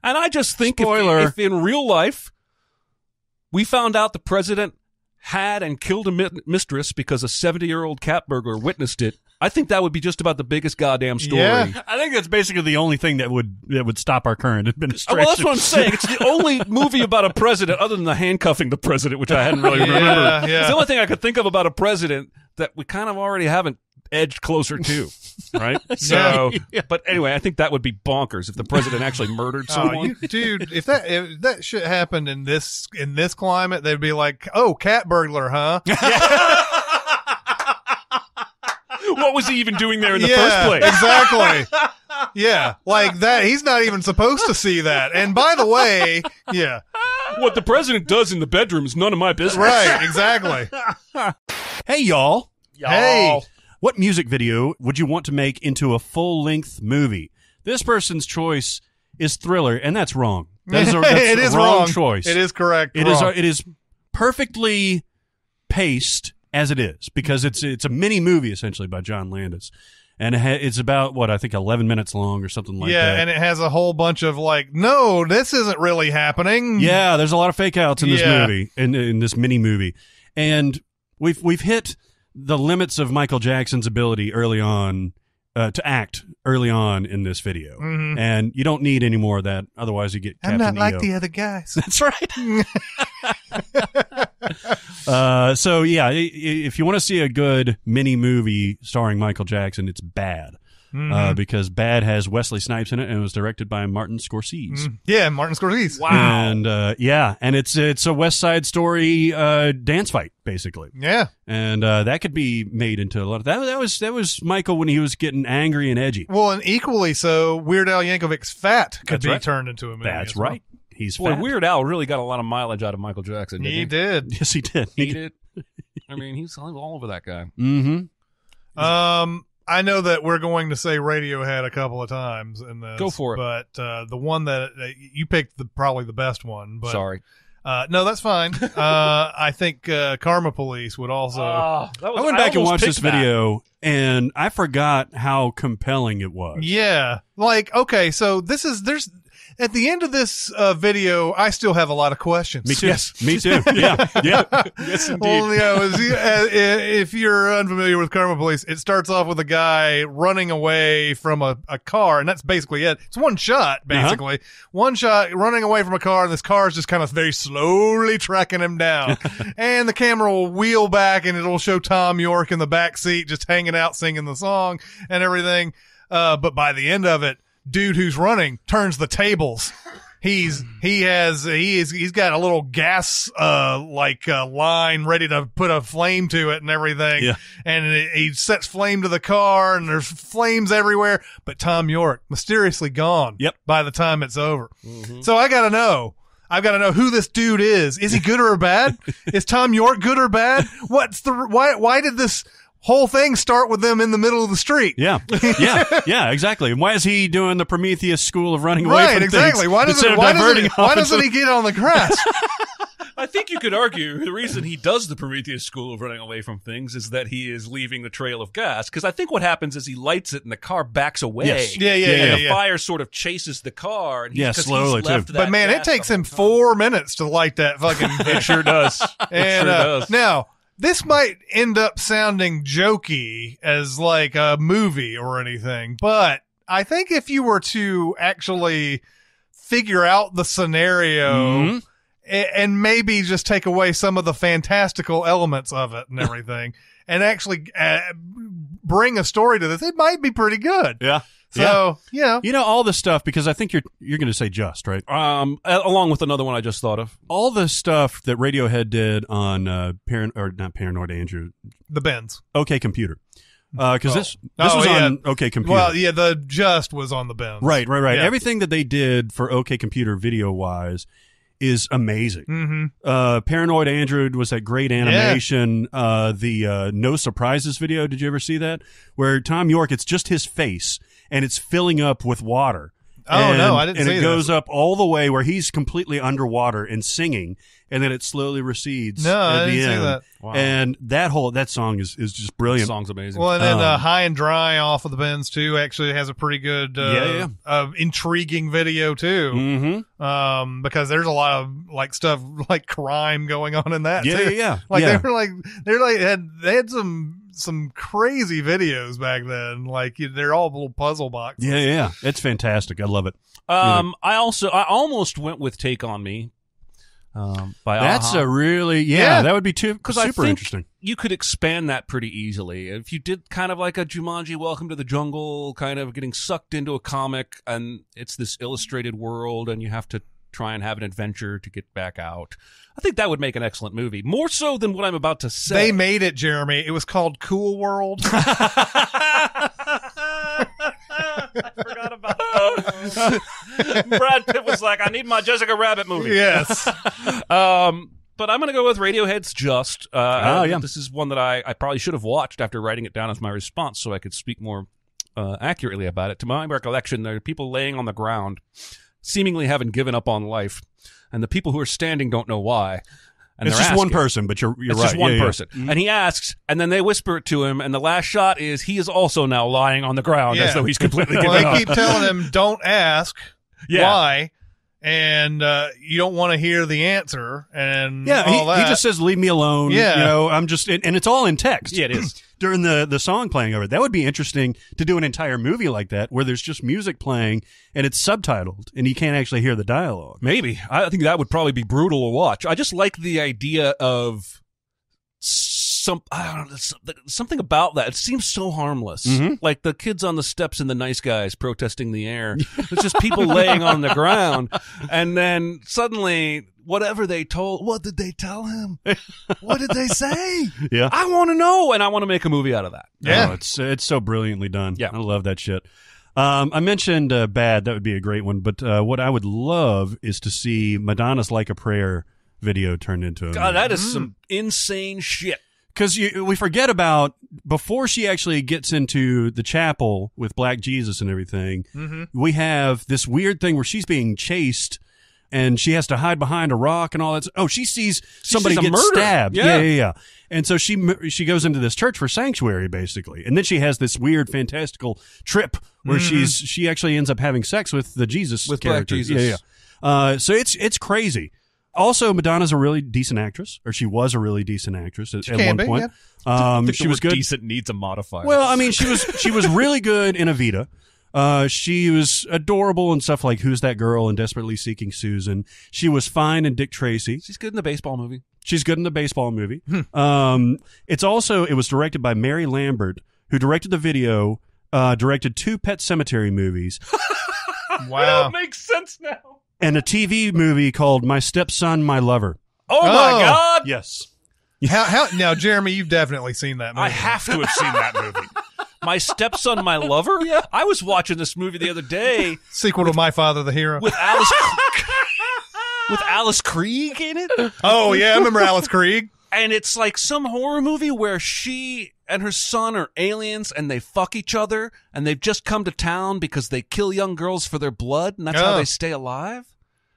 And I just think if in real life we found out the president had and killed a mistress because a 70-year-old cat burglar witnessed it, I think that would be just about the biggest goddamn story. Yeah. I think that's basically the only thing that would stop our current administration. Well, that's what I'm saying. It's the only movie about a president, other than the handcuffing the president, which I hadn't really remembered. Yeah. It's the only thing I could think of about a president that we kind of already haven't edged closer to, right? So, but anyway, I think that would be bonkers if the president actually murdered someone. Dude, if that shit happened in this climate, they'd be like, "Oh, cat burglar, huh?" What was he even doing there in the first place? Exactly. Yeah, like that. He's not even supposed to see that. And by the way, yeah, what the president does in the bedroom is none of my business. Right? Exactly. Hey, y'all. Hey. What music video would you want to make into a full-length movie? This person's choice is Thriller, and that's wrong. That's It is a wrong wrong choice. It is correct. It wrong. is perfectly paced as it is, because it's a mini movie essentially by John Landis. And it's about, what, I think 11 minutes long or something like that. Yeah, and it has a whole bunch of like, no, this isn't really happening. Yeah, there's a lot of fake outs in this movie, in this mini movie. And we've hit the limits of Michael Jackson's ability early on to act early on in this video. Mm-hmm. And you don't need any more of that, otherwise you get Captain I'm not EO. like the other guys. That's right. So yeah, if you want to see a good mini movie starring Michael Jackson, it's Bad. Because Bad has Wesley Snipes in it and it was directed by Martin Scorsese. Yeah, Martin Scorsese. Wow. And and it's a West Side Story dance fight basically. Yeah. And that could be made into a lot of that was Michael when he was getting angry and edgy. Well, and equally so, Weird Al Yankovic's Fat could That's be right. turned into a movie. That's as well. right. He's Boy, fat. Weird Al really got a lot of mileage out of Michael Jackson. Didn't he? He did. Yes, he did. He did. I mean, he's all over that guy. Mm-hmm. I know that we're going to say Radiohead a couple of times in this. Go for it. But the one that you picked, probably the best one. But, Sorry. No, that's fine. I think Karma Police would also. I went back and watched this video, and I forgot how compelling it was. Yeah. Like, okay, so there's. At the end of this video, I still have a lot of questions. Me too. Yes. Me too. Yeah. Yeah. Yes, indeed. Well, if you're unfamiliar with Karma Police, it starts off with a guy running away from a car, and that's basically it. It's one shot, basically. One shot, running away from a car, and this car is just kind of very slowly tracking him down. And the camera will wheel back, and it'll show Tom York in the back seat just hanging out singing the song and everything. But by the end of it, dude who's running turns the tables. He's got a little gas line ready to put a flame to it and everything. Yeah. And he sets flame to the car and there's flames everywhere. But Tom York mysteriously gone. Yep. By the time it's over. So I've got to know who this dude is. Is he good or bad? Is Tom York good or bad? Why did this whole thing start with them in the middle of the street? Yeah. Yeah, exactly. And why is he doing the Prometheus school of running away from exactly. things? Why doesn't he get on the grass? I think you could argue the reason he does the Prometheus school of running away from things is that he is leaving the trail of gas. Because I think what happens is he lights it and the car backs away. Yes. Yeah. And the fire sort of chases the car. And slowly, he's left too. that But man, it gas takes the him whole 4 minutes to light that fucking. time. It sure does. And does. now, this might end up sounding jokey as like a movie or anything, but I think if you were to actually figure out the scenario and maybe just take away some of the fantastical elements of it and everything and actually bring a story to this, it might be pretty good. Yeah. So, all the stuff, because I think you're going to say Just, right? Along with another one I just thought of. All the stuff that Radiohead did on not Paranoid Andrew, the Benz. OK Computer. Because this was on OK Computer. Well, yeah, the Just was on the Benz. Right. Yeah. Everything that they did for OK Computer video-wise is amazing. Paranoid Android was that great animation. The No Surprises video, did you ever see that? Where Tom York, it's just his face, and it's filling up with water. Oh, no, I didn't see that. And it goes up all the way where he's completely underwater and singing, and then it slowly recedes at the end. See that. Wow. And that song is just brilliant. The song's amazing. Well, and then High and Dry off of the Benz too actually has a pretty good, intriguing video too. Because there's a lot of like stuff like crime going on in that. too. Yeah. Like they had some crazy videos back then. Like they're all little puzzle boxes. Yeah. It's fantastic. I love it. I almost went with Take on Me. By That's Aha. a really that would be super interesting. You could expand that pretty easily if you did kind of like a Jumanji Welcome to the Jungle, kind of getting sucked into a comic, and it's this illustrated world, and you have to try and have an adventure to get back out. I think that would make an excellent movie, more so than what I'm about to say. They made it, Jeremy. It was called Cool World. I forgot about that. Brad Pitt was like, I need my Jessica Rabbit movie. Yes. But I'm going to go with Radiohead's Just. yeah. This is one that I probably should have watched after writing it down as my response so I could speak more accurately about it. To my recollection, there are people laying on the ground, seemingly having given up on life, and the people who are standing don't know why. And it's they're just one asking. person, but you're It's right. just one Yeah, yeah. person. And he asks, and then they whisper it to him, and the last shot is he is also now lying on the ground as though he's completely given Well, up. they keep telling him, don't ask why, and you don't want to hear the answer, and all that. He just says, leave me alone. Yeah. You know, I'm just, and it's all in text. Yeah, it is. During the song playing over it. That would be interesting to do an entire movie like that where there's just music playing and it's subtitled and you can't actually hear the dialogue. Maybe. I think that would probably be brutal to watch. I just like the idea of I don't know, something about that. It seems so harmless. Mm-hmm. Like the kids on the steps and the nice guys protesting the air. It's just people laying on the ground. And then suddenly, whatever they told, what did they tell him? What did they say? Yeah. I want to know, and I want to make a movie out of that. Yeah. Oh, it's so brilliantly done. Yeah. I love that shit. I mentioned Bad. That would be a great one. But what I would love is to see Madonna's Like a Prayer video turned into a God, movie. that is some insane shit. Because we forget about, before she actually gets into the chapel with Black Jesus and everything, we have this weird thing where she's being chased and she has to hide behind a rock and all that. Oh, she sees somebody sees a get murder. stabbed. Yeah. Yeah. And so she goes into this church for sanctuary, basically. And then she has this weird, fantastical trip where she actually ends up having sex with the Jesus With character. Black Jesus. Yeah. So it's crazy. Also, Madonna's a really decent actress, or she was a really decent actress at one point. She was good. Decent needs a modifier. Well, I mean, she was really good in Evita. She was adorable in stuff like Who's That Girl and Desperately Seeking Susan. She was fine in Dick Tracy. she's good in the baseball movie. She's good in the baseball movie. It was directed by Mary Lambert, who directed the video, directed 2 Pet Sematary movies, Wow. That makes sense now. and a TV movie called My Stepson, My Lover. Oh my God! Yes. How now, Jeremy? You've definitely seen that movie. I have to have seen that movie. My Stepson, My Lover? Yeah. I was watching this movie the other day Sequel to My Father the Hero. with Alice Krieg in it. Oh yeah, I remember Alice Krieg. And it's like some horror movie where she and her son are aliens and they fuck each other and they've just come to town because they kill young girls for their blood and that's how Oh. they stay alive.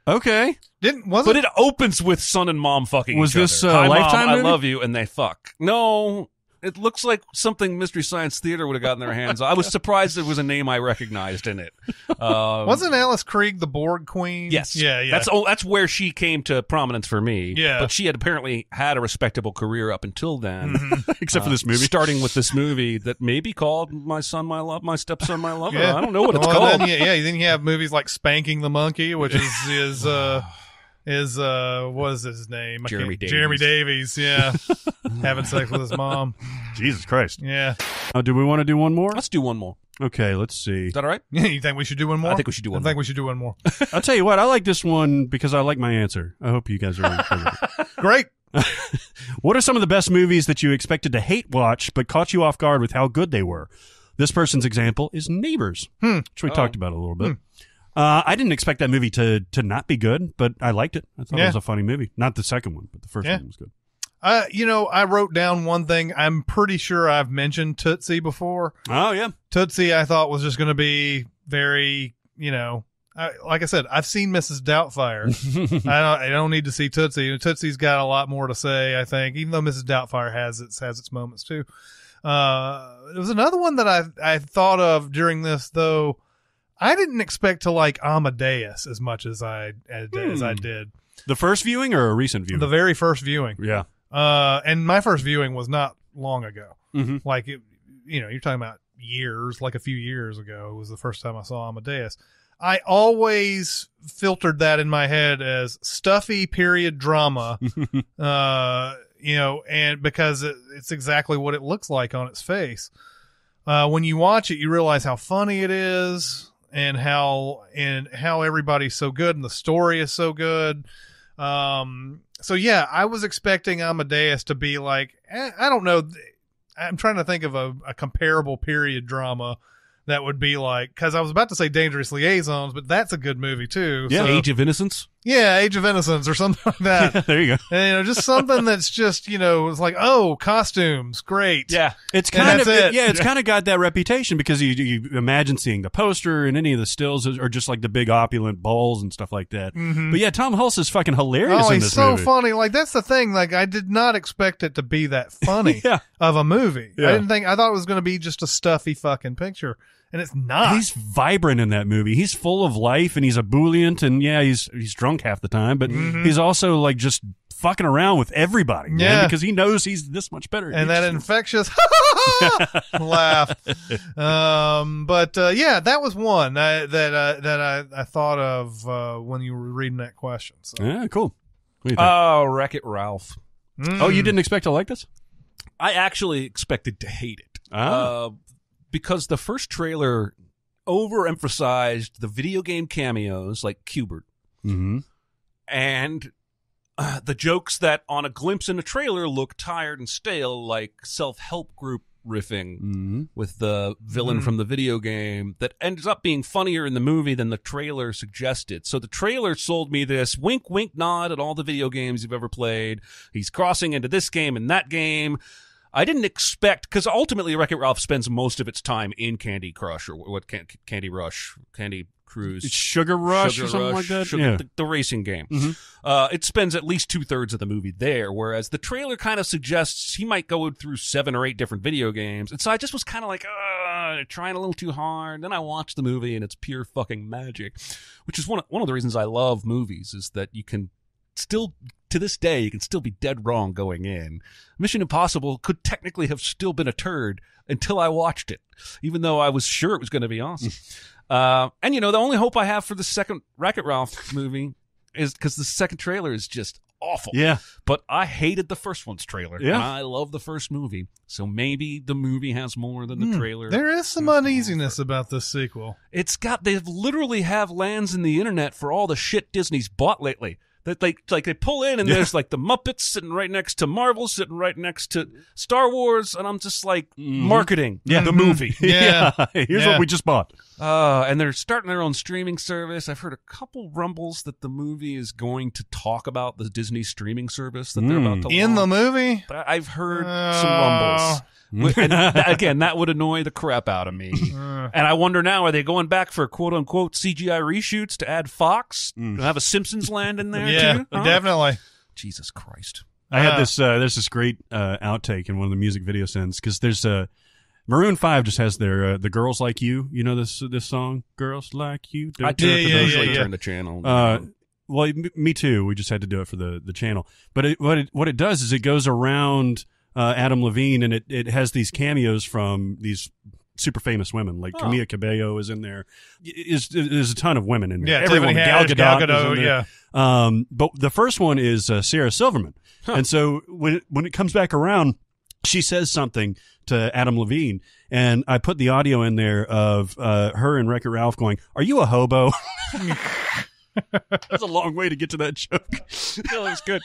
Okay. But it opens with son and mom fucking Was each this, other. Hi, Lifetime Mom, movie? I love you, and they fuck. No, it looks like something Mystery Science Theater would have gotten their hands on. I was surprised there was a name I recognized in it. Wasn't Alice Krieg the Borg Queen? Yes. Yeah. That's where she came to prominence for me. Yeah. But she had apparently had a respectable career up until then. Except for this movie. Starting with this movie that may be called My Son, My Love, My Stepson, My Lover. Yeah. I don't know what it's Well, called. Then you have movies like Spanking the Monkey, which is what is his name? Jeremy Davies. Jeremy Davies, yeah. Having sex with his mom. Jesus Christ. Yeah. Do we want to do one more? Let's do one more. Okay, let's see. Is that all right? You think we should do one more? I think we should do one I think we should do one more. I'll tell you what, I like this one because I like my answer. I hope you guys are okay with it. Great. What are some of the best movies that you expected to hate watch but caught you off guard with how good they were? This person's example is Neighbors, which we talked about a little bit. I didn't expect that movie to not be good, but I liked it. I thought it was a funny movie. Not the second one, but the first one was good. I wrote down one thing. I'm pretty sure I've mentioned Tootsie before. Oh, yeah. Tootsie, I thought was just going to be very, like I said, I've seen Mrs. Doubtfire. I don't need to see Tootsie. Tootsie's got a lot more to say, I think, even though Mrs. Doubtfire has its moments too. There was another one that I thought of during this, though. I didn't expect to like Amadeus as much as I did. The first viewing or a recent viewing? The very first viewing. Yeah. And my first viewing was not long ago. Mm-hmm. Like, you're talking about years, like a few years ago was the first time I saw Amadeus. I always filtered that in my head as stuffy period drama, and because it's exactly what it looks like on its face. When you watch it, you realize how funny it is and how everybody's so good and the story is so good. So yeah, I was expecting Amadeus to be like, I don't know. I'm trying to think of a comparable period drama that would be like, because I was about to say Dangerous Liaisons, but that's a good movie too. Yeah. So, Age of Innocence? Yeah, Age of Innocence or something like that. There you go. And, just something that's just, it's like, oh, costumes, great. Yeah. It's And kind of that's it. yeah, it's kind of got that reputation because you imagine seeing the poster and any of the stills are just like the big opulent balls and stuff like that. Mm-hmm. But yeah, Tom Hulse is fucking hilarious Oh, in he's this so movie. funny. Like, that's the thing. Like, I did not expect it to be that funny Yeah. of a movie. Yeah. I thought it was going to be just a stuffy fucking picture. And it's not. He's vibrant in that movie. He's full of life and he's ebullient and yeah, he's drunk half the time, but he's also like just fucking around with everybody, man, Yeah. because he knows he's this much better. And that infectious laugh. Yeah, that was one that I thought of when you were reading that question. So. Yeah, cool. What do you think? Oh, Wreck-It Ralph. Oh, you didn't expect to like this? I actually expected to hate it. Ah. Because the first trailer overemphasized the video game cameos like Qbert. Mm-hmm. And the jokes that on a glimpse in the trailer look tired and stale, like self-help group riffing with the villain from the video game that ends up being funnier in the movie than the trailer suggested. So the trailer sold me this wink, wink, nod at all the video games you've ever played. He's crossing into this game and that game. I didn't expect, because ultimately Wreck-It Ralph spends most of its time in Candy Crush or what Candy Rush, Candy Cruise. It's Sugar Rush or something like that? Yeah. The racing game. Mm-hmm. It spends at least 2/3 of the movie there, whereas the trailer kind of suggests he might go through 7 or 8 different video games. And so I just was kind of like, trying a little too hard. Then I watched the movie and it's pure fucking magic, which is one of the reasons I love movies, is that you can still, to this day, you can still be dead wrong going in. Mission Impossible could technically have still been a turd until I watched it, even though I was sure it was going to be awesome. And the only hope I have for the second Wreck-It Ralph movie is because the second trailer is just awful. Yeah. But I hated the first one's trailer. Yeah. And I love the first movie. So maybe the movie has more than the trailer. There is some uneasiness about this sequel. They literally have lands in the internet for all the shit Disney's bought lately. That they pull in and there's like the Muppets sitting right next to Marvel, sitting right next to Star Wars, and I'm just like marketing the movie. Yeah. Here's what we just bought. And they're starting their own streaming service. I've heard a couple rumbles that the movie is going to talk about the Disney streaming service that they're about to In the launch. movie? I've heard some rumbles. And again, that would annoy the crap out of me. And I wonder now, are they going back for quote-unquote CGI reshoots to add Fox? To have a Simpsons land in there Yeah, too? Huh? definitely. Jesus Christ. I had this. There's this great outtake in one of the music video sends because there's Maroon 5 just has their the Girls Like You. You know this song, Girls Like You. I do have to usually yeah. turn the channel. Well, me too. We just had to do it for the channel. But what it does is it goes around Adam Levine and it has these cameos from these super famous women, like Camila Cabello is in there. There's a ton of women in there. Yeah, everyone. Gal Gal Gadot is in there. yeah. But the first one is Sarah Silverman, and so when it comes back around, she says something to Adam Levine, and I put the audio in there of her and Wreck-It Ralph going, "Are you a hobo?" That's a long way to get to that joke. It was good.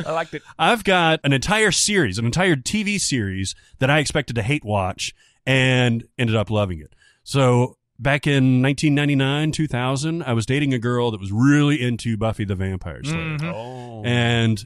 I liked it. I've got an entire TV series that I expected to hate watch and ended up loving it. So back in 1999, 2000, I was dating a girl that was really into Buffy the Vampire Slayer. Oh. And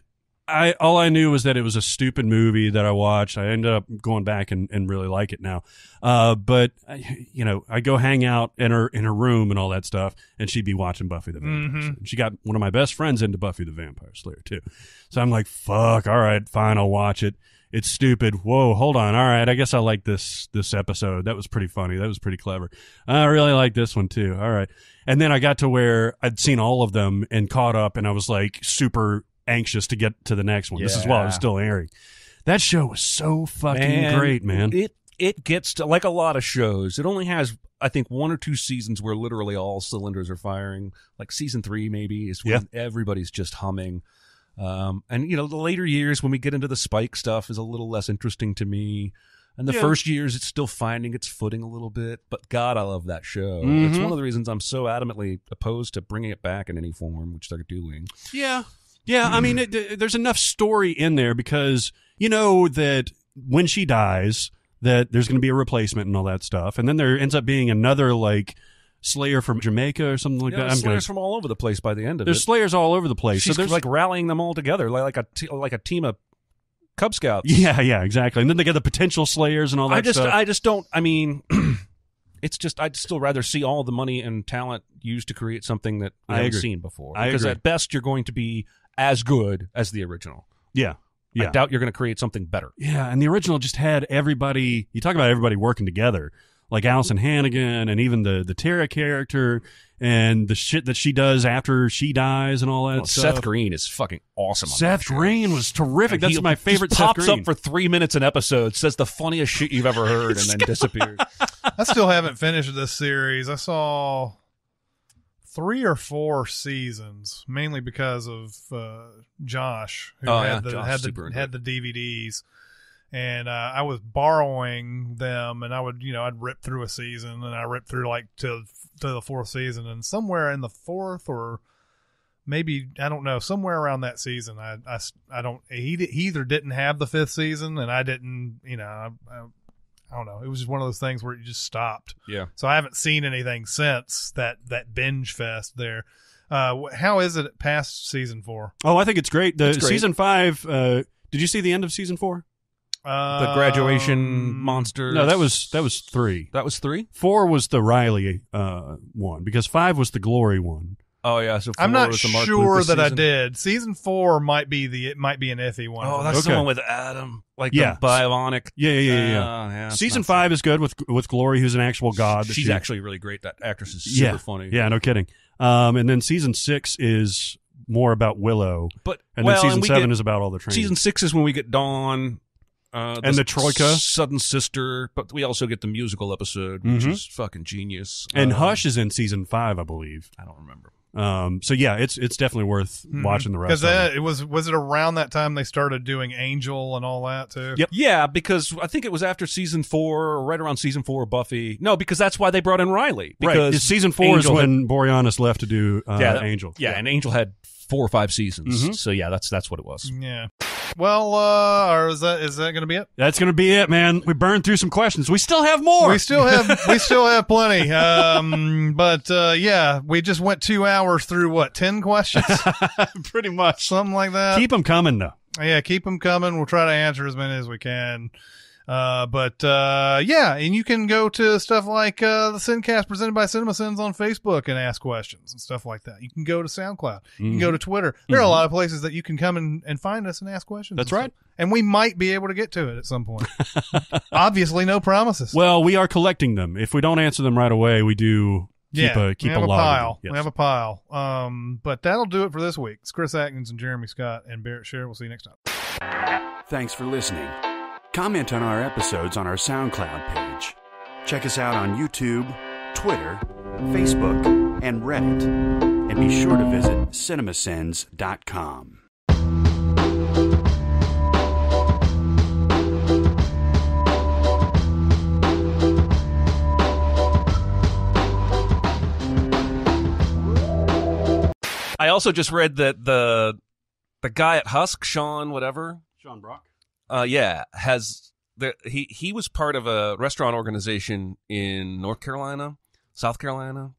all I knew was that it was a stupid movie that I watched. I ended up going back and really like it now. But I go hang out in her room and all that stuff, and she'd be watching Buffy the Vampire Slayer. She got one of my best friends into Buffy the Vampire Slayer too. So I'm like, fuck, all right, fine, I'll watch it. It's stupid. Whoa, hold on. All right, I guess I like this episode. That was pretty funny. That was pretty clever. I really like this one too. All right. And then I got to where I'd seen all of them and caught up, and I was like super anxious to get to the next one. This is while it was still airing. That show was so fucking great, man. It gets to, like a lot of shows, it only has, I think, 1 or 2 seasons where literally all cylinders are firing. Like season 3 maybe is when everybody's just humming. And the later years when we get into the Spike stuff is a little less interesting to me. And the first years, it's still finding its footing a little bit. But God, I love that show. It's one of the reasons I'm so adamantly opposed to bringing it back in any form, which they're doing. Yeah. Yeah, I mean, there's enough story in there because you know that when she dies, that there's going to be a replacement and all that stuff. And then there ends up being another, like, Slayer from Jamaica or something like that. There's Slayers from all over the place by the end of There's it. Slayers all over the place. She's so there's like rallying them all together, like a team of Cub Scouts. Yeah, exactly. And then they get the potential Slayers and all that stuff. I just don't. I mean, it's just I'd still rather see all the money and talent used to create something that I haven't seen before. Because at best, you're going to be as good as the original. Yeah. I doubt you're going to create something better. Yeah, and the original just had everybody. You talk about everybody working together, like Allison Hannigan, and even the Tara character, and the shit that she does after she dies, and all that stuff. Seth Green is fucking awesome. Seth Green was terrific. That's my favorite. Just Seth pops Green. up for 3 minutes an episode, says the funniest shit you've ever heard, and then disappears. I still haven't finished this series. I saw 3 or 4 seasons, mainly because of Josh, who had the DVDs, and I was borrowing them, and I'd rip through a season, and I ripped through like to the 4th season, and somewhere in the 4th or maybe I don't know, somewhere around that season, he either didn't have the 5th season, and I didn't, I don't know. It was just one of those things where it just stopped. Yeah. So I haven't seen anything since that binge fest there. How is it past season 4? Oh, I think it's great. It's great. Season 5. Did you see the end of season 4? The graduation monster. No, that was 3. That was 3? 4 was the Riley one, because 5 was the Glory one. Oh yeah, so 4 I'm not was the Mark sure Lucas that I season. did. Season 4 might be an iffy one. Oh, that's Okay. the one with Adam, like Yeah. the bionic. Yeah. Season 5 is good with Glory, who's an actual god. She's actually really great. That actress is super funny. Yeah, no kidding. And then season 6 is more about Willow, But and then season 7 is about all the training. Season 6 is when we get Dawn. And the Troika. Sudden Sister, but we also get the musical episode, which is fucking genius. And Hush is in season 5, I believe. I don't remember. So yeah, it's definitely worth watching the rest. Because was it around that time they started doing Angel and all that too? Yep. Yeah, because I think it was after season 4, or right around season 4 of Buffy. No, because that's why they brought in Riley. Because right. Season 4 is when Boreanaz left to do Angel. Yeah, and Angel had 4 or 5 seasons. So yeah, that's what it was. Yeah. Well, or is that going to be it? That's going to be it, man. We burned through some questions. We still have more. We still have plenty. But yeah, we just went 2 hours through 10 questions, Pretty much. something like that. Keep them coming, though. Yeah, keep them coming. We'll try to answer as many as we can. Yeah, and you can go to stuff like the SinCast presented by CinemaSins on Facebook and ask questions and stuff like that. You can go to SoundCloud. You can go to Twitter. There are a lot of places that you can come and find us and ask questions. That's and right. stuff. And we might be able to get to it at some point. Obviously, no promises. Well, we are collecting them. If we don't answer them right away, we do keep a we have log. pile. Yes. We have a pile. But that'll do it for this week. It's Chris Atkins and Jeremy Scott and Barrett Sher. We'll see you next time. Thanks for listening. Comment on our episodes on our SoundCloud page. Check us out on YouTube, Twitter, Facebook, and Reddit. And be sure to visit CinemaSins.com. I also just read that the guy at Husk, Sean Brock. he was part of a restaurant organization in South Carolina.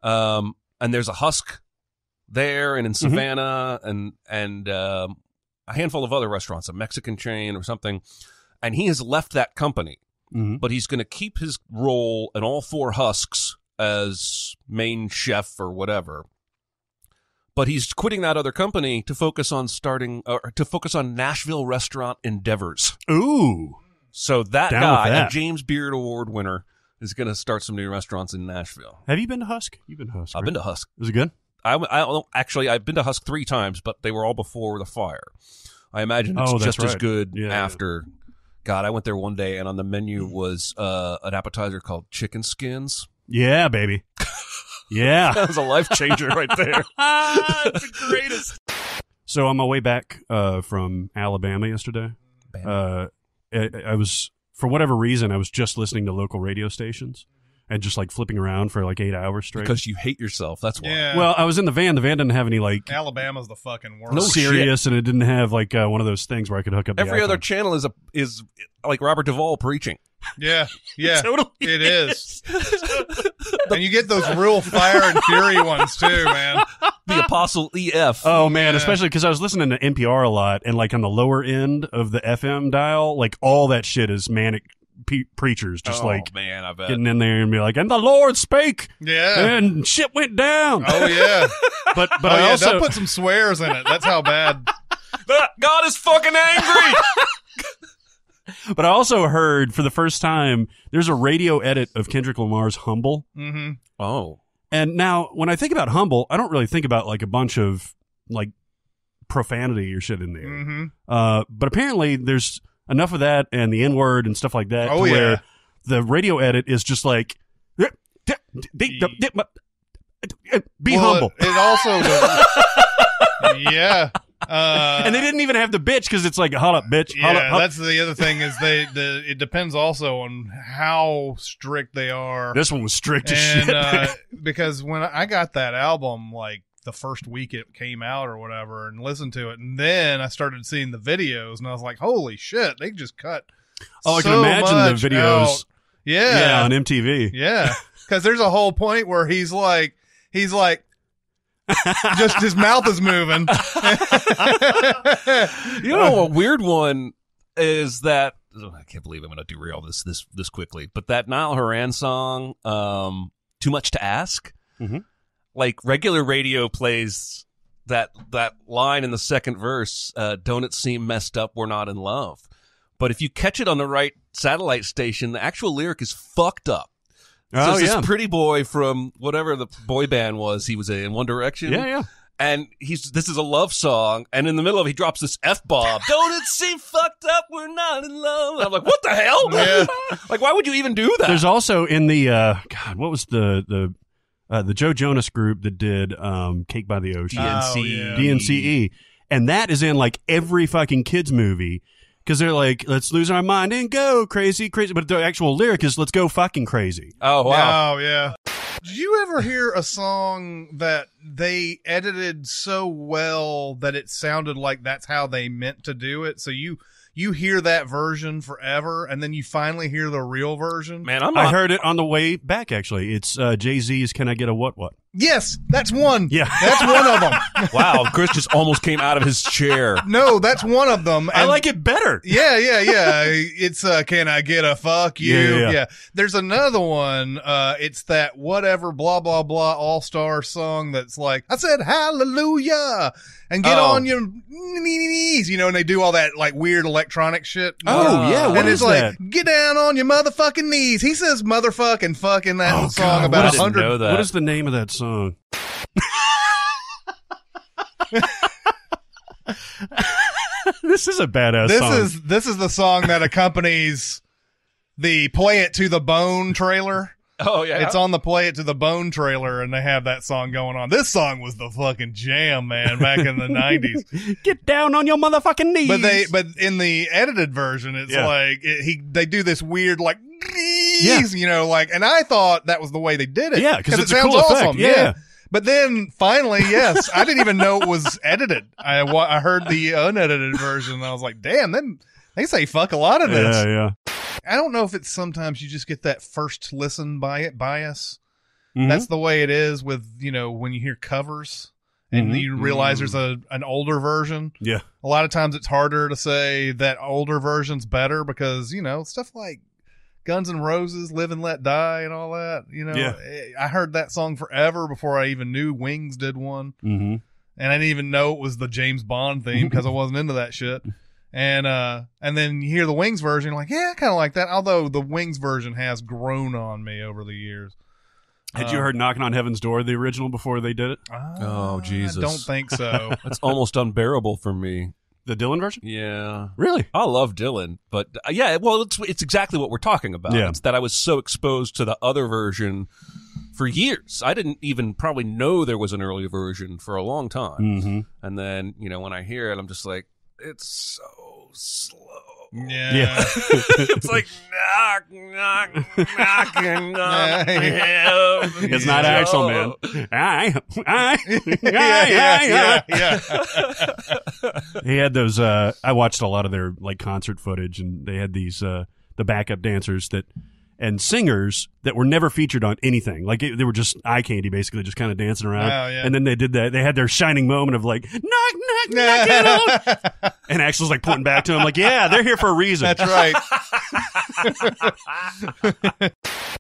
And there's a Husk there and in Savannah and a handful of other restaurants, a Mexican chain or something. And he has left that company, but he's going to keep his role in all 4 Husks as main chef or whatever. But he's quitting that other company to focus on Nashville restaurant endeavors. Ooh. So that Down guy, with that. a James Beard Award winner, is going to start some new restaurants in Nashville. Have you been to Husk? You've been to Husk. I've been to Husk. Was it good? I've been to Husk 3 times, but they were all before the fire. I imagine it's that's just as right. good Yeah, after. God, I went there one day, and on the menu was an appetizer called chicken skins. Yeah, baby. Yeah. That was a life changer right there. It's the greatest. So on my way back from Alabama yesterday, I was, for whatever reason, I was just listening to local radio stations and just like flipping around for like 8 hours straight. Because you hate yourself. That's why. Yeah. Well, I was in the van. The van didn't have any like Alabama's the fucking worst. No Sirius, and it didn't have like one of those things where I could hook up. Every the other iPhone. channel is like Robert Duvall preaching. Yeah, yeah, Totally it is. And you get those real fire and fury ones too, man. The Apostle EF. Oh man, Yeah. especially because I was listening to NPR a lot, and like on the lower end of the FM dial, like all that shit is manic preachers, just like man, I bet. getting in there and be like, "And the Lord spake, Yeah. and shit went down." Oh yeah. But Oh I yeah. also They'll put some swears in it. That's how bad. God is fucking angry. But I also heard for the first time there's a radio edit of Kendrick Lamar's "Humble." Mm-hmm. Oh. And now, when I think about "Humble," I don't really think about like a bunch of like profanity or shit in there. Mm-hmm. But apparently, there's enough of that and the N-word and stuff like that Oh, to yeah. where the radio edit is just like, be humble. It also, yeah. And they didn't even have the bitch because it's like, hold up, bitch. Hold Yeah, up. that's the other thing is it depends also on how strict they are. This one was strict as shit. And because when I got that album, like the first week it came out or whatever, and listened to it, and then I started seeing the videos, and I was like, "Holy shit!" They just cut. Oh, I can so imagine the much videos. out. Yeah, on MTV. yeah. Because there's a whole point where he's like, just his mouth is moving. You know, a weird one is that I can't believe I'm going to derail this quickly, but that Niall Horan song, "Too Much to Ask," like regular radio plays that line in the second verse. Don't it seem messed up? We're not in love. But if you catch it on the right satellite station, the actual lyric is fucked up. So it's this pretty boy from whatever the boy band was he was in, One Direction. Yeah. And this is a love song, and in the middle of it, he drops this F-bomb. Don't it seem fucked up? We're not in love. And I'm like, what the hell? Yeah. Like, why would you even do that? There's also in the God, what was the Joe Jonas group that did Cake by the Ocean? Oh, yeah. DNCE. And that is in like every fucking kids movie because they're like, let's lose our mind and go crazy. But the actual lyric is, let's go fucking crazy. Oh, wow. Oh, yeah. Did you ever hear a song that they edited so well that it sounded like that's how they meant to do it? So you hear that version forever, and then you finally hear the real version? Man, I'm not. I heard it on the way back, actually. It's Jay-Z's Can I Get a What? Yes, that's one. Yeah. That's one of them. Wow, Chris just almost came out of his chair. No, that's one of them. I And- like it better. Yeah. It's Can I Get a Fuck You? Yeah. There's another one. It's that whatever blah blah blah all-star song that's like, I said hallelujah and get on your knees, and they do all that like weird electronic shit. Oh, yeah. What and is it's that? like, get down on your motherfucking knees. He says motherfuck and fuck in that Oh, song God, about I didn't 100. know that. What is the name of that song? This is a badass song. This is the song that accompanies the Play It to the Bone trailer. Oh, yeah. It's on the Play It to the Bone trailer, and they have that song going on. This song was the fucking jam, man, back in the 90s. Get down on your motherfucking knees. But in the edited version, it's Yeah. like they do this weird like, Yeah. and I thought that was the way they did it. Yeah, because it it's a sounds cool effect. awesome. Yeah. But then finally, yes, I didn't even know it was edited. I heard the unedited version, and I was like, damn, then they say fuck a lot of this. Yeah. I don't know if it's sometimes you just get that first listen bias. Mhm. That's the way it is with, when you hear covers and Mhm. you realize there's an older version. Yeah. A lot of times it's harder to say that older version's better because, stuff like Guns N' Roses, Live and Let Die and all that, Yeah. I heard that song forever before I even knew Wings did one. Mm-hmm. And I didn't even know it was the James Bond theme because I wasn't into that shit. And then you hear the Wings version, like, yeah, I kind of like that. Although the Wings version has grown on me over the years. Had you heard Knocking on Heaven's Door, the original, before they did it? Oh, Jesus. I don't think so. It's almost unbearable for me. The Dylan version? Yeah. Really? I love Dylan, but yeah, well, it's exactly what we're talking about. Yeah. It's that I was so exposed to the other version for years. I didn't even probably know there was an earlier version for a long time. Mm-hmm. And then, when I hear it, I'm just like, it's so slow. Yeah. It's like knocking on It's not Axel, man. Yeah. He had those. I watched a lot of their like concert footage, and they had these the the backup dancers and singers that were never featured on anything. Like they were just eye candy, basically, just kind of dancing around. Oh, yeah. And then they did that. They had their shining moment of like, knock, knock, knock it on. And Axel's like pointing back to him like, yeah, they're here for a reason. That's right.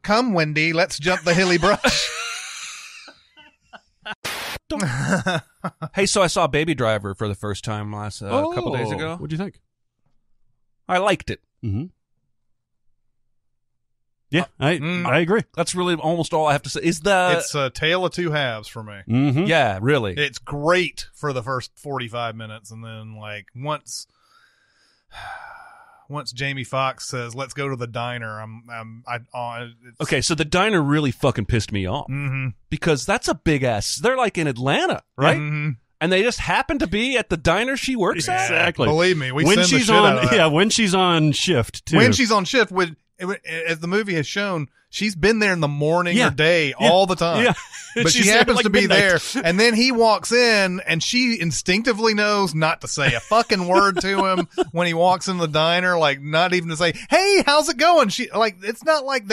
Come, Wendy, let's jump the hilly brush. Hey, so I saw Baby Driver for the first time a couple days ago. What'd you think? I liked it. Mm-hmm. Yeah, I agree. That's really almost all I have to say. It's a tale of two halves for me. Mm-hmm. Yeah, really. It's great for the first 45 minutes, and then like once Jamie Foxx says, "Let's go to the diner," Okay, so the diner really fucking pissed me off because that's a big ass. They're like in Atlanta, right? Mm-hmm. And they just happen to be at the diner she works at. Exactly. Believe me, we when send the she's shit on, out of that. yeah, when she's on shift too. When she's on shift, as the movie has shown, she's been there in the morning or day all the time. Yeah. But she She's happens there, to like, be midnight. there, and then he walks in, and she instinctively knows not to say a fucking word to him when he walks in the diner, like not even to say, "Hey, how's it going?" She like it's not like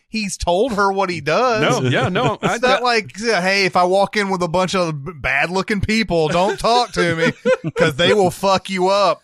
he's told her what he does. No. It's not like, hey, if I walk in with a bunch of bad looking people, don't talk to me because they will fuck you up.